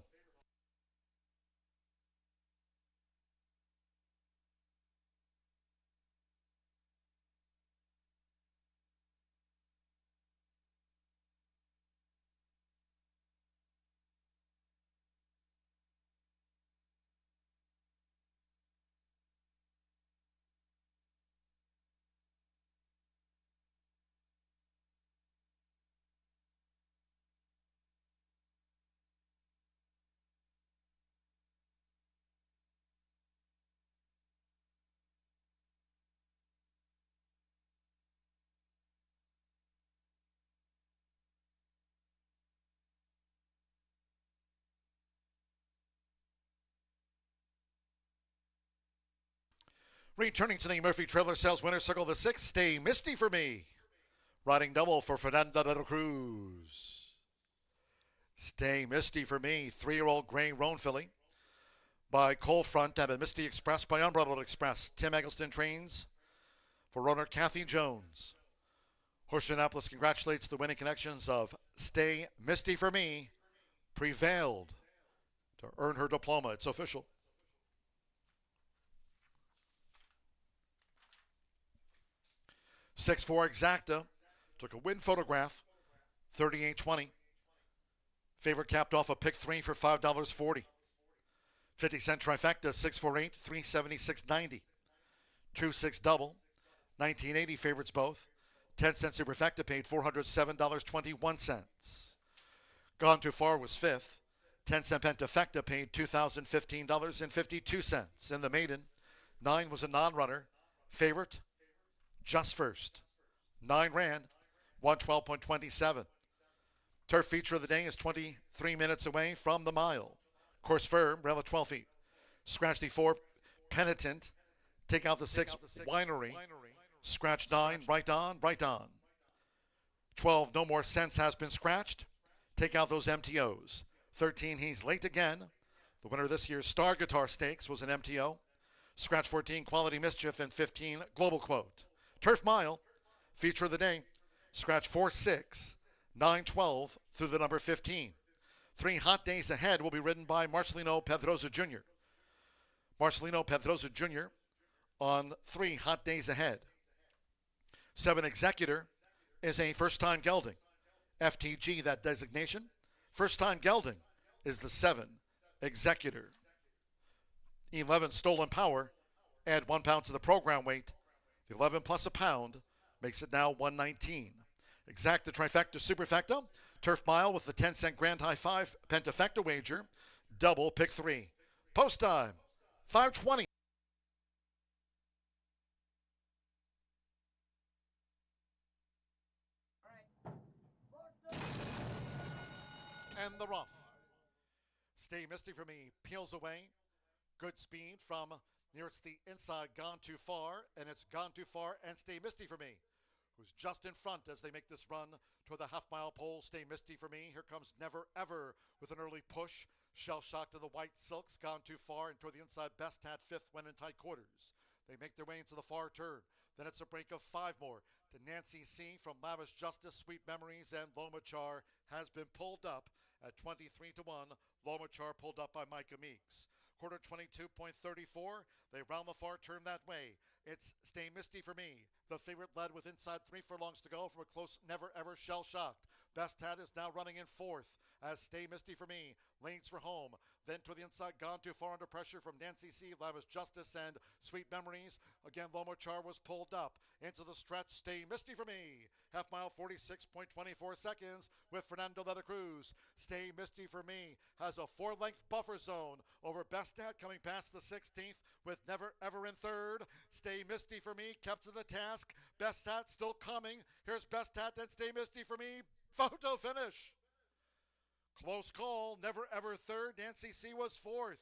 Returning to the Murphy Trailer Sales Winner Circle, the 6, Stay Misty for me. Riding double for Fernando de la Cruz. Stay Misty for me, 3-year-old Gray Roan filly. By Coal Front and Misty Express by Unbridled Express. Tim Eggleston trains for owner Kathy Jones. Horseshoe Indianapolis congratulates the winning connections of Stay Misty for me. Prevailed to earn her diploma. It's official. 6-4 Exacta took a win photograph, 38.20. Favorite capped off a pick 3 for $5.40. 50-cent trifecta, 648, 376.90. 2-6 double, 1980 favorites both. 10-cent superfecta paid $407.21. Gone Too Far was fifth. 10-cent pentafecta paid $2,015.52. In the maiden, 9 was a non-runner. Favorite, just first. 9 ran, 112.27. Turf feature of the day is 23 minutes away from the mile. Course firm, rail at 12 feet. Scratch the 4, Penitent. Take out the 6, Winery. Scratch 9, right on, right on. 12, No More Sense has been scratched. Take out those MTOs. 13, He's Late Again. The winner of this year's Star Guitar Stakes was an MTO. Scratch 14, Quality Mischief, and 15, Global Quote. Turf Mile, feature of the day. Scratch 4, 6, 9, 12 through the number 15. 3 Hot Days Ahead will be ridden by Marcelino Pedroza Jr. Marcelino Pedroza Jr. on 3 Hot Days Ahead. 7 Executor is a first-time gelding. FTG, that designation. First-time gelding is the 7 Executor. 11 Stolen Power. Add 1 pound to the program weight. The 11 plus a pound makes it now 119. Exacta trifecta superfecta. Turf Mile with the 10-cent Grand High 5 pentafecta wager. Double pick 3. Post time, 5:20. And the rough. Stay Misty for me peels away. Good speed from near it's the inside, Gone Too Far, and it's Gone Too Far and Stay Misty for me, who's just in front as they make this run toward the half-mile pole. Stay Misty for me. Here comes Never Ever with an early push. Shell Shock to the White Silks, Gone Too Far, and toward the inside, Best Hat fifth when in tight quarters. They make their way into the far turn. Then it's a break of 5 more to Nancy C from Lavish Justice, Sweet Memories, and Lomachar has been pulled up at 23-1. Lomachar pulled up by Micah Meeks. Quarter 22.34. They round the far turn that way. It's Stay Misty for me. The favorite led with inside 3 furlongs to go from a close Never Ever Shell Shocked. Best Hat is now running in fourth as Stay Misty for me lanes for home. Then to the inside, Gone Too Far under pressure from Nancy C, Lavish Justice, and Sweet Memories. Again, Lomachar was pulled up into the stretch. Stay Misty for me. Half mile, 46.24 seconds with Fernando de la Cruz. Stay Misty for me has a 4-length buffer zone over Best Hat coming past the 16th with Never Ever in third. Stay Misty for me kept to the task. Best Hat still coming. Here's Best Hat, then Stay Misty for me. Photo finish. Close call. Never Ever third. Nancy C was fourth.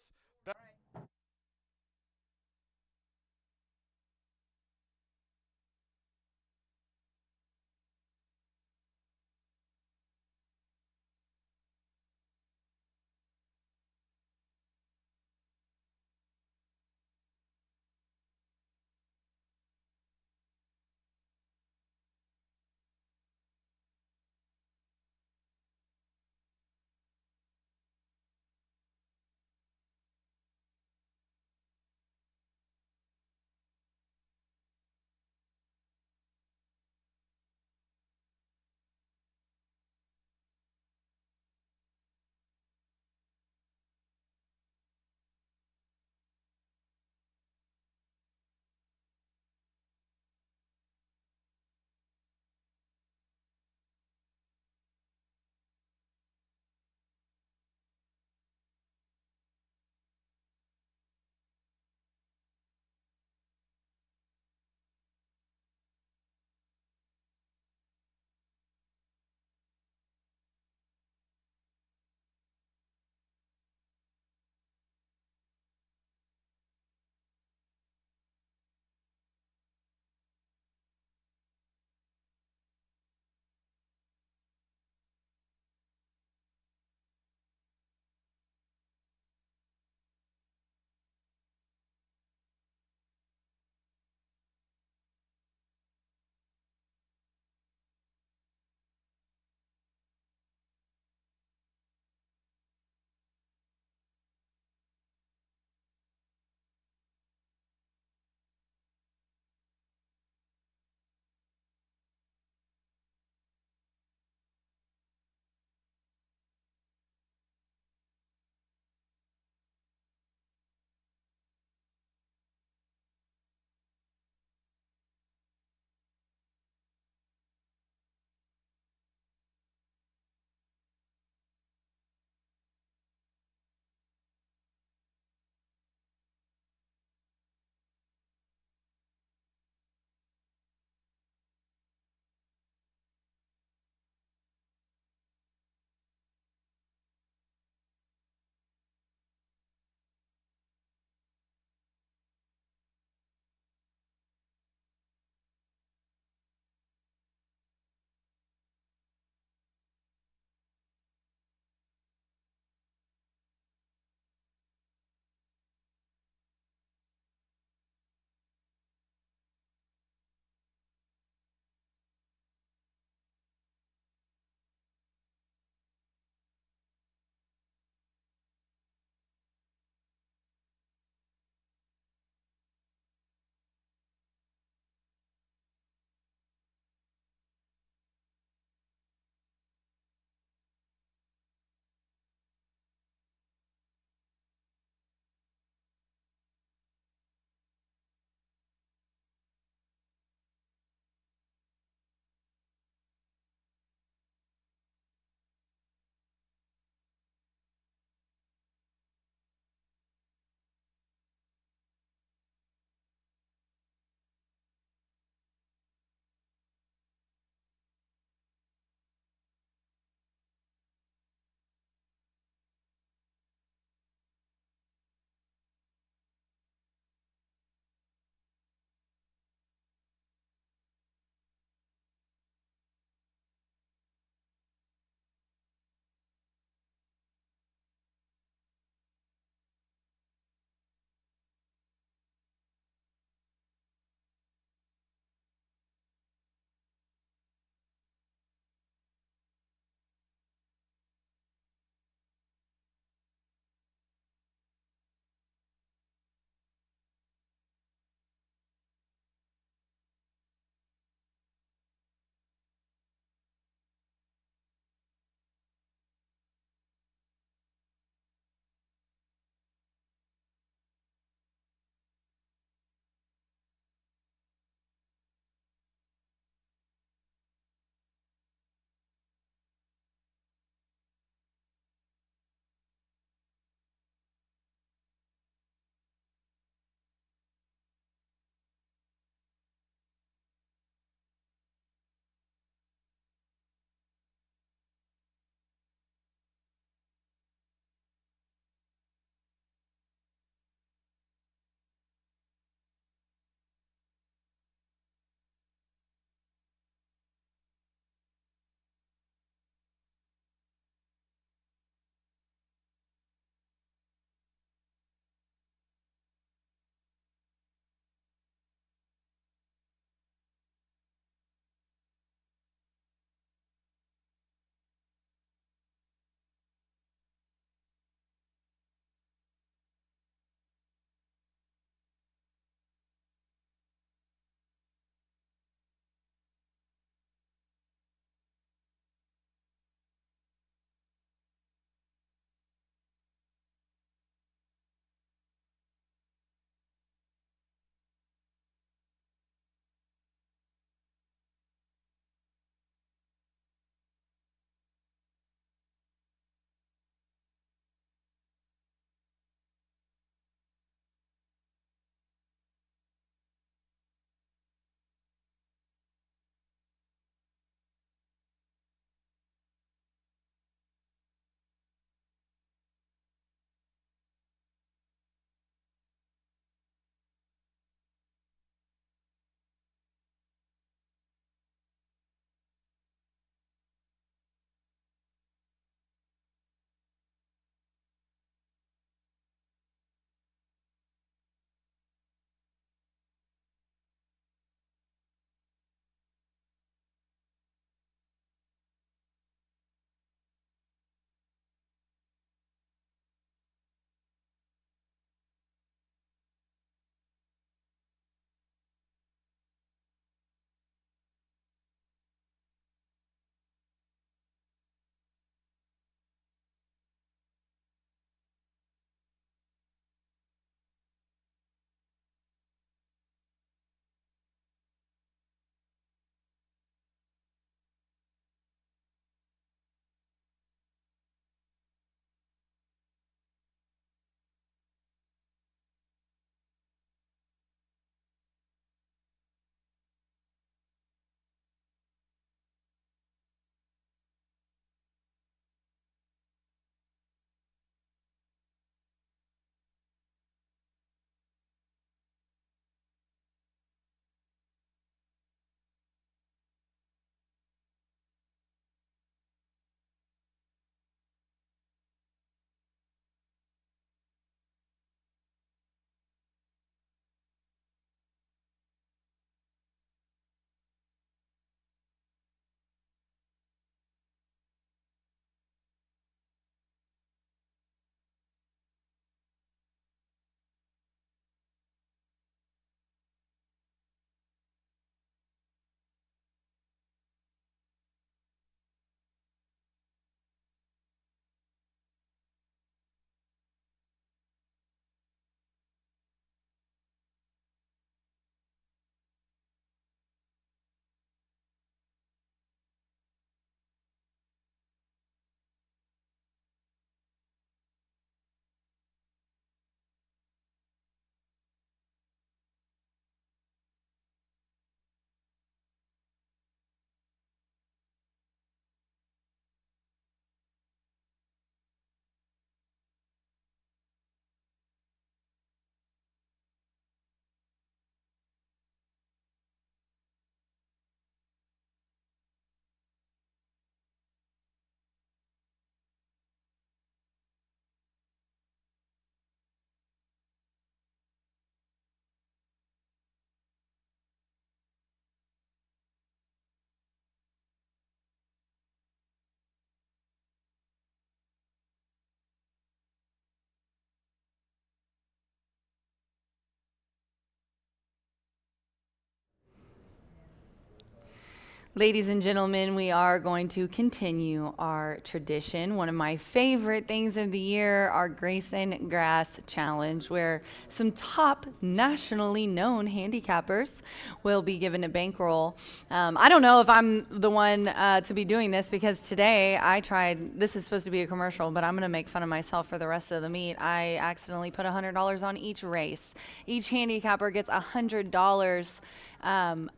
Ladies and gentlemen, we are going to continue our tradition. One of my favorite things of the year, our Grayson Grass Challenge, where some top nationally known handicappers will be given a bankroll. I don't know if I'm the one to be doing this, because today I tried, this is supposed to be a commercial, but I'm going to make fun of myself for the rest of the meet. I accidentally put $100 on each race. Each handicapper gets $100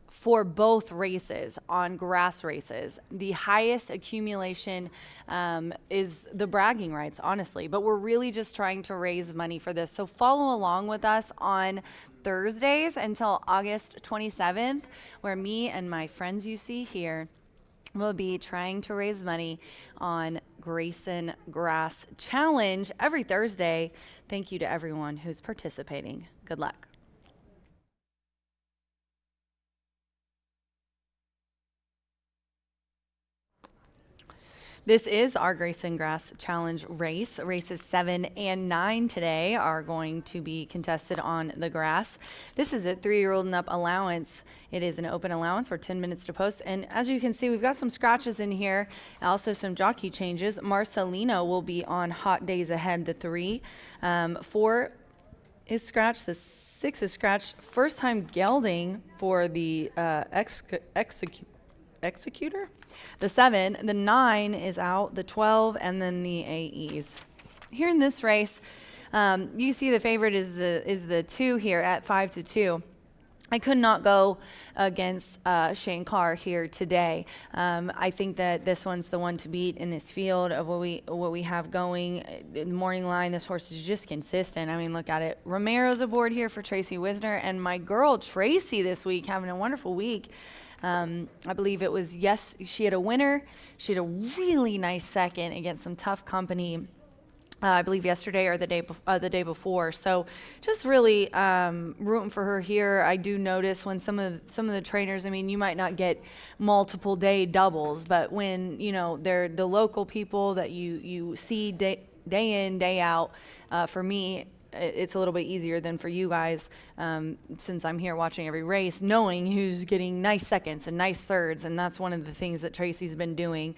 for both races on grass races. The highest accumulation is the bragging rights, honestly, but we're really just trying to raise money for this. So follow along with us on Thursdays until August 27th, where me and my friends you see here will be trying to raise money on Grayson Grass Challenge every Thursday. Thank you to everyone who's participating. Good luck. This is our Grayson Grass Challenge race. Races 7 and 9 today are going to be contested on the grass. This is a 3-year-old and up allowance. It is an open allowance for 10 minutes to post. And as you can see, we've got some scratches in here, also some jockey changes. Marcelino will be on Hot Days Ahead, the 3. 4 is scratched. The 6 is scratched. First time gelding for the Executor. The 7, the 9 is out, the 12, and then the AEs. Here in this race, you see the favorite is the 2 here at 5-2. I could not go against Shane Carr here today. I think that this one's the one to beat in this field of what we have going. In the morning line, this horse is just consistent. I mean, look at it. Romero's aboard here for Tracy Wisner, and my girl Tracy this week having a wonderful week. I believe it was, yes, she had a winner. She had a really nice second against some tough company, I believe yesterday or the day before. So just really rooting for her here. I do notice when some of the trainers, I mean, you might not get multiple day doubles, but when, you know, they're the local people that you see day in, day out, for me, it's a little bit easier than for you guys, since I'm here watching every race, knowing who's getting nice seconds and nice thirds, and that's one of the things that Tracy's been doing.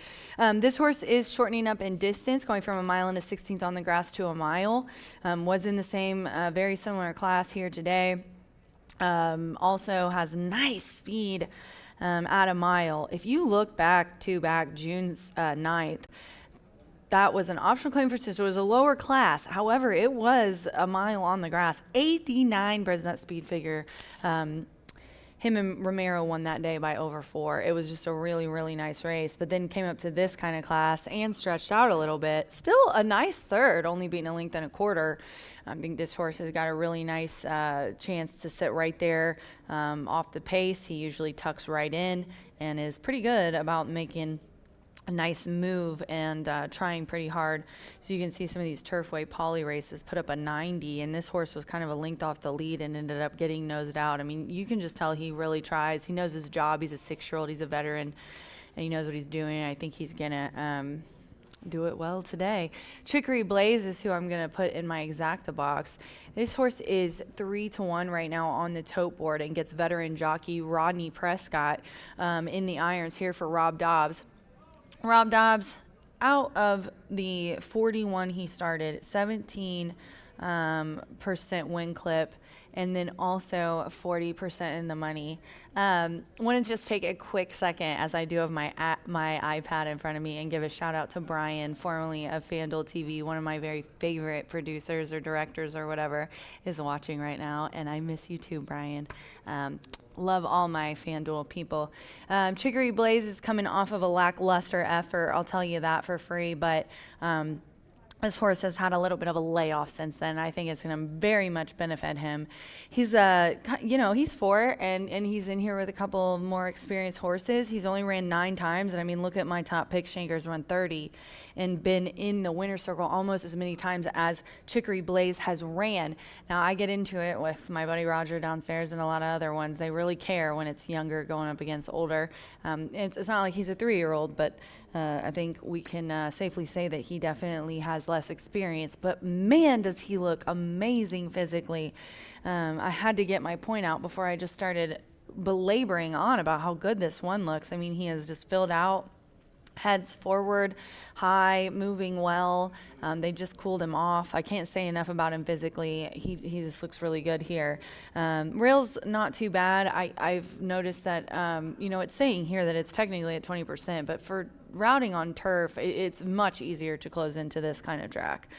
This horse is shortening up in distance, going from 1 mile and a 16th on the grass to 1 mile. Was in the same, very similar class here today. Also has nice speed at 1 mile. If you look back June 9th, that was an optional claim for sister. It was a lower class. However, it was 1 mile on the grass. 89 Bresnett speed figure. Him and Romero won that day by over 4. It was just a really, really nice race. But then came up to this kind of class and stretched out a little bit. Still a nice third, only beating 1 1/4 lengths. I think this horse has got a really nice chance to sit right there off the pace. He usually tucks right in and is pretty good about making a nice move and trying pretty hard. So you can see some of these Turfway poly races put up a 90, and this horse was kind of a length off the lead and ended up getting nosed out. I mean, you can just tell he really tries. He knows his job. He's a 6-year-old. He's a veteran, and he knows what he's doing. I think he's gonna do it well today. Chicory Blaze is who I'm gonna put in my exacta box. This horse is 3-1 right now on the tote board and gets veteran jockey Rodney Prescott in the irons here for Rob Dobbs. Rob Dobbs, out of the 41 he started, 17% win clip, and then also 40% in the money. Want to just take a quick second, as I do have my iPad in front of me, and give a shout out to Brian, formerly of FanDuel TV, one of my very favorite producers or directors or whatever, is watching right now, and I miss you too, Brian. Love all my FanDuel people. Chicory Blaze is coming off of a lackluster effort, I'll tell you that for free, but this horse has had a little bit of a layoff since then. I think it's going to very much benefit him. He's, he's 4, and he's in here with a couple more experienced horses. He's only ran 9 times, and I mean, look at my top pick. Shanker's run 30 and been in the winner's circle almost as many times as Chicory Blaze has ran. Now, I get into it with my buddy Roger downstairs and a lot of other ones. They really care when it's younger going up against older. It's not like he's a 3-year-old, but I think we can safely say that he definitely has less experience, but man, does he look amazing physically. I had to get my point out before I just started belaboring on about how good this one looks. I mean, he has just filled out, heads forward, high, moving well. They just cooled him off. I can't say enough about him physically. He just looks really good here. Rail's not too bad. I've noticed that, it's saying here that it's technically at 20%, but for routing on turf, it's much easier to close into this kind of track.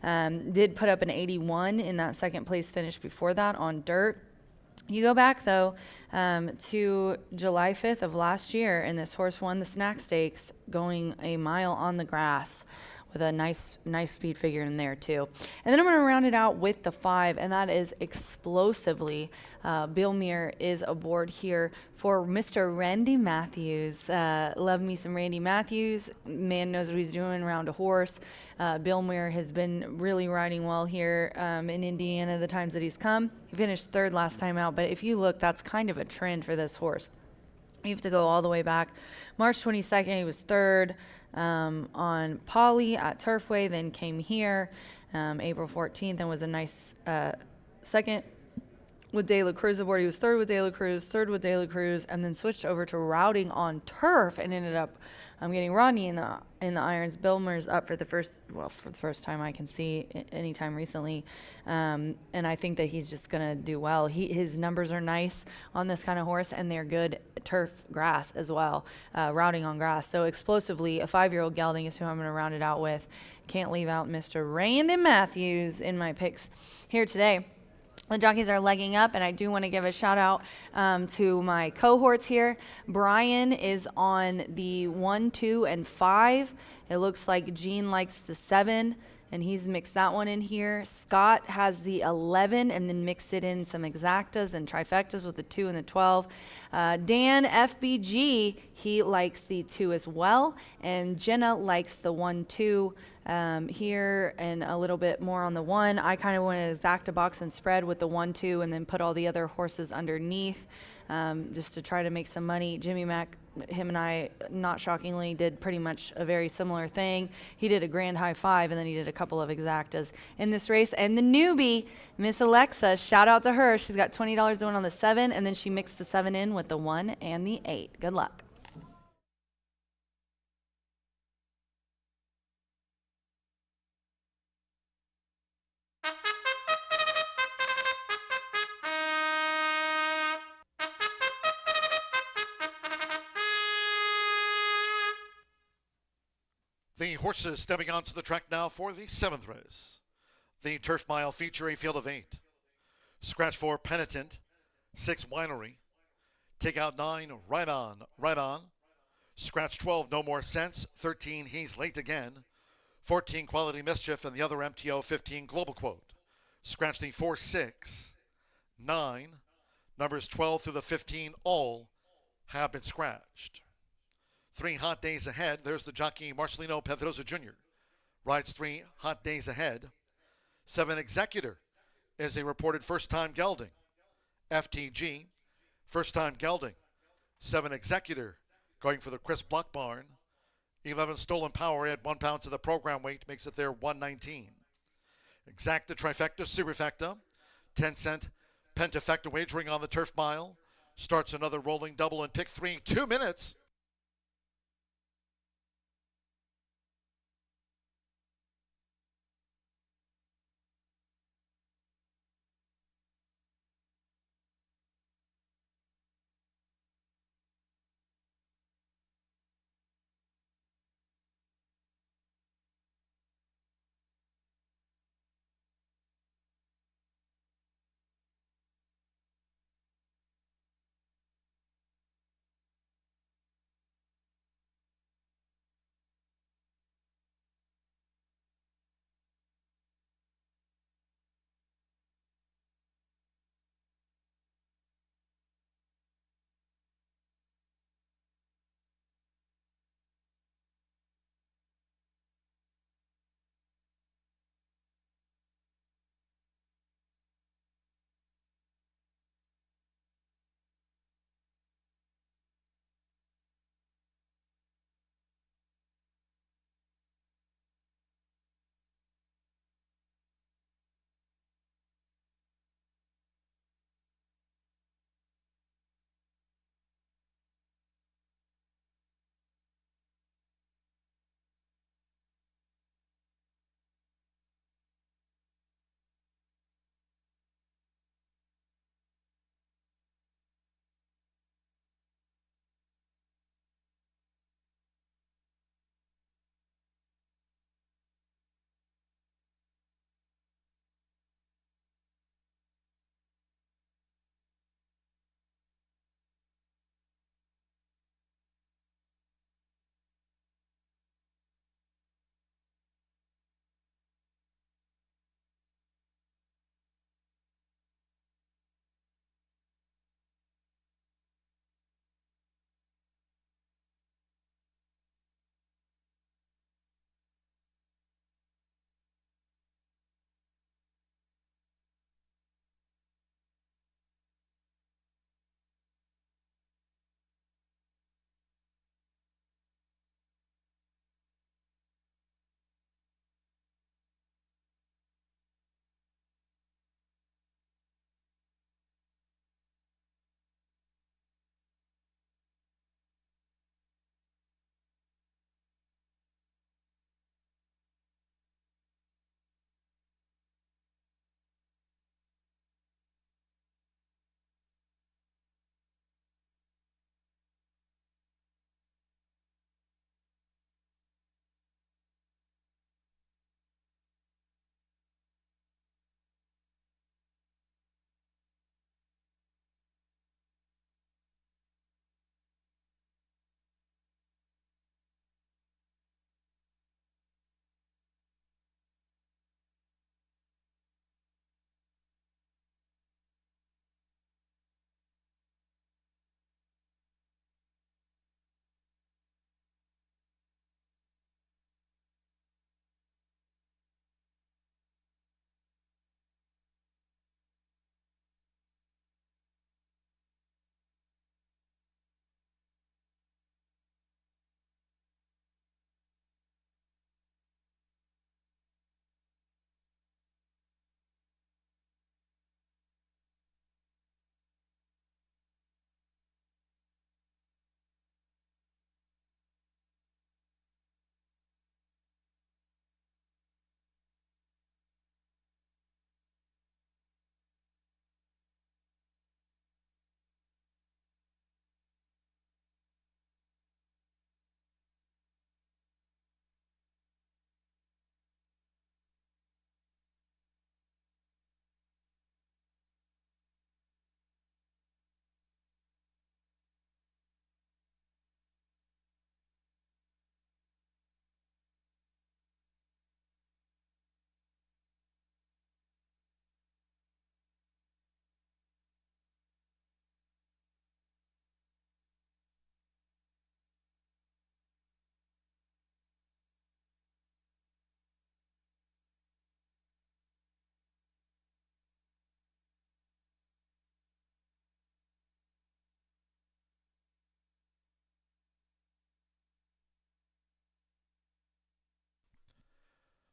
Did put up an 81 in that second place finish before that on dirt. You go back, though, to July 5th of last year, and this horse won the Snack Stakes going a mile on the grass with a nice speed figure in there, too. And then I'm going to round it out with the 5, and that is Explosively. Bill Muir is aboard here for Mr. Randy Matthews. Love me some Randy Matthews. Man knows what he's doing around a horse. Bill Muir has been really riding well here in Indiana the times that he's come. He finished third last time out, but if you look, that's kind of a trend for this horse. You have to go all the way back. March 22nd, he was third on Poly at Turfway, then came here April 14th and was a nice second with De La Cruz aboard. He was third with De La Cruz, third with De La Cruz, and then switched over to routing on turf and ended up getting Rodney in the irons. Bill Muir's up for the first time I can see anytime recently, and I think that he's just gonna do well. His numbers are nice on this kind of horse, and they're good turf grass as well, routing on grass. So Explosively, a 5-year-old gelding is who I'm gonna round it out with. Can't leave out Mr. Randy Matthews in my picks here today. The jockeys are legging up, and I do want to give a shout out to my cohorts here. Brian is on the 1, 2, and 5. It looks like Gene likes the 7, and he's mixed that one in here. Scott has the 11 and then mixed it in some exactas and trifectas with the 2 and the 12. Dan, FBG, he likes the 2 as well. And Jenna likes the 1, 2 here and a little bit more on the 1. I kind of went exacta box and spread with the 1, 2 and then put all the other horses underneath just to try to make some money. Jimmy Mack, him and I, not shockingly, did pretty much a very similar thing. He did a grand high 5, and then he did a couple of exactas in this race. And the newbie, Miss Alexa, shout out to her. She's got $20 to win on the 7, and then she mixed the 7 in with the 1 and the 8. Good luck. The horses stepping onto the track now for the 7th race. The Turf Mile feature a field of 8. Scratch 4, Penitent. 6, Winery. Take out 9, Right On, Right On. Scratch 12, No More Sense. 13, He's Late Again. 14, Quality Mischief, and the other MTO 15, Global Quote. Scratch the 4, 6, 9. Numbers 12 through the 15 all have been scratched. 3 Hot Days Ahead. There's the jockey Marcelino Pedrosa Jr. Rides 3 Hot Days Ahead. 7 Executor is a reported first-time gelding. FTG, first-time gelding. 7 Executor going for the Chris Block Barn. 11 Stolen Power at 1 pound to the program weight makes it there 119. Exacta Trifecta Superfecta. 10-cent Pentafecta wagering on the Turf Mile. Starts another rolling double in pick 3. 2 minutes.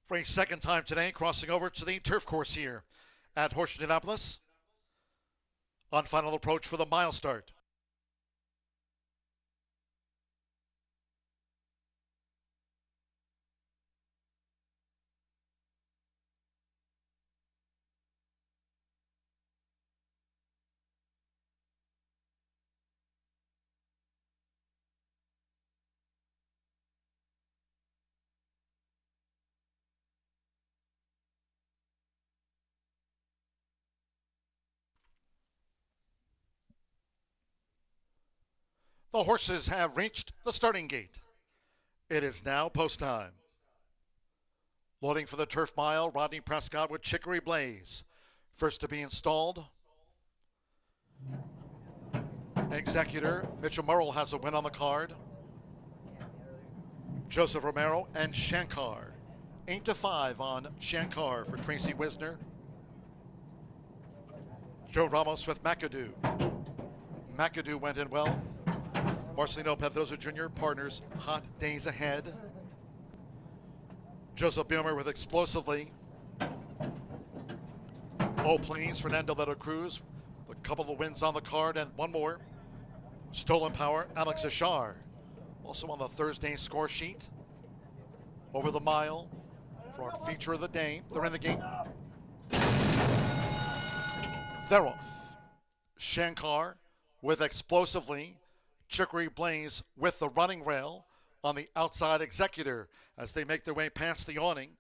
for a second time today, crossing over to the turf course here at Horseshoe Indianapolis on final approach for the mile start. The horses have reached the starting gate. It is now post time. Loading for the turf mile, Rodney Prescott with Chicory Blaze. First to be installed. Executor, Mitchell Murrell has a win on the card. Joseph Romero and Shankar. 8-5 on Shankar for Tracy Wisner. Joe Ramos with McAdoo. McAdoo went in well. Marcelino Pedroza Jr., partners, hot days ahead. Joseph Boomer with Explosively. Oh, please, Fernando Leto Cruz. A couple of wins on the card and one more. Stolen Power, Alex Ashar. Also on the Thursday score sheet. Over the mile for our feature of the day. They're in the gate. They're off. Shankar with Explosively. Chicory Blaze with the running rail on the outside Executor as they make their way past the awning.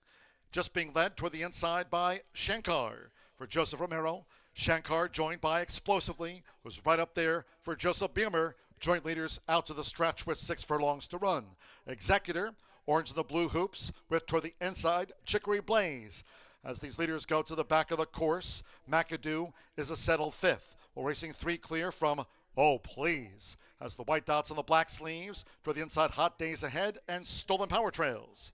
Just being led toward the inside by Shankar for Joseph Romero. Shankar joined by Explosively was right up there for Joseph Beamer. Joint leaders out to the stretch with 6 furlongs to run. Executor, orange and the blue hoops with toward the inside Chicory Blaze. As these leaders go to the back of the course, McAdoo is a settled 5th. Well, racing 3 clear from Oh Please, as the white dots on the black sleeves toward the inside, Hot Days Ahead and Stolen Power Trails.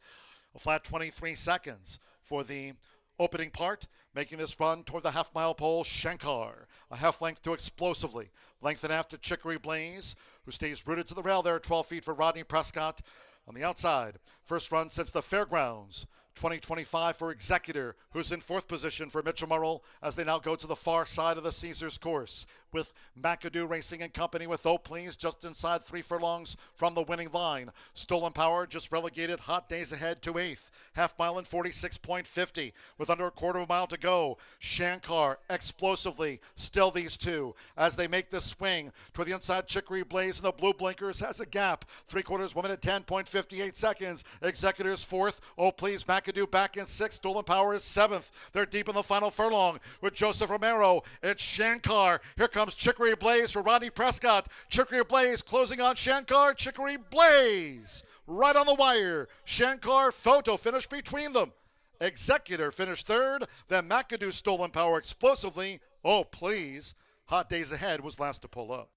A flat 23 seconds for the opening part, making this run toward the half-mile pole, Shankar. A half length to Explosively. Length and a half to Chicory Blaze, who stays rooted to the rail there at 12 feet for Rodney Prescott. On the outside, first run since the fairgrounds. 2025 for Executor, who's in 4th position for Mitchell Murrell as they now go to the far side of the Caesars course with McAdoo Racing and Company with Oh Please just inside 3 furlongs from the winning line. Stolen Power just relegated Hot Days Ahead to 8th. Half mile in 46.50 with under a quarter of a mile to go. Shankar Explosively, still these two as they make the swing toward the inside. Chicory Blaze and the blue blinkers has a gap. 3/4, 1 minute 10.58 seconds. Executor's 4th. Oh Please, McAdoo back in 6th. Stolen Power is 7th. They're deep in the final furlong with Joseph Romero. It's Shankar. Here comes Chicory Blaze for Rodney Prescott. Chicory Blaze closing on Shankar. Chicory Blaze right on the wire. Shankar photo finish between them. Executor finished 3rd. Then McAdoo Stolen Power Explosively. Oh Please. Hot Days Ahead was last to pull up.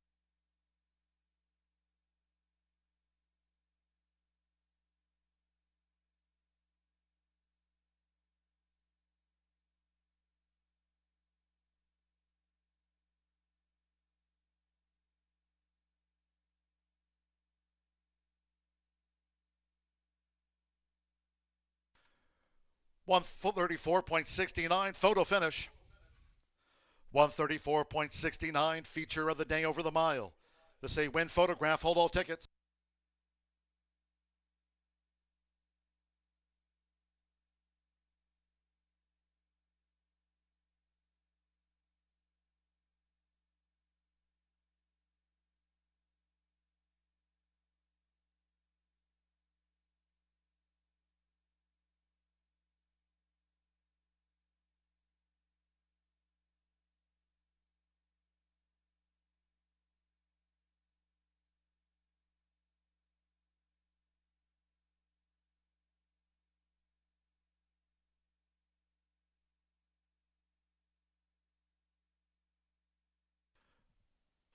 $134.69 photo finish. 134.69 feature of the day over the mile. This a win photograph. Hold all tickets.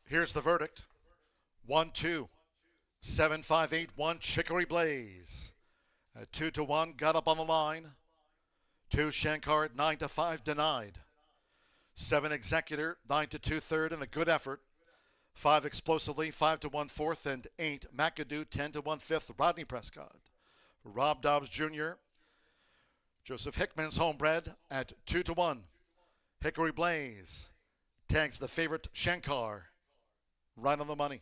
Here's the verdict. 1-2. 7-5-8-1 Chicory Blaze. At 2-1, got up on the line. 2 Shankar at 9-5 denied. 7 Executor, 9-2 third, and a good effort. 5 Explosively, 5-1 fourth, and 8 McAdoo, 10-1 fifth. Rodney Prescott. Rob Dobbs Jr. Joseph Hickman's homebred at 2-1. Hickory Blaze tags the favorite Shankar. Right on the money.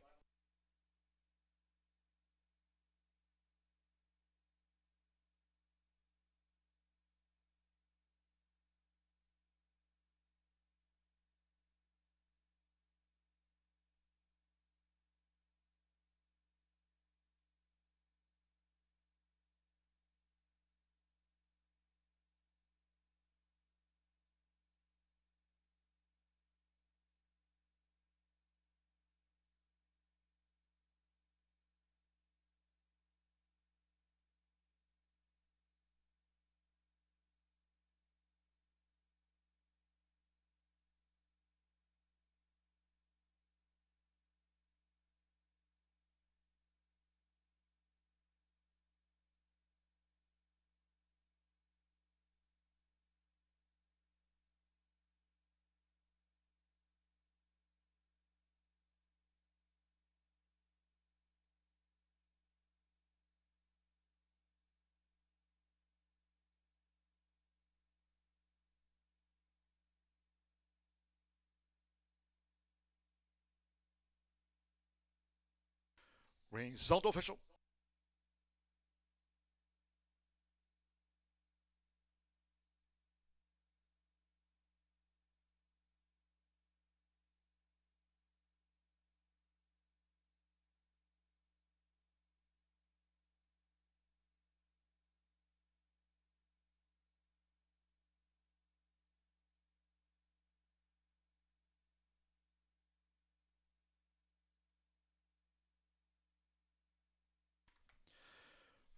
Result official.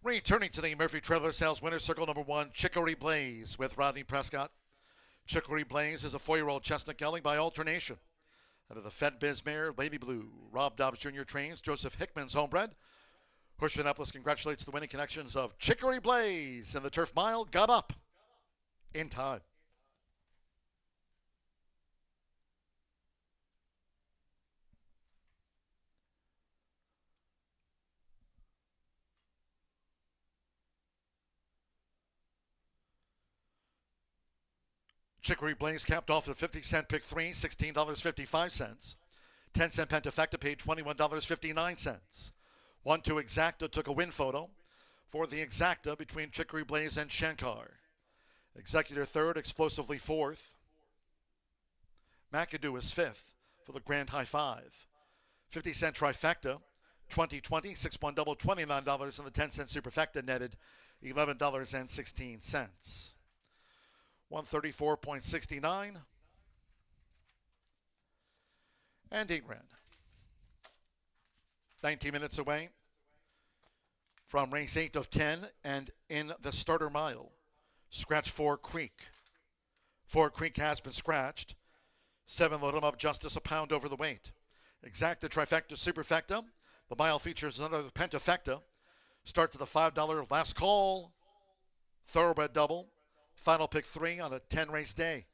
Returning to the Murphy Traveler Sales Winner Circle number 1, Chicory Blaze with Rodney Prescott. Chicory Blaze is a 4-year-old chestnut gelding by alternation. Out of the Fed Biz mare, Lady Blue, Rob Dobbs Jr. trains, Joseph Hickman's homebred. Horseshoe Indianapolis congratulates the winning connections of Chicory Blaze, and the Turf Mile got up in time. Chicory Blaze capped off the 50-cent pick 3, $16.55. 10-cent Pentafecta paid $21.59. 1-2 Exacta took a win photo for the Exacta between Chicory Blaze and Shankar. Executor third, Explosively fourth. McAdoo is fifth for the Grand High Five. 50-cent Trifecta, 2020, 6-1 double, $29, and the 10-cent Superfecta netted $11.16. 134.69 and 8 grand. 19 minutes away from race 8 of 10, and in the starter mile, scratch 4 Creek. 4 Creek has been scratched. 7 load 'em up, Justice, a pound over the weight. Exacta, Trifecta, Superfecta. The mile features another Pentafecta. Starts at the $5 last call. Thoroughbred double. Final pick 3 on a 10-race day.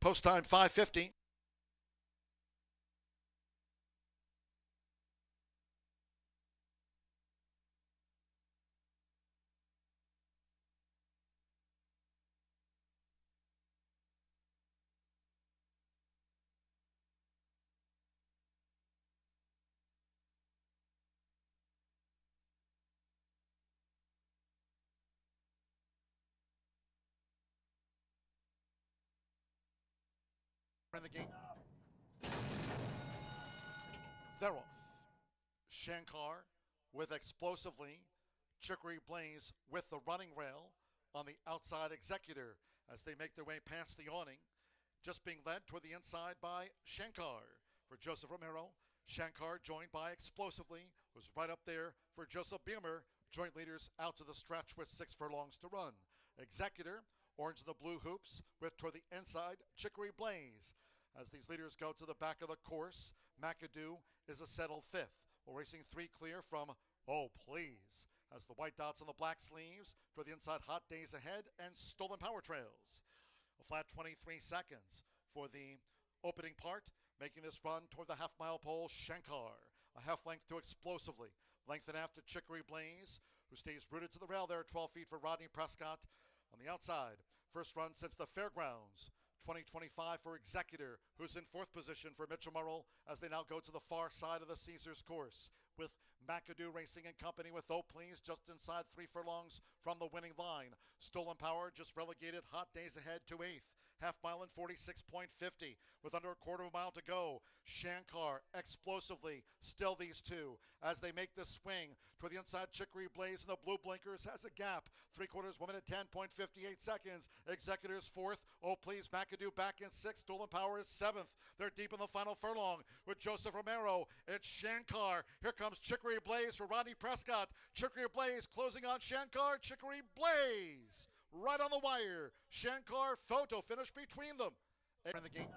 Post time 5:50. In the gate. They're off. Shankar with Explosively. Chicory Blaze with the running rail on the outside Executor as they make their way past the awning. Just being led toward the inside by Shankar for Joseph Romero. Shankar joined by Explosively, who's right up there for Joseph Beamer. Joint leaders out to the stretch with 6 furlongs to run. Executor, orange and the blue hoops, with toward the inside Chicory Blaze. As these leaders go to the back of the course, McAdoo is a settled 5th. Well, racing 3 clear from Oh Please, as the white dots on the black sleeves for the inside Hot Days Ahead and Stolen Power Trails. A flat 23 seconds for the opening part, making this run toward the half-mile pole, Shankar. A half length to Explosively. Length and after Chicory Blaze, who stays rooted to the rail there at 12 feet for Rodney Prescott. On the outside, first run since the fairgrounds. 2025 for Executor, who's in fourth position for Mitchell Murrell as they now go to the far side of the Caesars course, with McAdoo Racing and Company with Oh Please just inside 3 furlongs from the winning line. Stolen Power just relegated Hot Days Ahead to 8th. Half mile in 46.50 with under a quarter of a mile to go. Shankar explosively still these two as they make the swing toward the inside. Chicory Blaze in the blue blinkers has a gap. 3/4 1 minute 10.58 seconds. Executors fourth. Oh Please McAdoo back in sixth. Stolen Power is seventh. They're deep in the final furlong with Joseph Romero. It's Shankar. Here comes Chicory Blaze for Rodney Prescott. Chicory Blaze closing on Shankar. Chicory Blaze right on the wire. Shankar photo finish between them. In the game.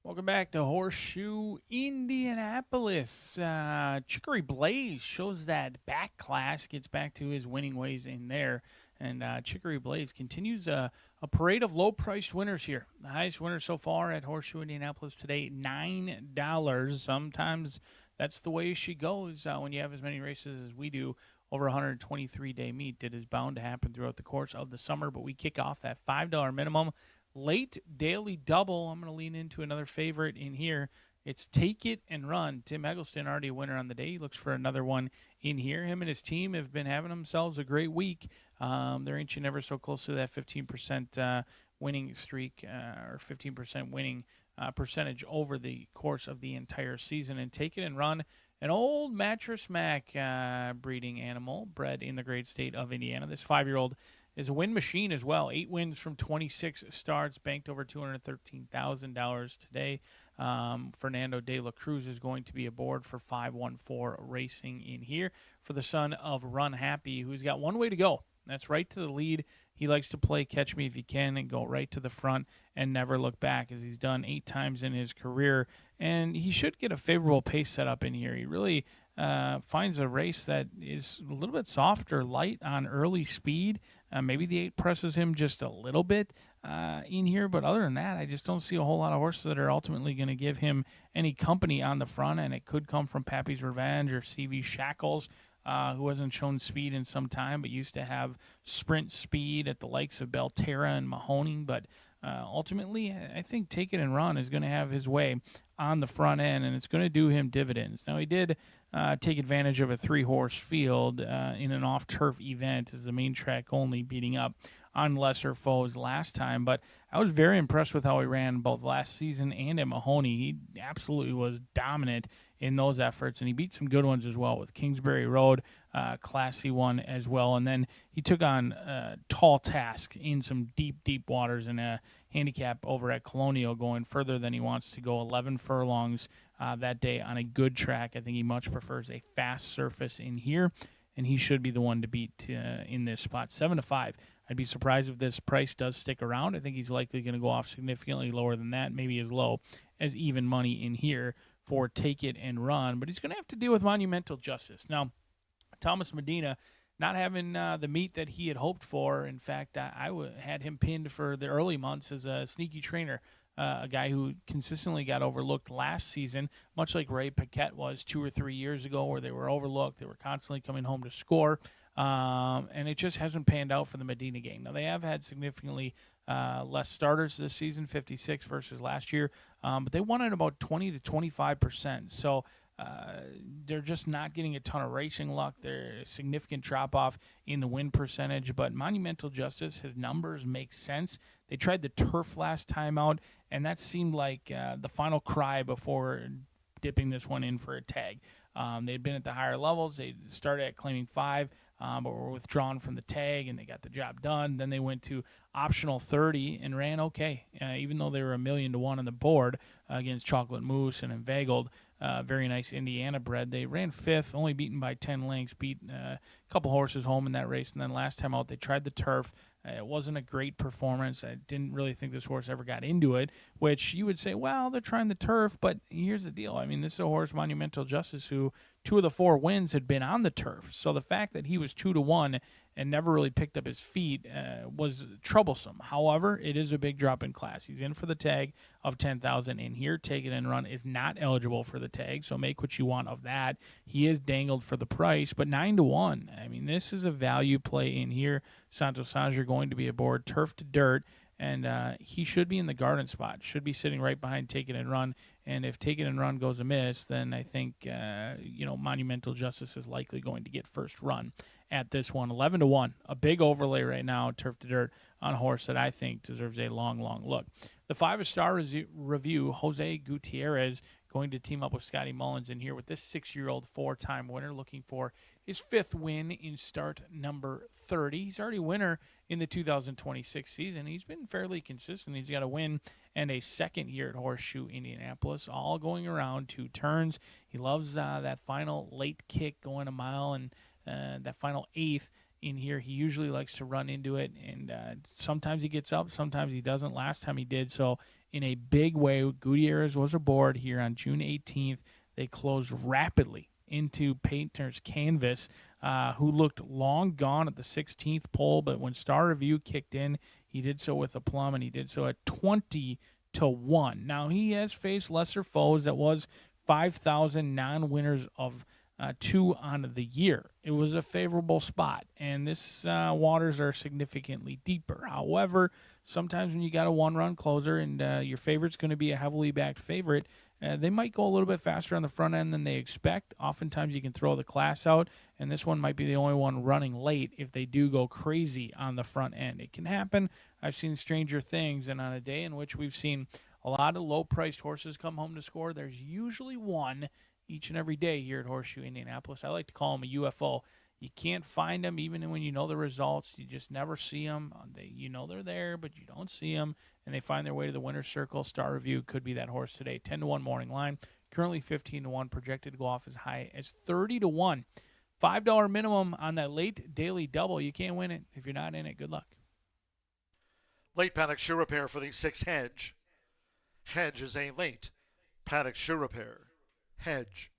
Welcome back to Horseshoe Indianapolis. Chicory Blaze shows that back class, gets back to his winning ways in there. And Chicory Blaze continues a parade of low-priced winners here. The highest winner so far at Horseshoe Indianapolis today, $9. Sometimes that's the way she goes when you have as many races as we do. Over 123-day meet. It is bound to happen throughout the course of the summer, but we kick off that $5 minimum late daily double. I'm going to lean into another favorite in here. It's Take It and Run. Tim Eggleston already a winner on the day. He looks for another one in here. Him and his team have been having themselves a great week. They're inching ever so close to that 15% winning streak or 15% winning percentage over the course of the entire season. And Take It and Run, an old Mattress Mac breeding animal bred in the great state of Indiana. This 5-year-old is a win machine as well. 8 wins from 26 starts, banked over $213,000 today. Fernando de la Cruz is going to be aboard for 514 Racing in here for the son of Run Happy, who's got one way to go. That's right to the lead. He likes to play catch me if you can and go right to the front and never look back, as he's done 8 times in his career. And he should get a favorable pace set up in here. He really finds a race that is a little bit softer, light on early speed. Maybe the 8 presses him just a little bit in here, but other than that, I just don't see a whole lot of horses that are ultimately going to give him any company on the front, and it could come from Pappy's Revenge or CV Shackles, who hasn't shown speed in some time, but used to have sprint speed at the likes of Belterra and Mahoning. But ultimately, I think Take It and Run is going to have his way on the front end, and it's going to do him dividends. Now, he did take advantage of a 3-horse field in an off-turf event as the main track only, beating up on lesser foes last time. But I was very impressed with how he ran both last season and at Mahoney. He absolutely was dominant in those efforts, and he beat some good ones as well with Kingsbury Road, classy one as well. And then he took on Tall Task in some deep waters in a handicap over at Colonial, going further than he wants to go, 11 furlongs that day on a good track. I think he much prefers a fast surface in here, and he should be the one to beat in this spot. 7-5. I'd be surprised if this price does stick around. I think he's likely going to go off significantly lower than that, maybe as low as even money in here for Take It and Run. But he's going to have to deal with Monumental Justice. Now, Thomas Medina not having the meet that he had hoped for. In fact, I had him pinned for the early months as a sneaky trainer, a guy who consistently got overlooked last season, much like Ray Paquette was 2 or 3 years ago, where they were overlooked. They were constantly coming home to score. And it just hasn't panned out for the Medina gang. Now, they have had significantly less starters this season, 56 versus last year, but they won at about 20 to 25%. So they're just not getting a ton of racing luck. There's a significant drop-off in the win percentage, but Monumental Justice, his numbers make sense. They tried the turf last time out, and that seemed like the final cry before dipping this one in for a tag. They'd been at the higher levels. They started at claiming 5, but were withdrawn from the tag, and they got the job done. Then they went to optional 30 and ran okay, even though they were 1,000,000 to 1 on the board against Chocolate Moose and Inveigled. Very nice Indiana bred. They ran 5th, only beaten by 10 lengths, beat a couple horses home in that race. And then last time out, they tried the turf. It wasn't a great performance. I didn't really think this horse ever got into it, which you would say, well, they're trying the turf. But here's the deal. I mean, this is a horse, Monumental Justice, who 2 of the 4 wins had been on the turf. So the fact that he was 2 to 1 and never really picked up his feet was troublesome. However, it is a big drop in class. He's in for the tag of $10,000 in here. Take It and Run is not eligible for the tag, so make what you want of that. He is dangled for the price, but 9 to 1. I mean, this is a value play in here. Santos Sanger going to be aboard, turf to dirt, and he should be in the garden spot. Should be sitting right behind Take It and Run. And if Take It and Run goes amiss, then I think Monumental Justice is likely going to get first run at this one. 11 to 1, a big overlay right now, turf to dirt on a horse that I think deserves a long look. The 5-star review, Jose Gutierrez going to team up with Scotty Mullins in here with this 6-year-old 4-time winner, looking for his 5th win in start number 30. He's already winner in the 2026 season. He's been fairly consistent. He's got a win and a second year at Horseshoe Indianapolis, all going around 2 turns. He loves that final late kick going a mile and that final 8th in here. He usually likes to run into it, and sometimes he gets up, sometimes he doesn't. Last time he did so in a big way. Gutierrez was aboard here on June 18th. They closed rapidly into Painter's Canvas, who looked long gone at the 16th pole, but when Star Review kicked in, he did so with aplomb, and he did so at 20-1. Now, he has faced lesser foes. That was 5,000 non-winners of 2 on the year. It was a favorable spot, and this waters are significantly deeper. However, sometimes when you got a one-run closer and your favorite's going to be a heavily backed favorite, they might go a little bit faster on the front end than they expect. Oftentimes you can throw the class out, and this one might be the only one running late if they do go crazy on the front end. It can happen. I've seen stranger things, and on a day in which we've seen a lot of low-priced horses come home to score, there's usually one each and every day here at Horseshoe Indianapolis. I like to call them a UFO. You can't find them even when you know the results. You just never see them. You know they're there, but you don't see them, and they find their way to the winner's circle. Star Review could be that horse today. 10-1 morning line, currently 15-1, projected to go off as high as 30-1. $5 minimum on that late daily double. You can't win it if you're not in it. Good luck. Late paddock shoe repair for the 6 Hedge. Hedge is a late paddock shoe repair. Hedge.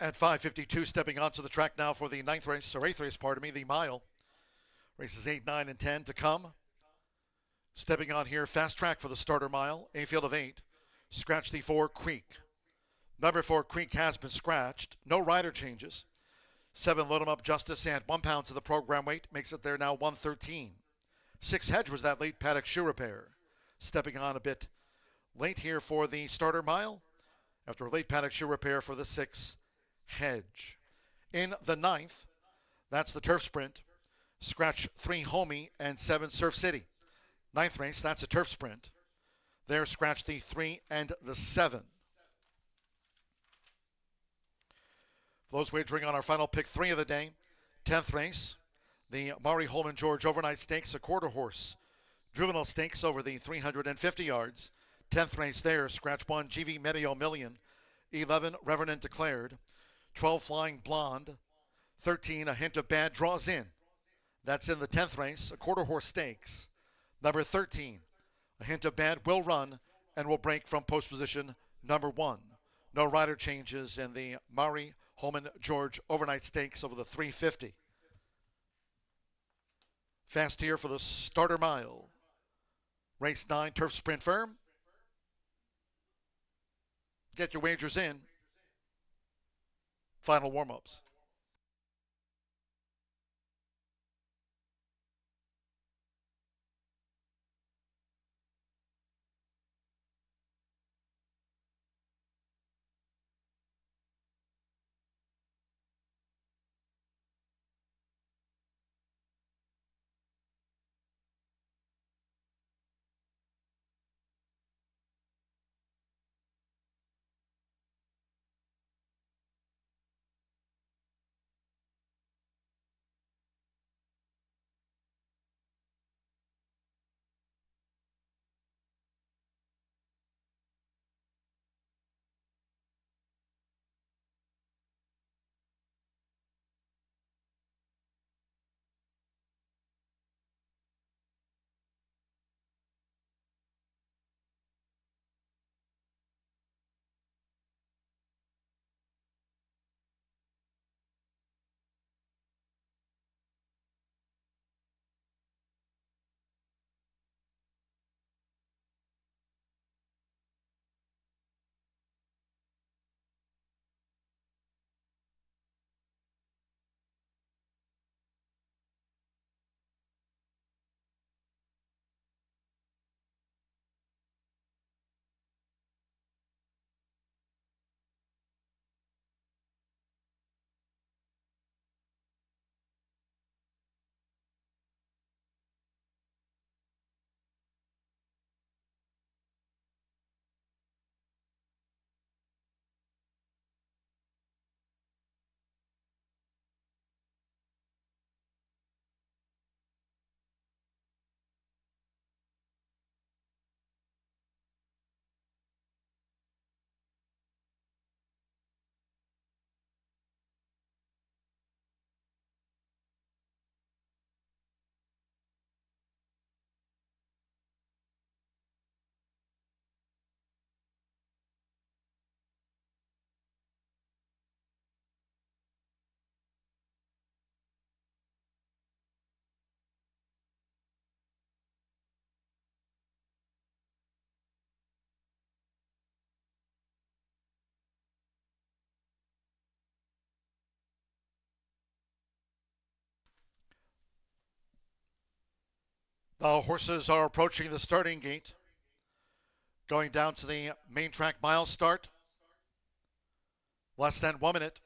At 5:52, stepping onto the track now for the eighth race, the mile. Races 8, 9, and 10 to come. Stepping on here, fast track for the starter mile, a field of 8. Scratch the 4, Creek. Number 4, Creek has been scratched. No rider changes. 7, Load 'em Up Justice and 1 pound to the program weight, makes it there now 113. 6, Hedge was that late paddock shoe repair. Stepping on a bit late here for the starter mile after a late paddock shoe repair for the 6, Hedge. In the 9th, that's the turf sprint. Scratch 3, Homie, and 7, Surf City. 9th race, that's a turf sprint. There, scratch the 3 and the 7. For those wagering on our final pick 3 of the day, 10th race, the Maury Holman George Overnight Stakes, a quarter horse. Juvenile Stakes over the 350 yards. 10th race there, scratch 1, GV Medio Million. 11, Revenant Declared. 12, Flying Blonde. 13, A Hint of Bad draws in. That's in the 10th race, a quarter horse stakes. Number 13, A Hint of Bad will run and will break from post position number 1. No rider changes in the Maury Holman George Overnight Stakes over the 350. Fast here for the starter mile. Race 9, Turf Sprint Firm. Get your wagers in. Final warm-ups. The horses are approaching the starting gate. Going down to the main track mile start. Less than 1 minute.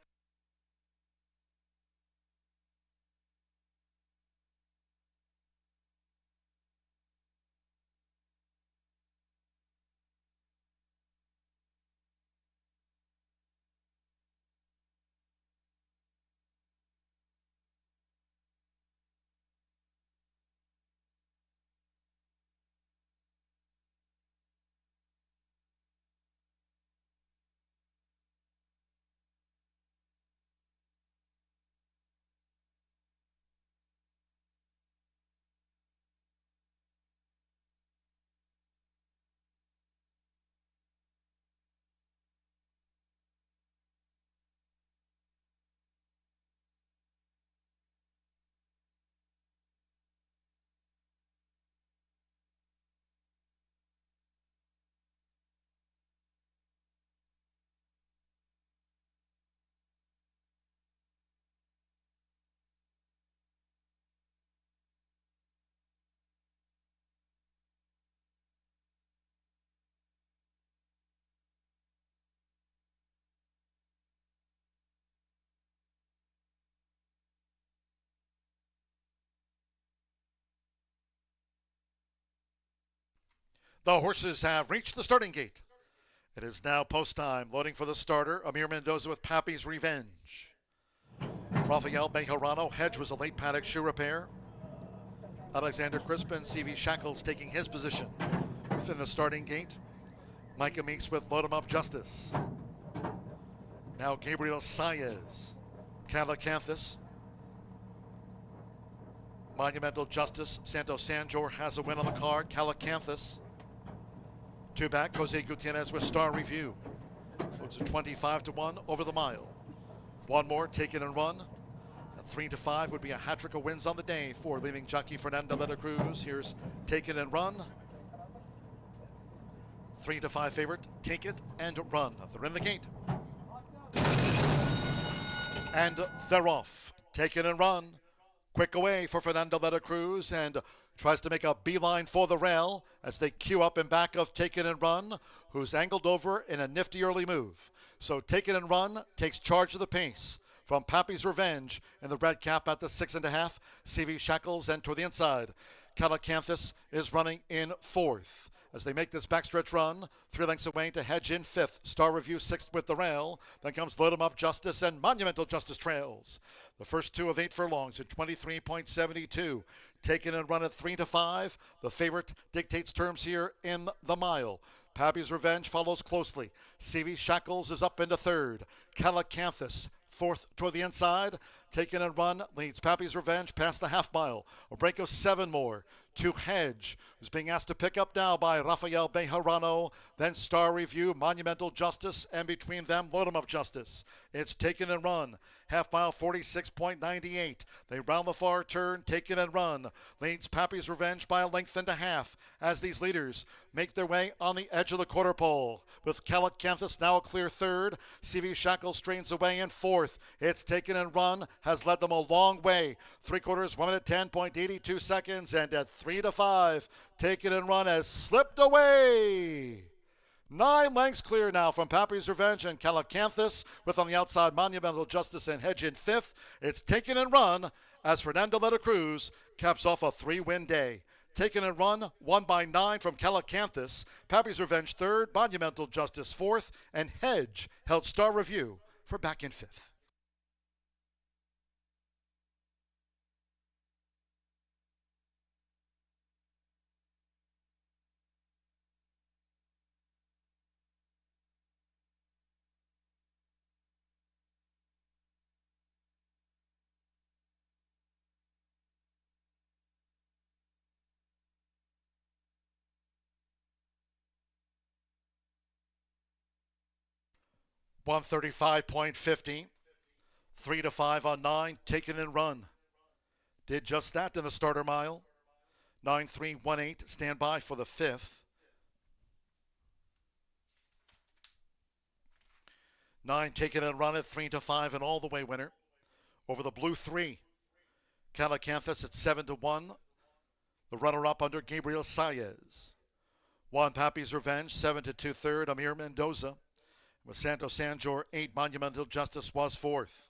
The horses have reached the starting gate. It is now post time. Loading for the starter, Amir Mendoza with Pappy's Revenge. Rafael Bejarano, Hedge was a late paddock shoe repair. Alexander Crispin, CV Shackles taking his position within the starting gate. Micah Meeks with Load 'em Up Justice. Now Gabriel Saez, Calacanthus, Monumental Justice. Santo Sanjor has a win on the card. Calacanthus. Two back, Jose Gutierrez with Star Review. It's a 25-1 over the mile. One more, Take It and Run. A 3-5 would be a hat trick of wins on the day for leading jockey Fernando Veta Cruz. Here's Take It and Run. 3-5 favorite, Take It and Run. They're in the gate. And they're off. Take It and Run. Quick away for Fernando Veta Cruz and tries to make a beeline for the rail as they queue up in back of Take It and Run, who's angled over in a nifty early move. So Take It and Run takes charge of the pace from Pappy's Revenge in the red cap at the 6.5. CV Shackles and toward the inside. Calacanthus is running in fourth. As they make this backstretch run, 3 lengths away to Hedge in fifth. Star Review sixth with the rail. Then comes Load 'em Up Justice and Monumental Justice trails. The first two of 8 furlongs at 23.72. Taken and Run at 3-5. The favorite dictates terms here in the mile. Pappy's Revenge follows closely. CV Shackles is up into third. Calacanthus fourth toward the inside. Taken and Run leads Pappy's Revenge past the half mile. A break of 7 more to Hedge, who's being asked to pick up now by Rafael Bejarano. Then Star Review, Monumental Justice, and between them, Load 'em Up Justice. It's Taken and Run. Half mile 46.98. They round the far turn, Taken and Run. Leads Pappy's Revenge by a length and a half as these leaders make their way on the edge of the quarter pole. With Calacanthus now a clear third. CV Shackles strains away in fourth. It's Taken and Run has led them a long way. 3/4, 1 minute 10.82 seconds, and at 3-5, Taken and Run has slipped away. 9 lengths clear now from Pappy's Revenge and Calacanthus, with on the outside Monumental Justice and Hedge in fifth. It's Taken and Run as Fernando Veta Cruz caps off a 3-win day. Taken and Run won by 9 from Calacanthus. Pappy's Revenge third, Monumental Justice fourth, and Hedge held Star Review for back in fifth. $135.50. 3-5 on 9. Taken and Run did just that in the starter mile. 9-3-1-8. Stand by for the fifth. 9 Taken and Run at 3-5, an all the way winner over the blue 3. Calacanthus at 7-1. The runner up under Gabriel Saez. 1 Pappy's Revenge, 7-2 third. Amir Mendoza. With Santo Sanjor, 8 Monumental Justice was fourth.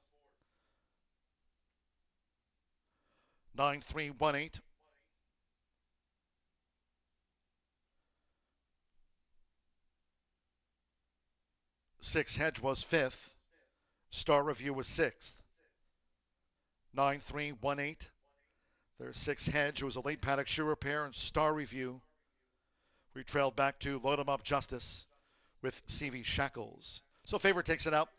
9-3-1-8. Six Hedge was fifth. Star Review was sixth. 9-3-1-8. There's 6 Hedge, who was a late paddock shoe repair, and Star Review. We trailed back to Load 'em Up Justice with CV Shackles. So favorite takes it out.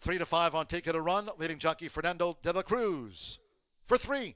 3-5 on Take It a Run, leading jockey Fernando de la Cruz for 3.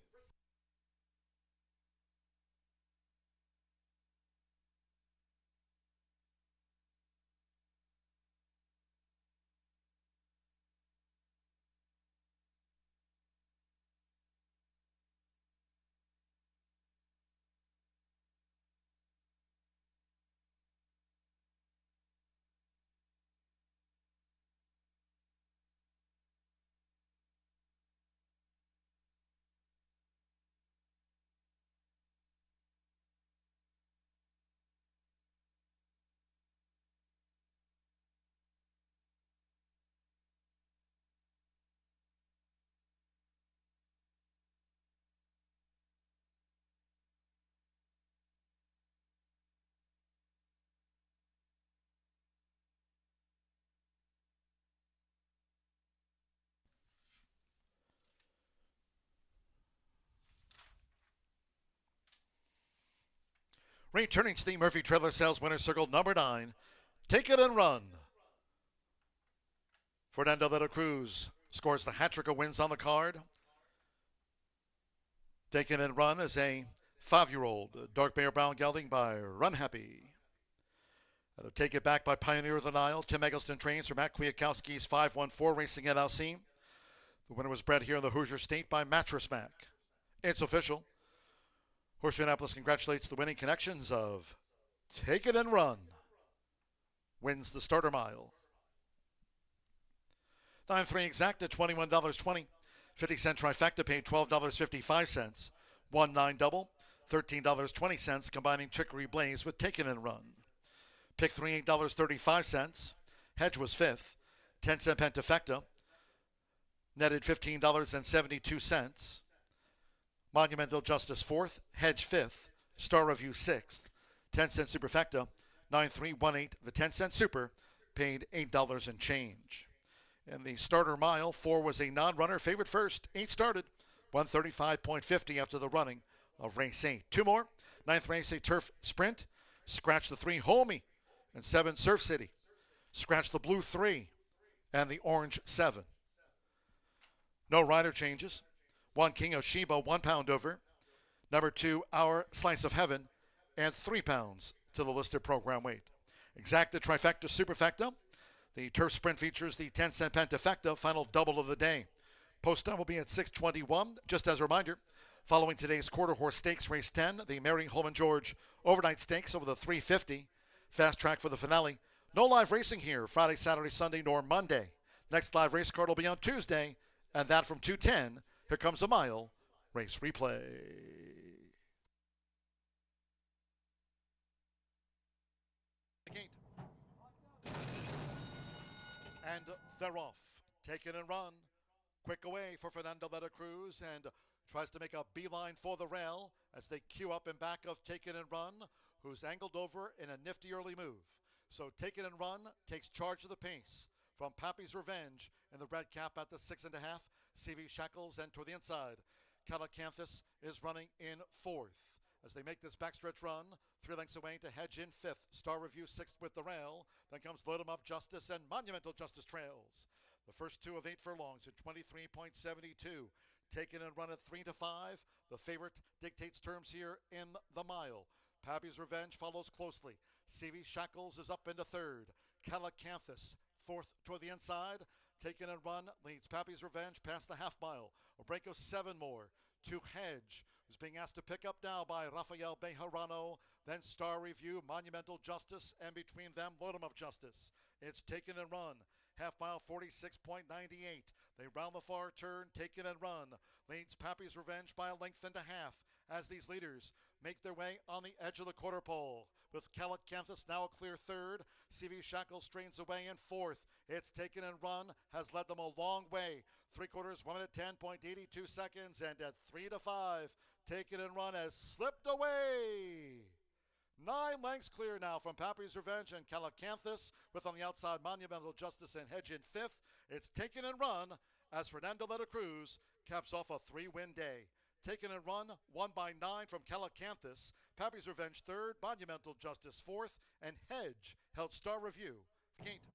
Returning to the Murphy Trailer Sales Winner Circle number 9, Take It and Run. Fernando de la Cruz scores the hat trick of wins on the card. Take It and Run is a 5-year-old dark bear brown gelding by Run Happy. Take It Back by Pioneer of the Nile. Tim Eggleston trains for Matt Kwiatkowski's 514 Racing LLC. The winner was bred here in the Hoosier State by Mattress Mac. It's official. Horseshoe Indianapolis congratulates the winning connections of Take It and Run. Wins the starter mile. 9-3 exact at $21.20. 50-cent trifecta paid $12.55. 1-9 double, $13.20, combining Chicory Blaze with Take It and Run. Pick 3, $8.35. Hedge was 5th. 10-cent pentafecta netted $15.72. Monumental Justice 4th. Hedge 5th. Star Review 6th. 10-cent superfecta 9318. The 10-cent super paid $8 and change. In the starter mile, 4 was a non-runner, favorite first. 8 started, 135.50 after the running of race 8. 2 more. 9th race, a turf sprint. Scratch the 3, Homie. And 7, Surf City. Scratch the blue 3 and the orange 7. No rider changes. 1, King of Sheba, 1 pound over. Number 2, Our Slice of Heaven, and 3 pounds to the listed program weight. Exacta trifecta superfecta. The turf sprint features the 10-cent pentafecta, final double of the day. Post time will be at 6:21. Just as a reminder, following today's quarter horse stakes, race 10, the Mary Holman George overnight stakes over the 350. Fast track for the finale. No live racing here Friday, Saturday, Sunday, nor Monday. Next live race card will be on Tuesday, and that from 2:10. Here comes a mile race replay. And they're off. Take It and Run. Quick away for Fernando de la Cruz and tries to make a beeline for the rail as they queue up in back of Take It and Run, who's angled over in a nifty early move. So Take It and Run takes charge of the pace from Pappy's Revenge in the red cap at the 6.5. CV Shackles and toward the inside. Calacanthus is running in 4th. As they make this backstretch run, 3 lengths away to Hedge in 5th. Star Review 6th with the rail. Then comes Load 'em Up Justice and Monumental Justice trails. The first 2 of 8 furlongs at 23.72. Taken and Run at 3 to 5. The favorite dictates terms here in the mile. Pappy's Revenge follows closely. CV Shackles is up into 3rd. Calacanthus 4th toward the inside. Taken and Run leads Pappy's Revenge past the half mile. A break of 7 more to Hedge, who's being asked to pick up now by Rafael Bejarano, then Star Review, Monumental Justice, and between them, Load 'em Up Justice. It's Taken and Run. Half mile 46.98. They round the far turn, Taken and Run. Leads Pappy's Revenge by a length and a half as these leaders make their way on the edge of the quarter pole. With Calacanthus now a clear 3rd. CV Shackle strains away in 4th. It's Taken and Run has led them a long way. 3/4, 1 minute 10.82 seconds, and at 3 to 5, Taken and Run has slipped away. 9 lengths clear now from Pappy's Revenge and Calacanthus, with on the outside Monumental Justice and Hedge in 5th. It's Taken and Run as Fernando de la Cruz caps off a 3-win day. Taken and Run, won by 9 from Calacanthus. Pappy's Revenge 3rd, Monumental Justice 4th, and Hedge held Star Review. Kate.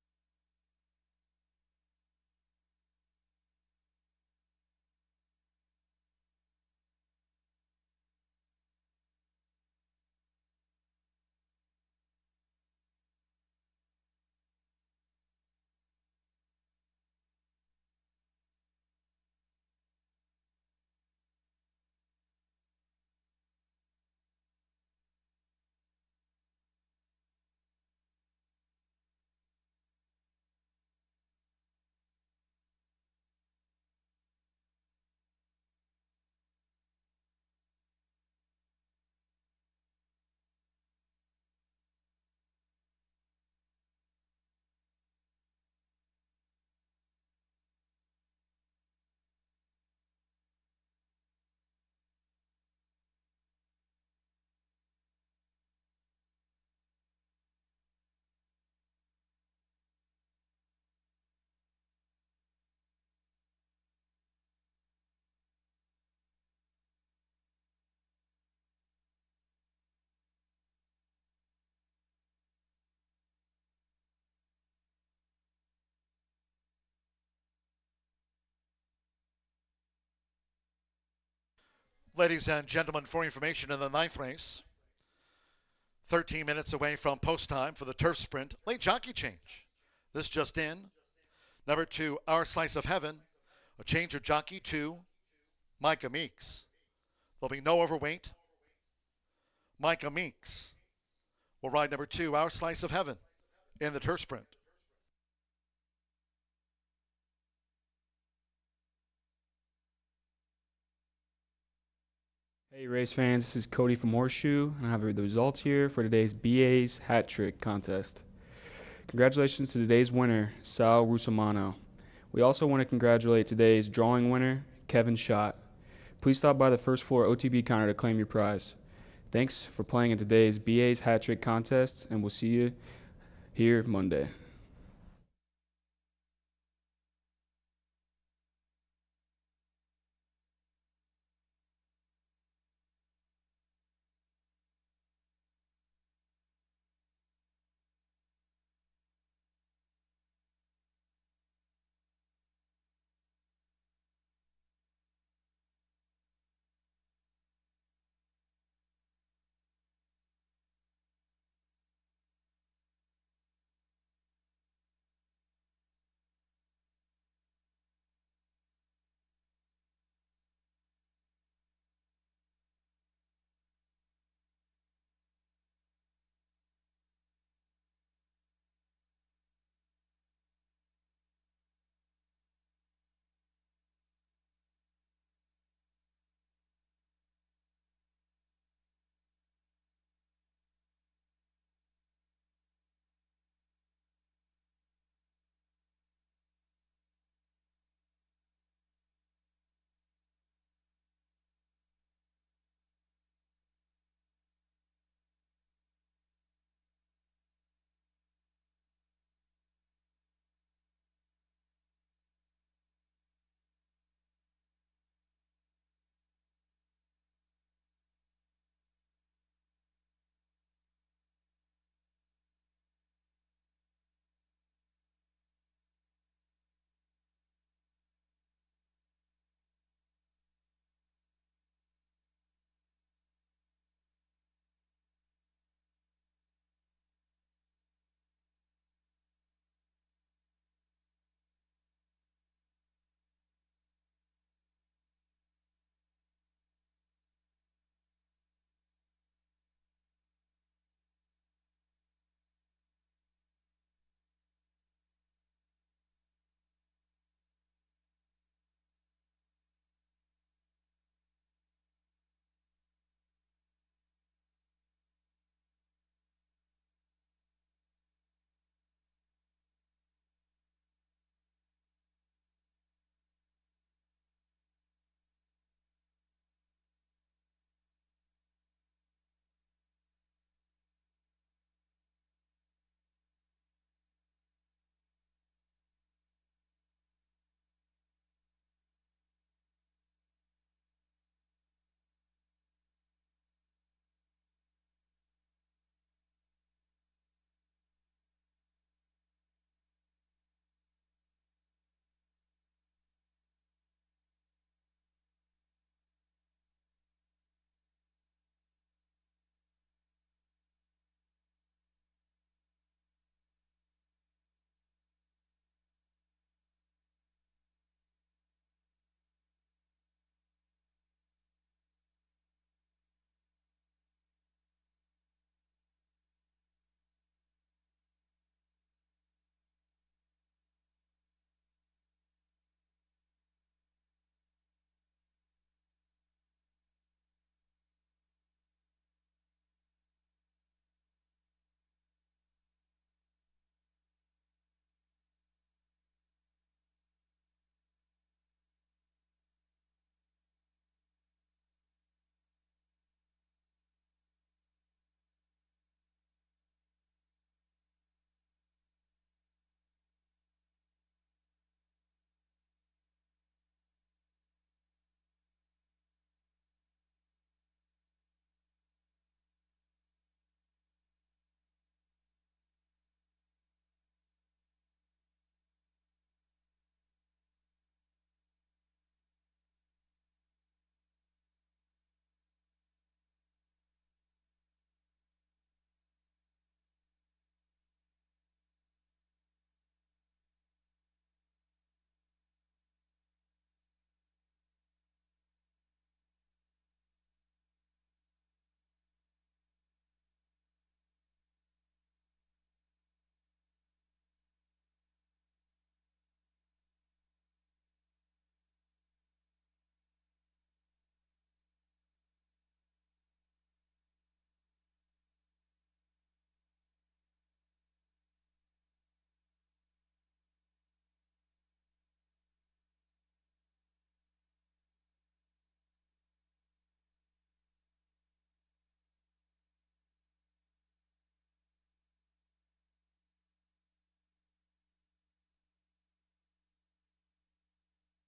Ladies and gentlemen, for information in the ninth race, 13 minutes away from post time for the turf sprint, late jockey change. This just in. Number 2, Our Slice of Heaven, a change of jockey to Micah Meeks. There'll be no overweight. Micah Meeks will ride number 2, Our Slice of Heaven, in the turf sprint. Hey race fans, this is Cody from Horseshoe, and I have the results here for today's BA's Hat Trick contest. Congratulations to today's winner, Sal Rusamano. We also want to congratulate today's drawing winner, Kevin Schott. Please stop by the first floor OTB counter to claim your prize. Thanks for playing in today's BA's Hat Trick contest, and we'll see you here Monday.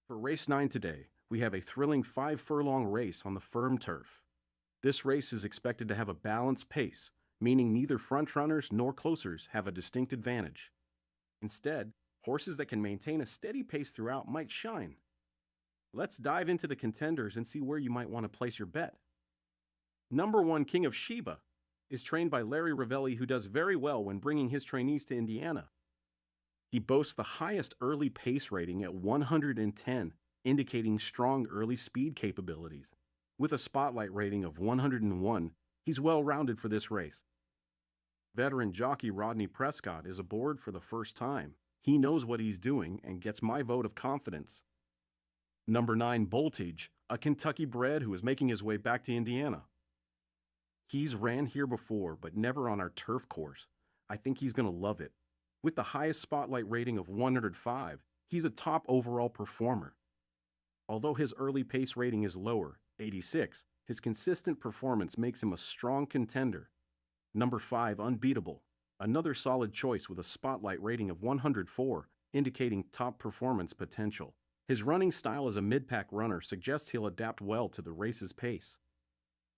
For race 9 today, we have a thrilling 5-furlong race on the firm turf. This race is expected to have a balanced pace, meaning neither front-runners nor closers have a distinct advantage. Instead, horses that can maintain a steady pace throughout might shine. Let's dive into the contenders and see where you might want to place your bet. Number 1, King of Sheba, is trained by Larry Ravelli, who does very well when bringing his trainees to Indiana. He boasts the highest early pace rating at 110, indicating strong early speed capabilities. With a spotlight rating of 101, he's well-rounded for this race. Veteran jockey Rodney Prescott is aboard for the first time. He knows what he's doing and gets my vote of confidence. Number 9, Voltage, a Kentucky bred who is making his way back to Indiana. He's ran here before, but never on our turf course. I think he's going to love it. With the highest spotlight rating of 105, he's a top overall performer. Although his early pace rating is lower, 86, his consistent performance makes him a strong contender. Number 5, Unbeatable, another solid choice with a spotlight rating of 104, indicating top performance potential. His running style as a mid-pack runner suggests he'll adapt well to the race's pace.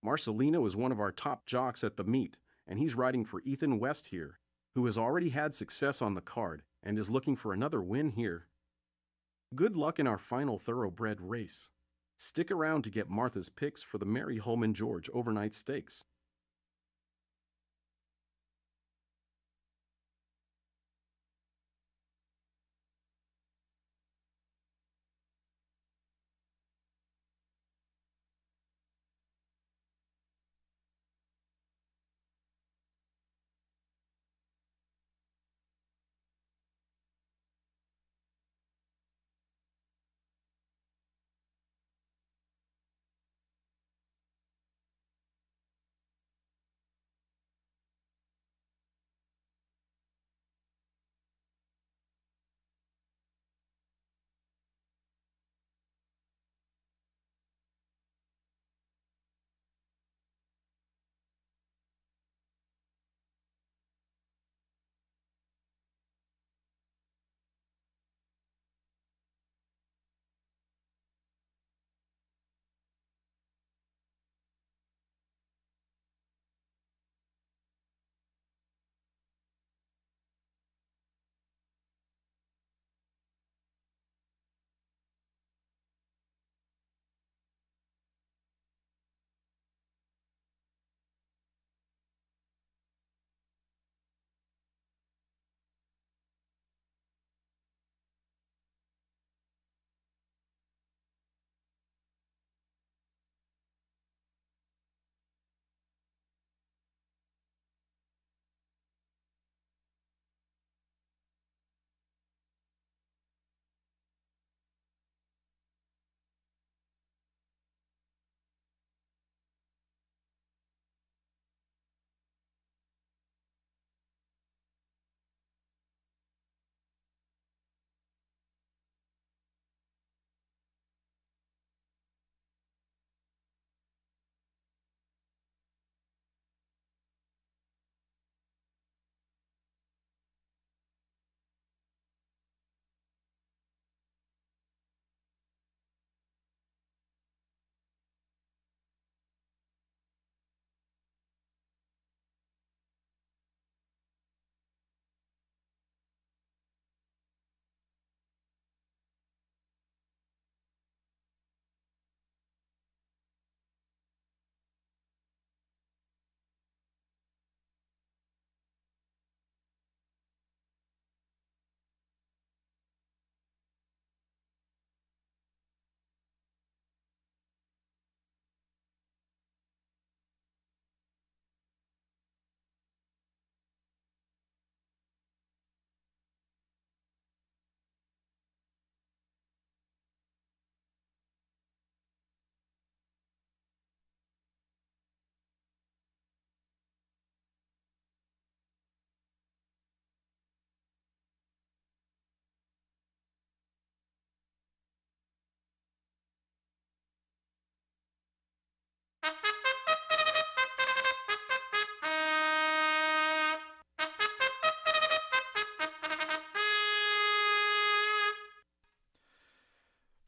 Marcelino is one of our top jocks at the meet, and he's riding for Ethan West here, who has already had success on the card and is looking for another win here. Good luck in our final thoroughbred race. Stick around to get Martha's picks for the Mary Holman George Overnight Stakes.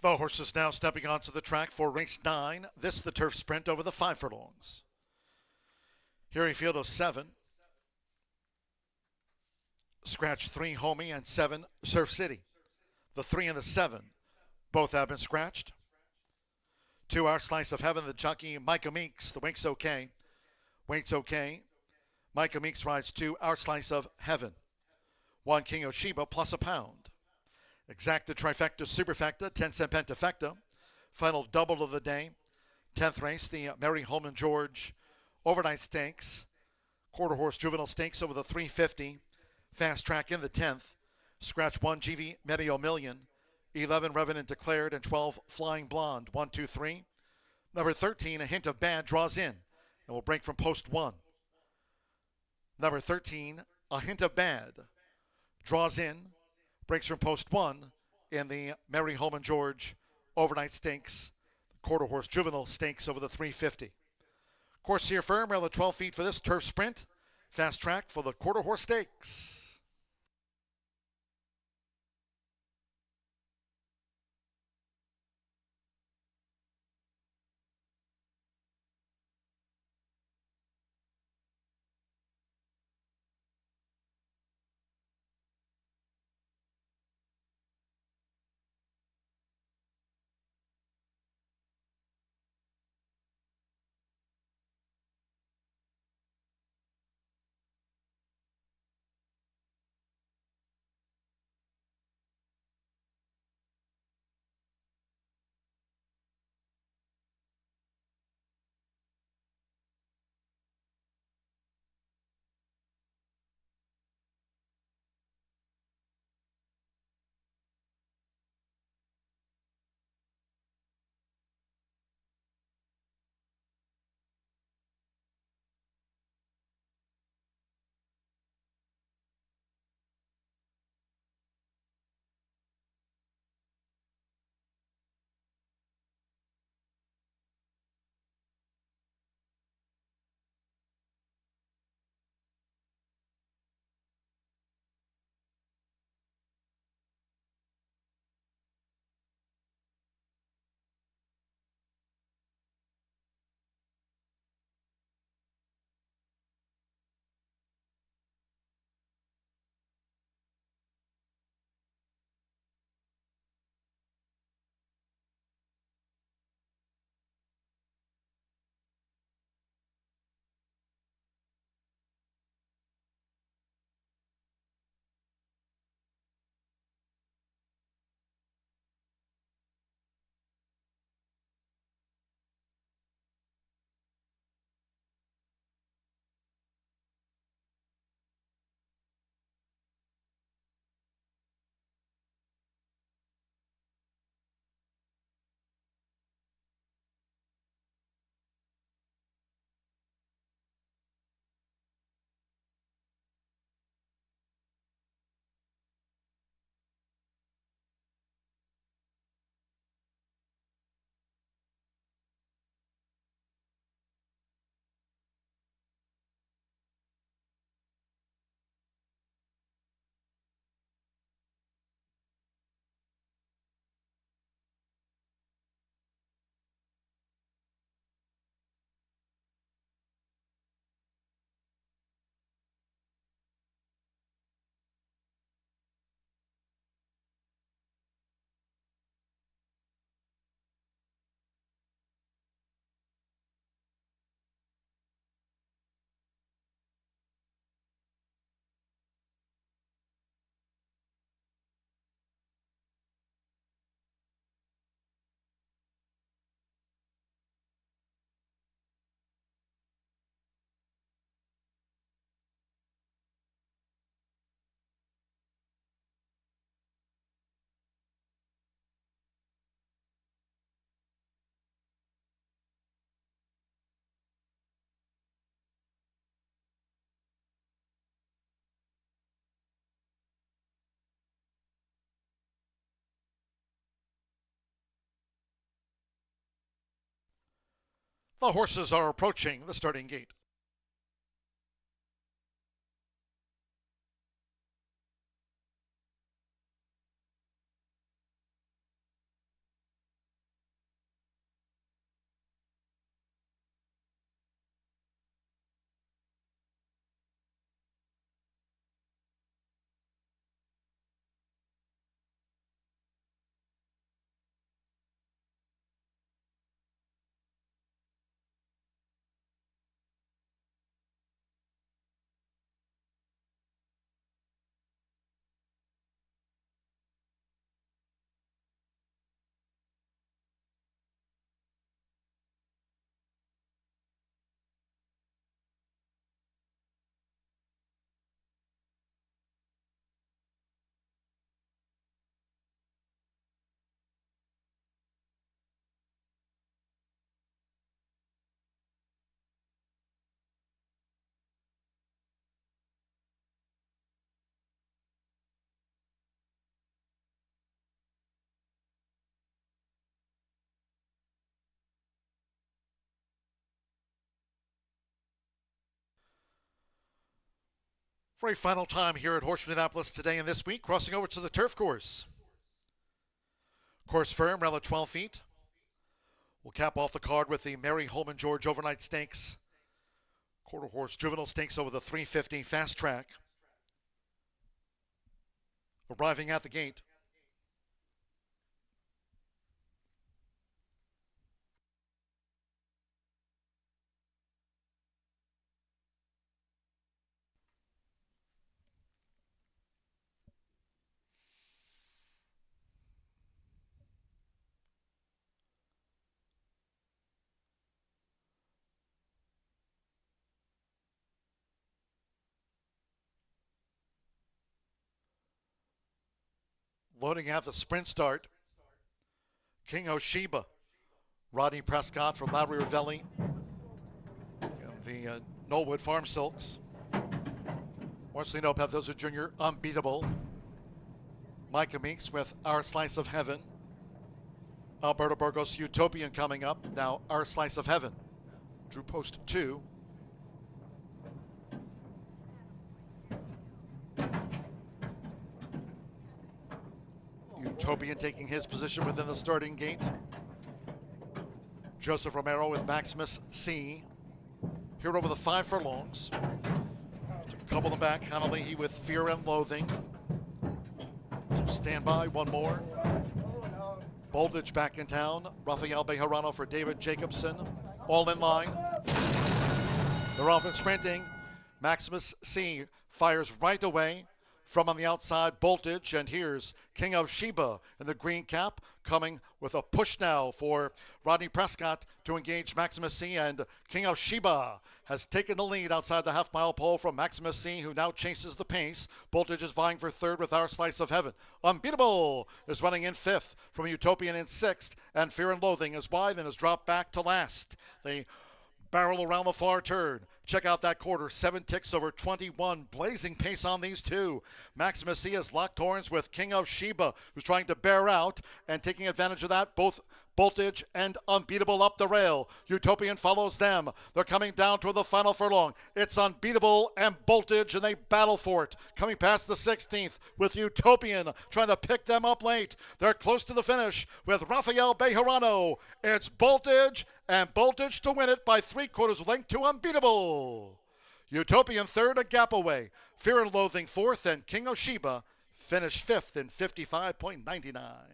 The horses now stepping onto the track for race 9. This the turf sprint over the 5 furlongs. Here we feel those 7. Scratch 3, Homie, and 7, Surf City. The 3 and the 7 both have been scratched. 2, Our Slice of Heaven, the jockey Micah Meeks, the Wink's okay. Wait's okay. Micah Meeks rides 2, Our Slice of Heaven. 1, King of Sheba plus a pound. Exacta Trifecta Superfecta, 10-cent Pentafecta. Final double of the day. 10th race, the Mary Holman George Overnight Stakes. Quarter Horse Juvenile Stakes over the 350. Fast Track in the 10th. Scratch 1, GV Medio Million. 11, Revenant Declared, and 12, Flying Blonde. 1, 2, 3. Number 13, A Hint of Bad, draws in and will break from post 1. Number 13, A Hint of Bad, draws in, breaks from post 1 in the Mary Holman George Overnight Stakes, Quarter Horse Juvenile Stakes over the 350. Course here firm, around the 12 feet for this turf sprint. Fast Track for the Quarter Horse Stakes. The horses are approaching the starting gate. For a final time here at Horseshoe Indianapolis today and this week, crossing over to the turf course. Course firm, around 12 feet. We'll cap off the card with the Mary Holman George Overnight Stakes. Quarter horse juvenile stakes over the 350 fast track. Arriving at the gate. Loading out the sprint start. King Oshiba. Rodney Prescott from Lowry Ravelli. The Knollwood Farm Silks. Marcelino Pavdoza Jr. Unbeatable. Micah Meeks with Our Slice of Heaven. Alberto Burgos Utopian coming up. Now Our Slice of Heaven. Drew post 2. Utopian taking his position within the starting gate. Joseph Romero with Maximus C. Here over the 5 furlongs. A couple in the back, Connolly with Fear and Loathing. So stand by, one more. Boldage back in town. Rafael Bejarano for David Jacobson. All in line. They're off and sprinting. Maximus C fires right away. From on the outside, Boltage, and here's King of Sheba in the green cap, coming with a push now for Rodney Prescott to engage Maximus C, and King of Sheba has taken the lead outside the half-mile pole from Maximus C, who now chases the pace. Boltage is vying for third with Our Slice of Heaven. Unbeatable is running in 5th, from Utopian in 6th, and Fear and Loathing is wide and has dropped back to last. They barrel around the far turn. Check out that quarter. 7 ticks over 21. Blazing pace on these two. Maximus C has locked horns with King of Sheba, who's trying to bear out and taking advantage of that. Both Boltage and Unbeatable up the rail. Utopian follows them. They're coming down toward the final furlong. It's Unbeatable and Boltage, and they battle for it. Coming past the 16th with Utopian trying to pick them up late. They're close to the finish with Rafael Bejarano. It's Boltage, and Boltage to win it by 3/4 length to Unbeatable. Utopian third, a gap away. Fear and Loathing fourth, and King of Sheba finished 5th in 55.99.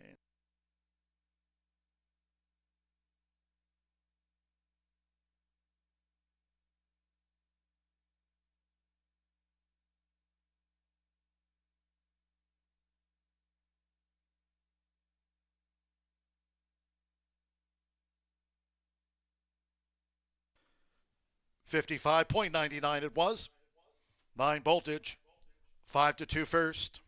$55.99 it was. 9 Boltage, 5-2 first.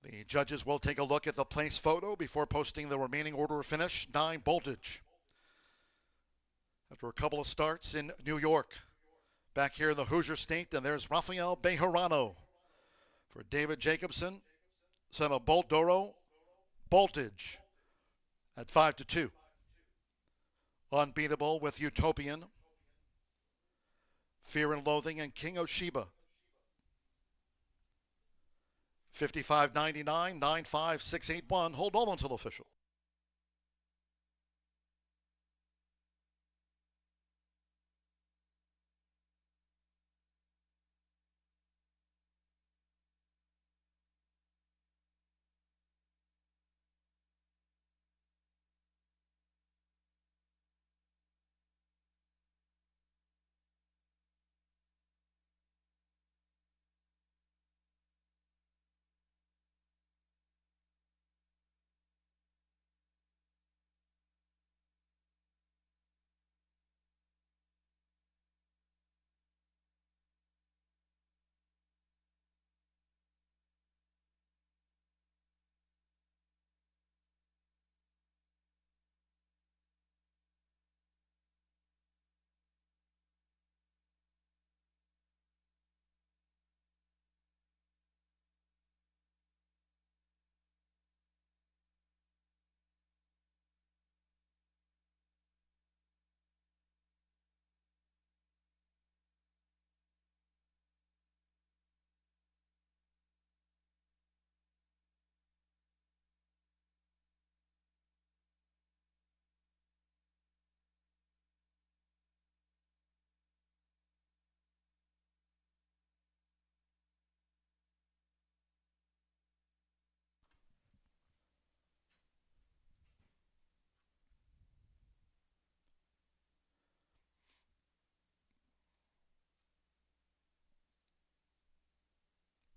The judges will take a look at the place photo before posting the remaining order of finish. 9 Boltage. After a couple of starts in New York, back here in the Hoosier State, and there's Rafael Bejarano for David Jacobson, son of Bolt Doro. Boltage at 5-2. Unbeatable with Utopian. Fear and Loathing and King of Sheba. 55.99, 95681. Hold on until official.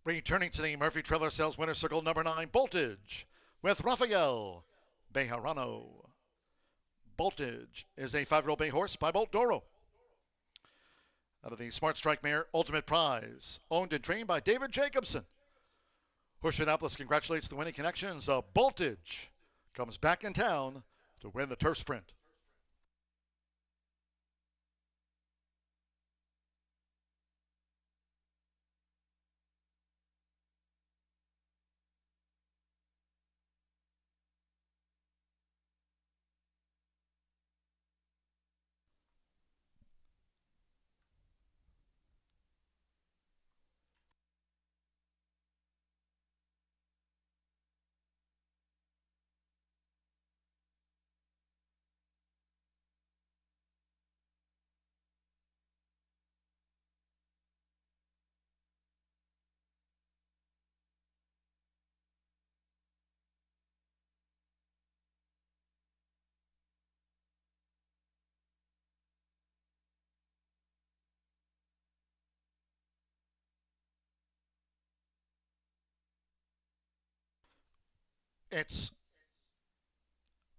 Returning to the Murphy Trailer Sales Winner Circle number 9, Voltage, with Rafael Bejarano. Voltage is a 5-year-old bay horse by Bolt Doro. Out of the Smart Strike Mare Ultimate Prize, owned and trained by David Jacobson. Horseshoe Indianapolis congratulates the winning connections. Voltage comes back in town to win the turf sprint. It's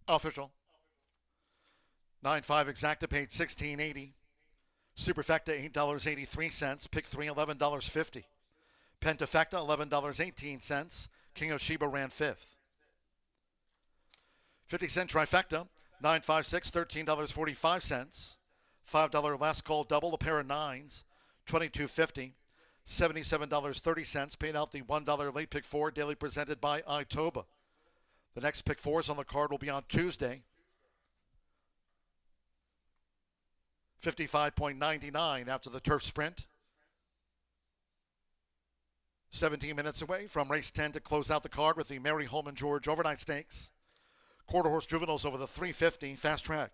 official. 9.5 exacta paid $16.80. Superfecta $8.83. Pick 3 $11.50. Pentafecta $11.18. King of Sheba ran 5th. 50-cent trifecta 9.56 $13.45. $5 last call double, a pair of 9s, $22.50. $77.30 paid out the $1 late pick 4 daily presented by Itoba. The next pick 4s on the card will be on Tuesday. 55.99 after the turf sprint. 17 minutes away from race 10 to close out the card with the Mary Holman George Overnight Stakes. Quarter horse juveniles over the 350 fast track.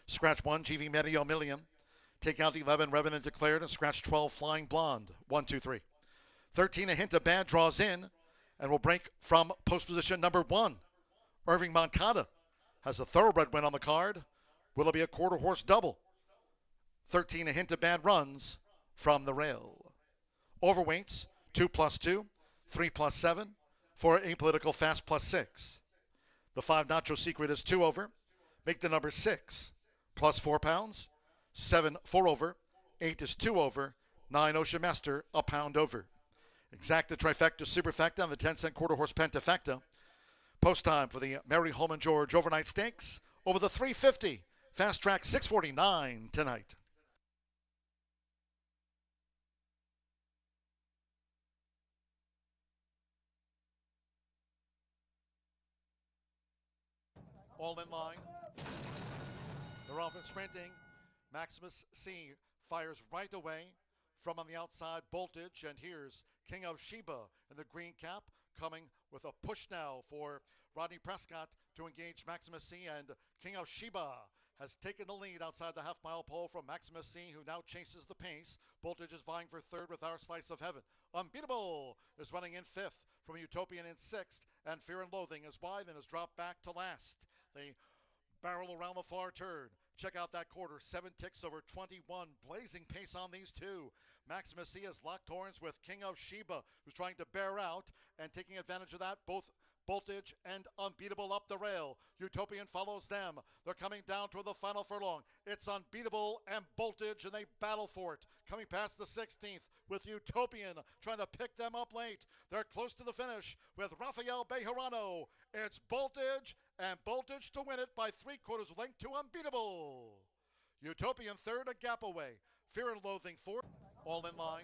Scratch 1 GV Medio Million. Take out 11 Revenant Declared and scratch 12 Flying Blonde. 1, 2, 3. 13 A Hint of Bad draws in and will break from post position number 1. Irving Moncada has a thoroughbred win on the card. Will it be a quarter horse double? 13 A Hint of Bad runs from the rail. Overweights 2+2, 3+7, 4 Apolitical Fast +6. The 5 Nacho Secret is 2 over. Make the number 6 plus 4 pounds. 7 4 over. 8 is 2 over. 9 Ocean Master a pound over. Exacta trifecta superfecta on the 10-cent quarter horse pentafecta. Post time for the Mary Holman George Overnight Stakes over the 350. Fast track 6:49 tonight. All in line. They're off and sprinting. Maximus C fires right away from on the outside. Voltage, and here's King of Sheba in the green cap coming with a push now for Rodney Prescott to engage Maximus C, and King of Sheba has taken the lead outside the half-mile pole from Maximus C, who now chases the pace. Voltage is vying for 3rd with Our Slice of Heaven. Unbeatable is running in 5th from Utopian in 6th, and Fear and Loathing is wide and has dropped back to last. They barrel around the far turn. Check out that quarter. 7 ticks over 21. Blazing pace on these two. Maximus C has locked horns with King of Sheba, who's trying to bear out and taking advantage of that. Both Voltage and Unbeatable up the rail. Utopian follows them. They're coming down toward the final furlong. It's Unbeatable and Voltage, and they battle for it. Coming past the 16th with Utopian trying to pick them up late. They're close to the finish with Rafael Bejarano. It's Voltage, and Voltage to win it by 3/4 length to Unbeatable. Utopian 3rd, a gap away. Fear and Loathing 4th. All in line.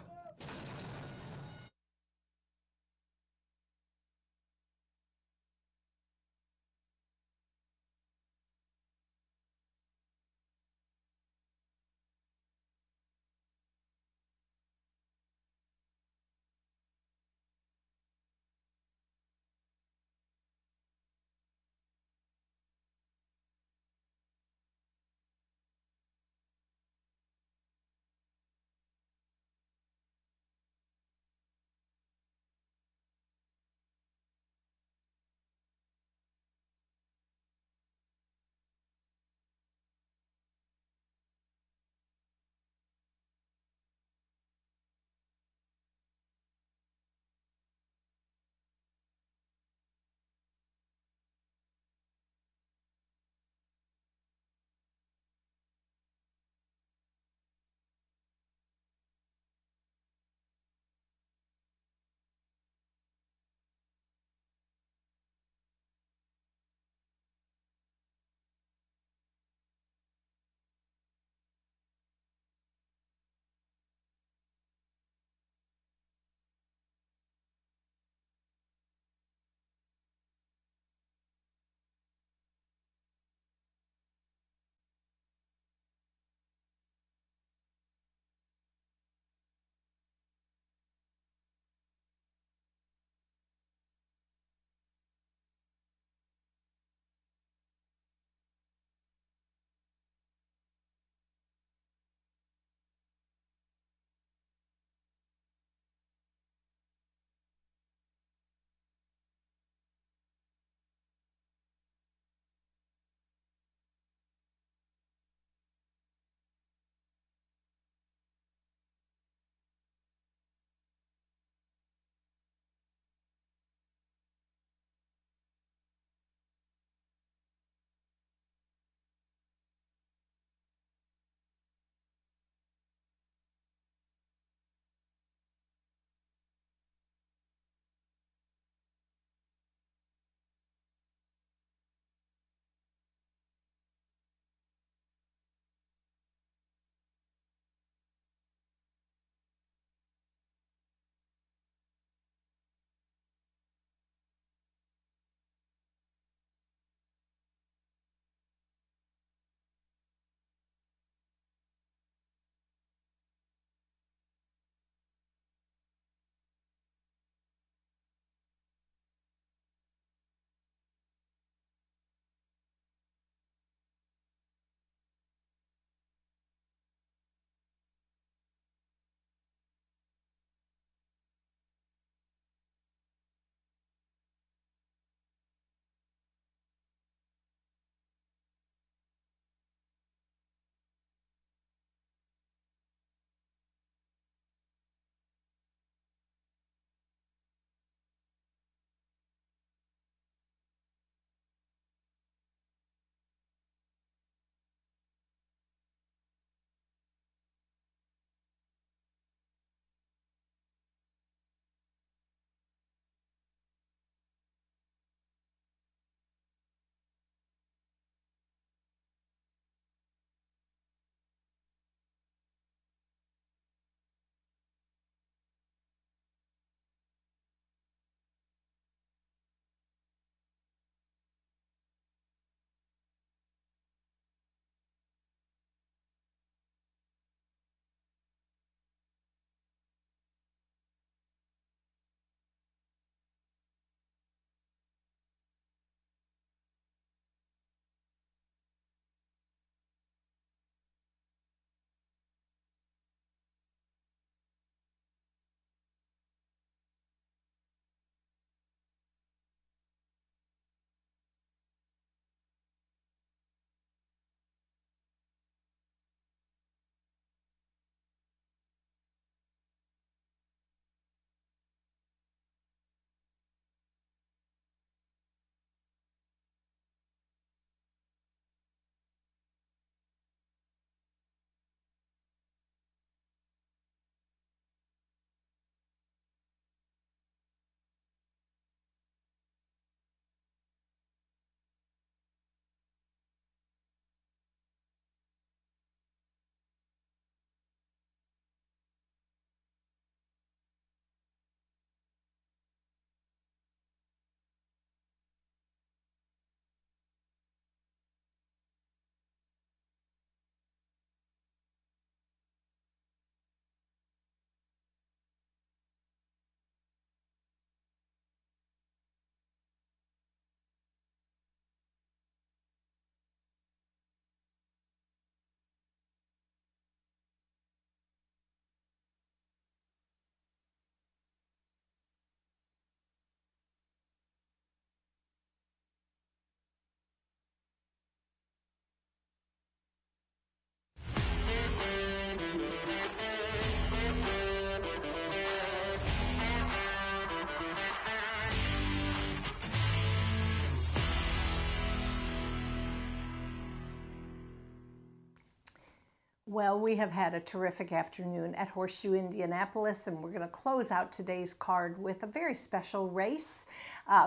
Well, we have had a terrific afternoon at Horseshoe Indianapolis, and we're going to close out today's card with a very special race,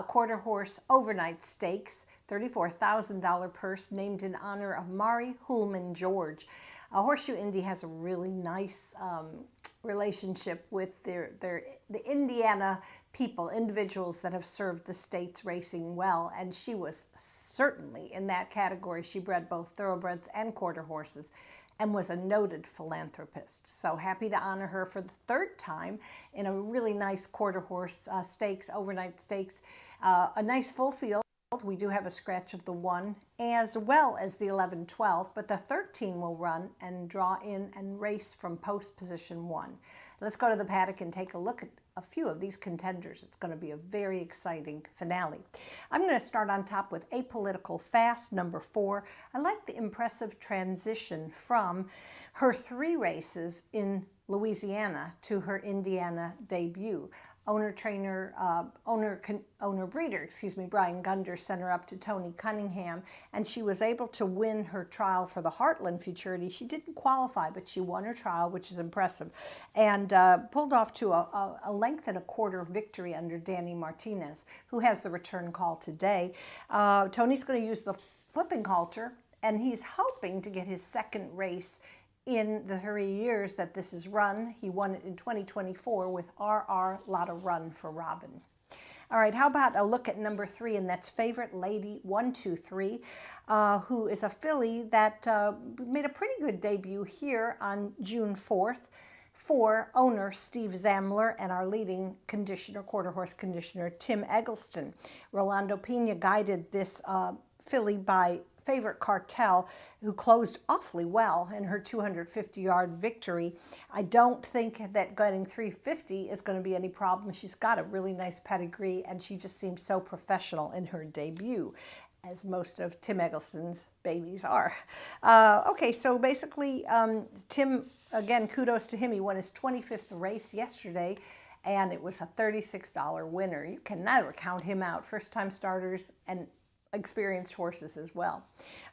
quarter horse overnight stakes, $34,000 purse named in honor of Mari Hulman George. Horseshoe Indy has a really nice relationship with the Indiana people, individuals that have served the states racing well, and she was certainly in that category. She bred both thoroughbreds and quarter horses and was a noted philanthropist. So happy to honor her for the third time in a really nice quarter horse stakes, overnight stakes, a nice full field. We do have a scratch of the 1 as well as the 11, 12, but the 13 will run and draw in and race from post position 1. Let's go to the paddock and take a look at a few of these contenders. It's going to be a very exciting finale. I'm going to start on top with Apolitical Fast, number 4. I like the impressive transition from her 3 races in Louisiana to her Indiana debut. Owner breeder, Brian Gunder sent her up to Tony Cunningham, and she was able to win her trial for the Heartland Futurity. She didn't qualify, but she won her trial, which is impressive, and pulled off to a length and a quarter victory under Danny Martinez, who has the return call today. Tony's going to use the flipping halter, and he's hoping to get his second race in the 3 years that this is run. He won it in 2024 with RR Lotta Run for Robin. All right, how about a look at number 3, and that's Favorite Lady 123, who is a filly that made a pretty good debut here on June 4th for owner Steve Zamler and our leading conditioner, quarter horse conditioner, Tim Eggleston. Rolando Pena guided this filly by Favorite Cartel, who closed awfully well in her 250-yard victory. I don't think that getting 350 is going to be any problem. She's got a really nice pedigree, and she just seems so professional in her debut, as most of Tim Eggleston's babies are. Okay, so basically, Tim, again, kudos to him. He won his 25th race yesterday, and it was a $36 winner. You can never count him out. First-time starters and experienced horses as well.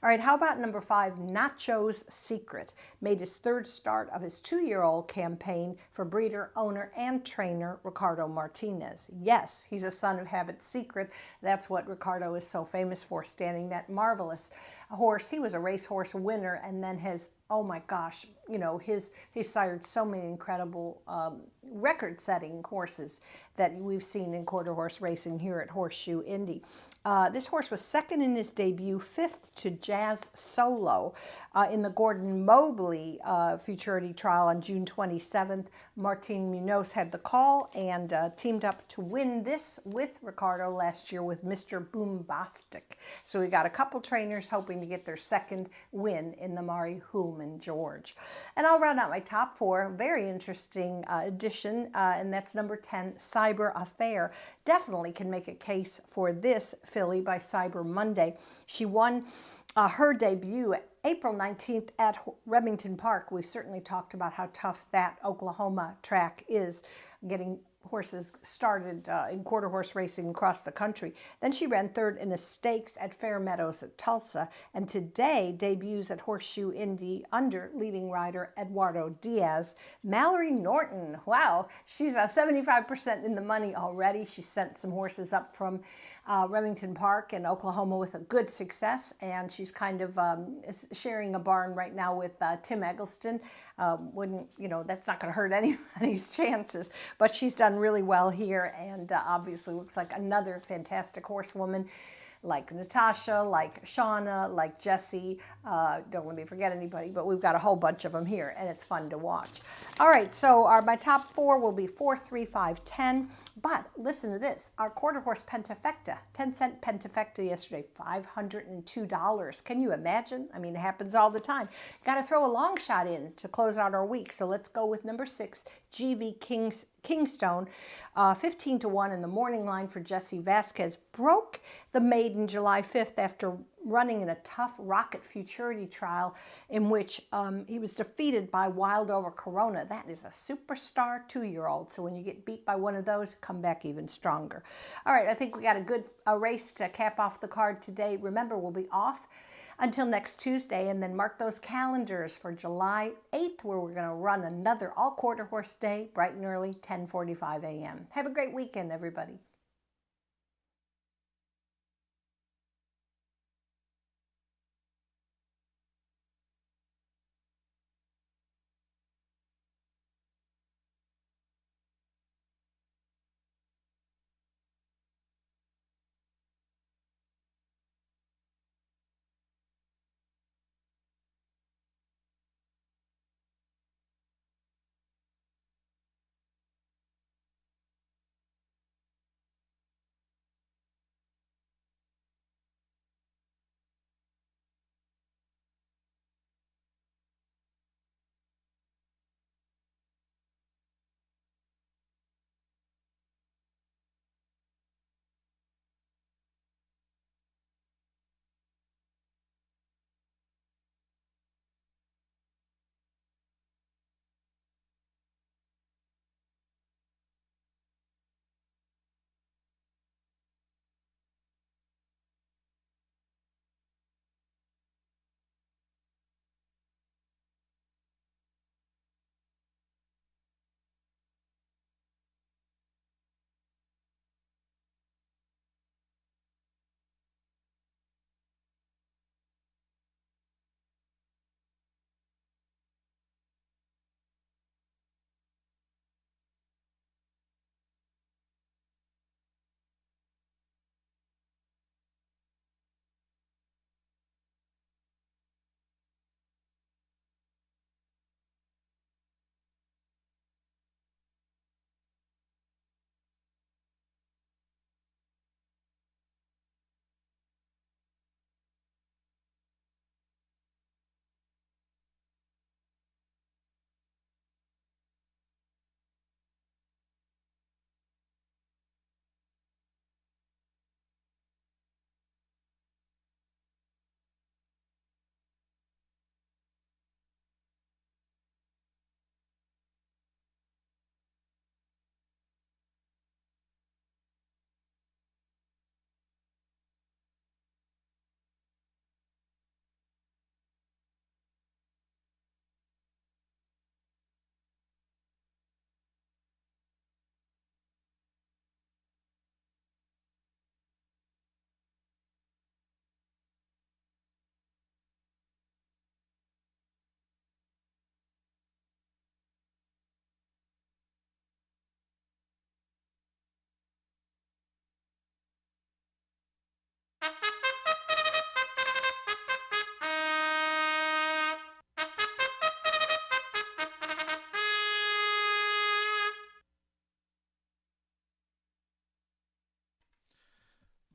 All right, how about number 5, Nacho's Secret? Made his 3rd start of his 2-year-old campaign for breeder, owner, and trainer Ricardo Martinez. Yes, he's a son of Habit Secret. That's what Ricardo is so famous for, standing that marvelous horse. He was a racehorse winner, and then has, oh my gosh, you know, he's sired so many incredible record-setting horses that we've seen in quarter horse racing here at Horseshoe Indy. This horse was 2nd in his debut, 5th to Jazz Solo in the Gordon Mobley Futurity trial on June 27th. Martin Munoz had the call and teamed up to win this with Ricardo last year with Mr. Boombastic. So we got a couple trainers hoping to get their 2nd win in the Mari Hulman George. And I'll round out my top 4. Very interesting addition, and that's number 10, Cyber Affair. Definitely can make a case for this filly by Cyber Monday. She won her debut April 19th at Remington Park. We've certainly talked about how tough that Oklahoma track is, getting horses started in quarter horse racing across the country. Then she ran 3rd in a stakes at Fair Meadows at Tulsa, and today debuts at Horseshoe Indy under leading rider Eduardo Diaz. Mallory Norton, wow, she's 75% in the money already. She sent some horses up from Remington Park in Oklahoma with a good success, and she's kind of sharing a barn right now with Tim Eggleston. Wouldn't, you know, that's not going to hurt anybody's chances, but she's done really well here, and obviously looks like another fantastic horsewoman, like Natasha, like Shauna, like Jessie. Don't let me forget anybody, but we've got a whole bunch of them here, and it's fun to watch. All right, so my top 4 will be 4, 3, 5, 10. But listen to this, our quarter horse Pentafecta, 10-cent Pentafecta yesterday, $502. Can you imagine? I mean, it happens all the time. Got to throw a long shot in to close out our week. So let's go with number 6, GV Kingstone, 15 to 1 in the morning line for Jesse Vasquez. Broke the maiden July 5th after running in a tough Rocket Futurity trial in which he was defeated by Wild Over Corona. That is a superstar 2-year-old. So when you get beat by one of those, come back even stronger. All right, I think we got a good race to cap off the card today. Remember, we'll be off Until next Tuesday, and then mark those calendars for July 8th, where we're going to run another all-quarter horse day, bright and early, 10:45 a.m. Have a great weekend, everybody.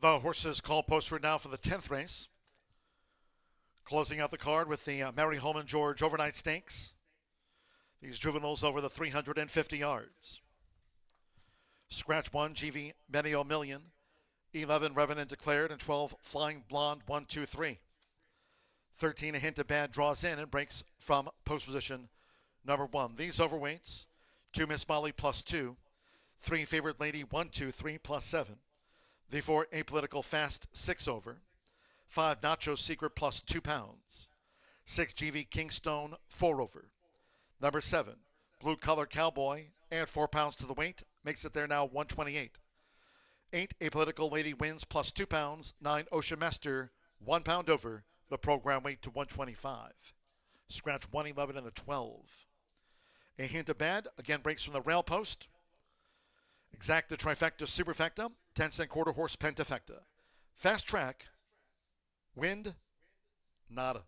The horses call posted now for the 10th race. Closing out the card with the Mary Holman George Overnight Stakes. These juveniles over the 350 yards. Scratch 1, GV Benio Million. 11, Revenant Declared, and 12, Flying Blonde 1, 2, 3. 13, A Hint of Bad draws in and breaks from post position number 1. These overweights: 2, Miss Molly plus 2. 3, Favorite Lady 1, 2, 3 plus 7. The 4, Apolitical Fast 6 over. 5, Nacho Secret plus 2 pounds. 6, GV Kingstone 4 over. Number 7, Blue Collar Cowboy, and 4 pounds to the weight, makes it there now 128. 8, Apolitical Lady wins plus 2 pounds. 9, Ocean Master 1 pound over the program weight to 125. Scratch 111 and the 12. A Hint of Bad again breaks from the rail post. Exacta Trifecta Superfecta, 10-cent quarter horse Pentafecta. Fast Track, Wind, nada.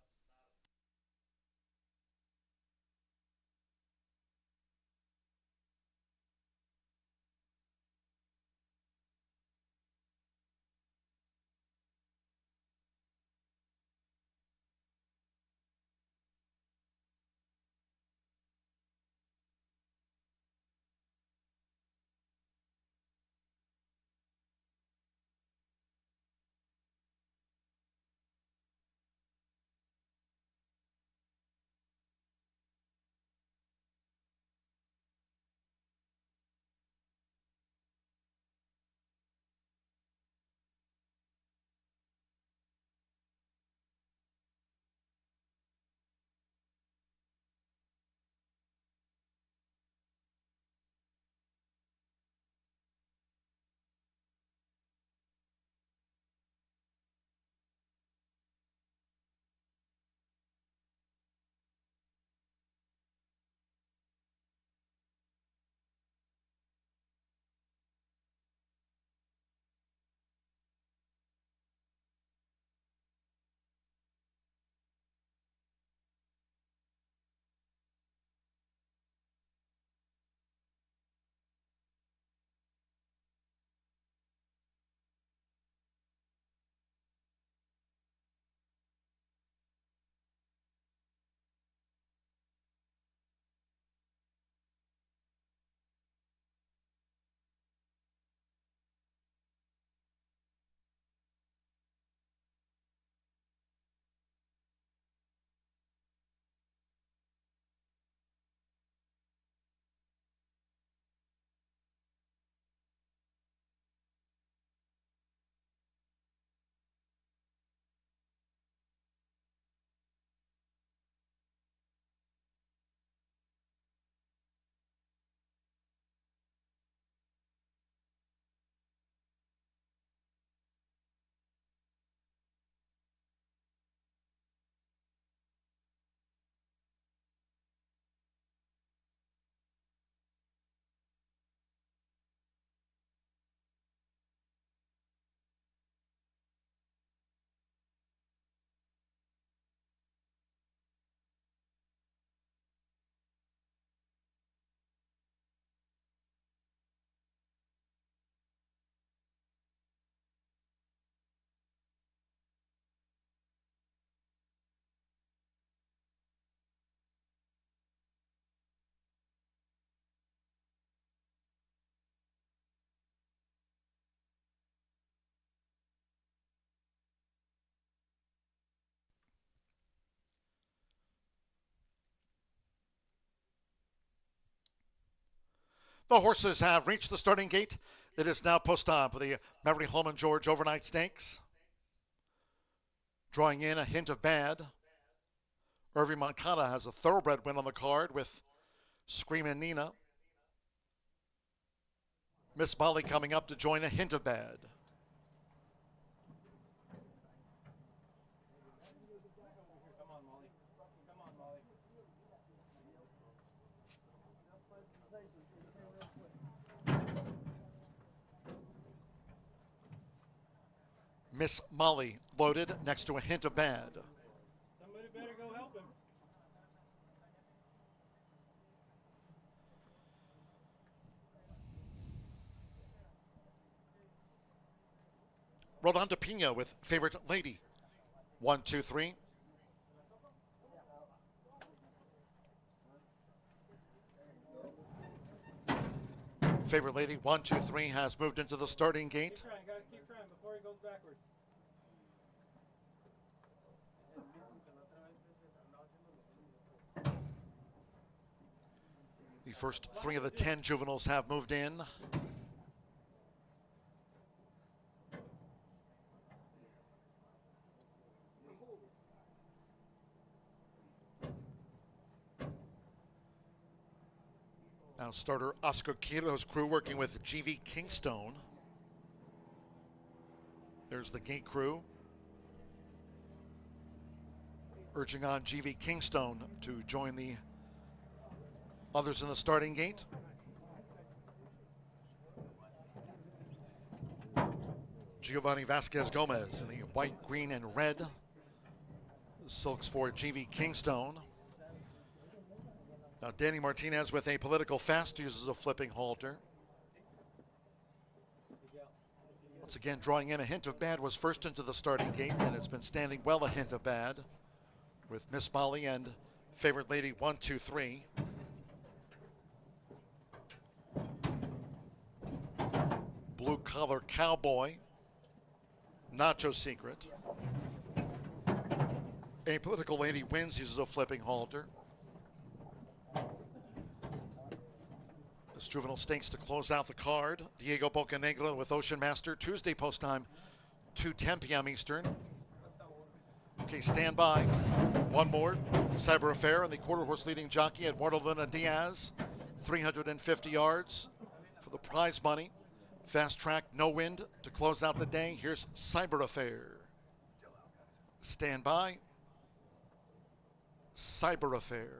The horses have reached the starting gate. It is now post time for the Mary Holman George Overnight Stakes. Drawing in a hint of bad. Irving Moncada has a thoroughbred win on the card with Screamin' Nina. Miss Molly coming up to join a hint of bad. Miss Molly loaded next to a hint of bad. Somebody better go help him. Rolando Pina with Favorite Lady. 1, 2, 3. Favorite Lady 1, 2, 3 has moved into the starting gate. Keep trying, guys. Keep trying before he goes backwards. The first 3 of the 10 juveniles have moved in. Now starter Oscar Quiro's crew working with G.V. Kingstone. There's the gate crew. Urging on G.V. Kingstone to join the others in the starting gate. Giovanni Vasquez Gomez in the white, green, and red. The silks for G.V. Kingstone. Now Danny Martinez with a political fast uses a flipping halter. Once again, drawing in a hint of bad was first into the starting gate, and it's been standing well a hint of bad with Miss Molly and Favorite Lady 1, 2, 3. Blue Collar Cowboy, Nacho Secret. A Political Lady wins, uses a flipping halter. This juvenile stakes to close out the card. Diego Bocanegra with Ocean Master, Tuesday post time, 2:10 p.m. Eastern. Okay, stand by. One more. Cyber Affair and the quarter horse leading jockey Eduardo Luna Diaz. 350 yards for the prize money. Fast track, no wind to close out the day. Here's Cyber Affair. Stand by. Cyber Affair.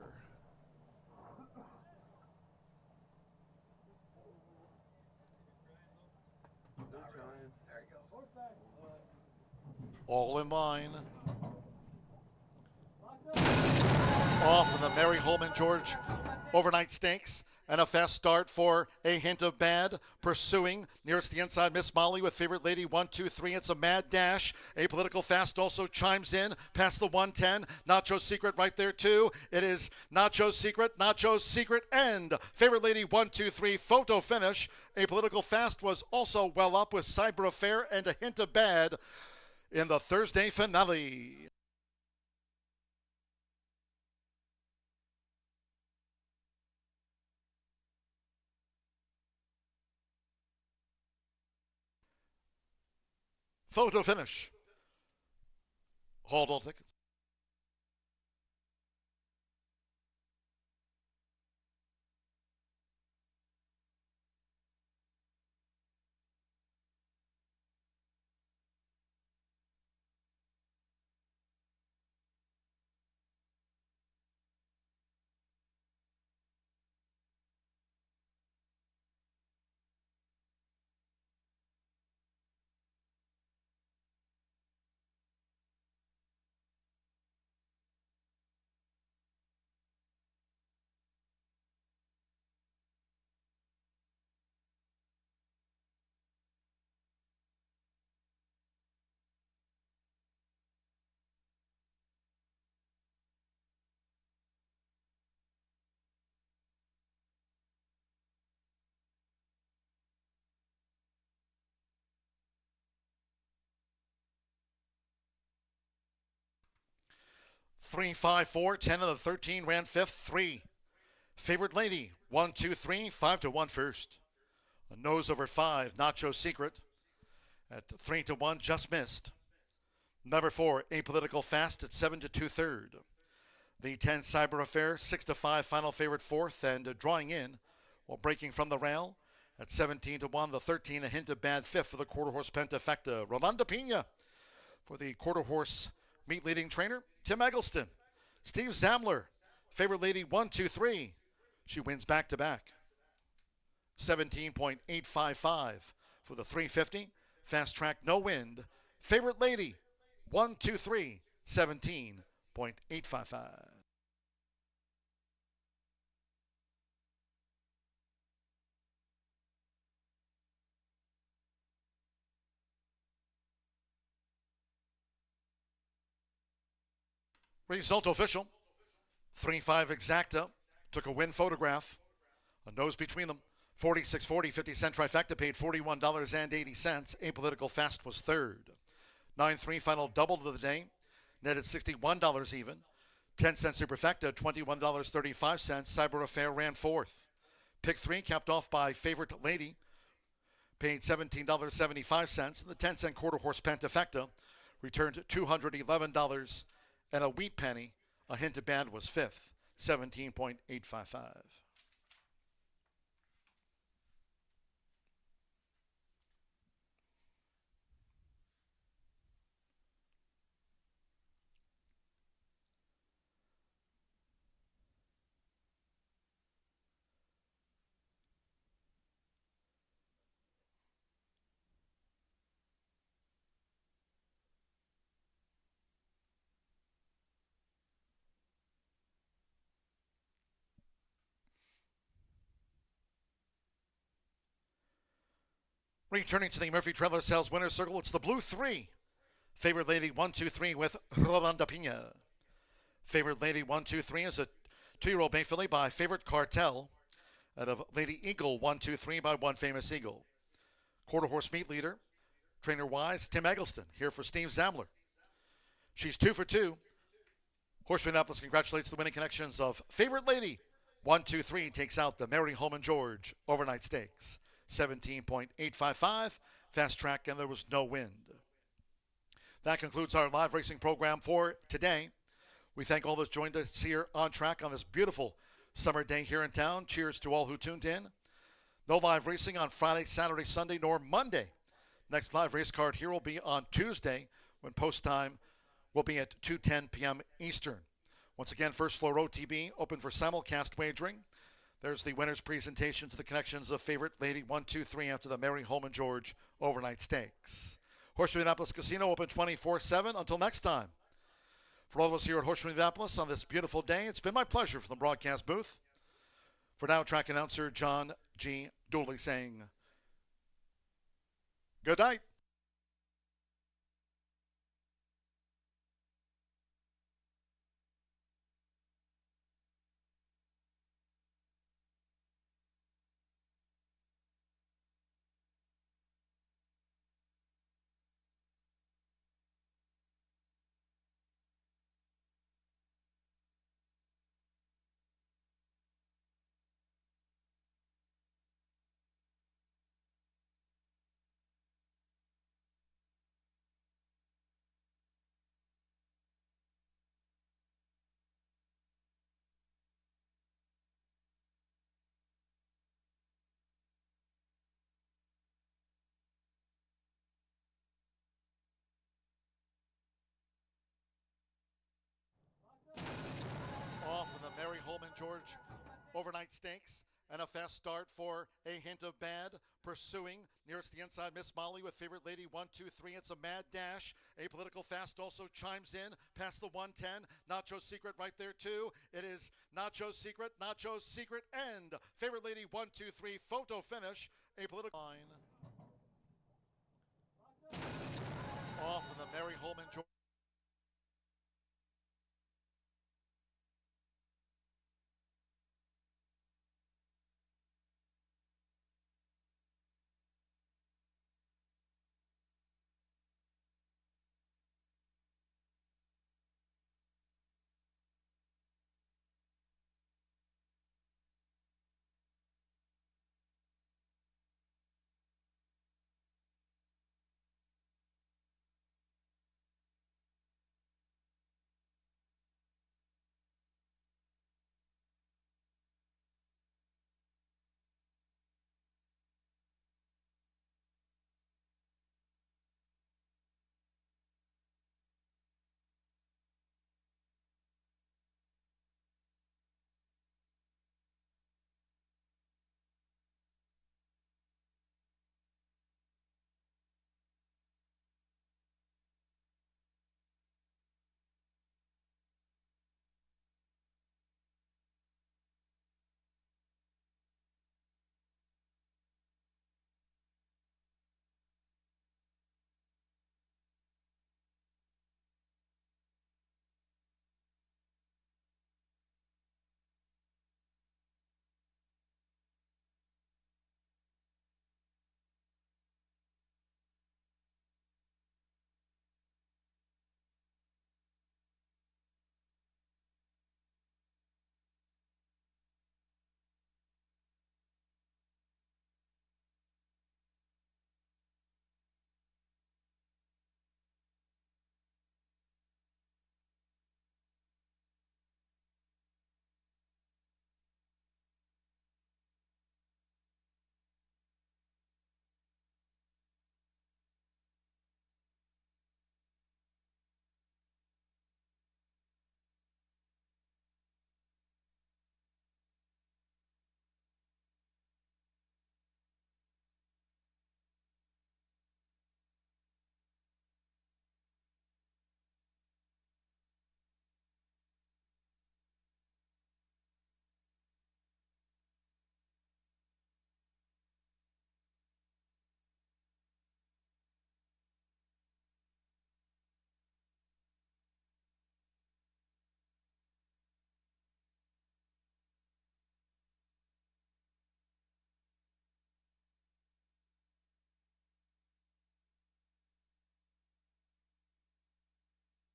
All in line. Off in the Mary Holman George Overnight Stakes. And a fast start for a hint of bad. Pursuing nearest the inside, Miss Molly with Favorite Lady 1, 2, 3. It's a mad dash. A Political Fast also chimes in past the 110. Nacho Secret right there too. It is Nacho's Secret, and Favorite Lady 1, 2, 3. Photo finish. A Political Fast was also well up with Cyber Affair and a hint of bad in the Thursday finale. Photo finish. Hold all tickets. Three, 5, 4, 10 of the 13 ran fifth. 3. Favorite Lady 1, 2, 3, 5 to 1 first. A nose over 5, Nacho Secret. At 3 to 1, just missed. Number 4, Apolitical Fast at 7 to 2 third. The 10 Cyber Affair, 6 to 5, final favorite fourth, and drawing in while breaking from the rail at 17 to 1. The 13, A Hint of Bad fifth for the quarter horse Pentafecta. Rolanda Pena for the quarter horse meet leading trainer. Tim Eggleston. Steve Zamler, favorite lady 1, 2, 3. She wins back to back. 17.855 for the 350. Fast track, no wind. Favorite lady 1, 2, 3. 17.855. Result official. 3-5 exacta. Took a win photograph. A nose between them. 46.40, 50-cent trifecta paid $41.80. Apolitical Fast was third. 9-3 final double of the day. Netted $61 even. 10-cent superfecta, $21.35. Cyber Affair ran fourth. Pick 3 capped off by Favorite Lady. Paid $17.75. The 10-cent quarter horse Pentafecta returned $211 and a wheat penny. A Hint of Bad was fifth. 17.855. Returning to the Murphy Trailer Sales Winner's Circle, it's the Blue 3. Favorite Lady 1, 2, 3 with Rolanda Pena. Favorite Lady 1, 2, 3 is a 2-year-old bay filly by Favorite Cartel out of Lady Eagle 1, 2, 3 by One Famous Eagle. Quarter horse meet leader, trainer-wise, Tim Eggleston, here for Steve Zamler. She's 2 for 2. Horseshoe Indianapolis congratulates the winning connections of Favorite Lady 1, 2, 3 takes out the Mary Holman George overnight stakes. 17.855, fast track, and there was no wind. That concludes our live racing program for today. We thank all those joined us here on track on this beautiful summer day here in town. Cheers to all who tuned in. No live racing on Friday, Saturday, Sunday, nor Monday. Next live race card here will be on Tuesday when post time will be at 2:10 p.m. Eastern. Once again, First Floor OTB open for simulcast wagering. There's the winner's presentation to the connections of Favorite Lady 1, 2, 3 after the Mary Holman George overnight stakes. Horseshoe Indianapolis Casino open 24/7 until next time. For all of us here at Horseshoe Indianapolis on this beautiful day, it's been my pleasure from the broadcast booth. For now, track announcer John G. Dooley saying good night. Off with a Mary Holman George overnight stakes and a fast start for A Hint of Bad. Pursuing nearest the inside, Miss Molly with Favorite Lady 1, 2, 3. It's a mad dash. Apolitical Fast also chimes in past the 110. Nacho Secret right there too. It is Nacho Secret, end. Favorite Lady 1, 2, 3. Photo finish. Apolitical line. Off with a Mary Holman George.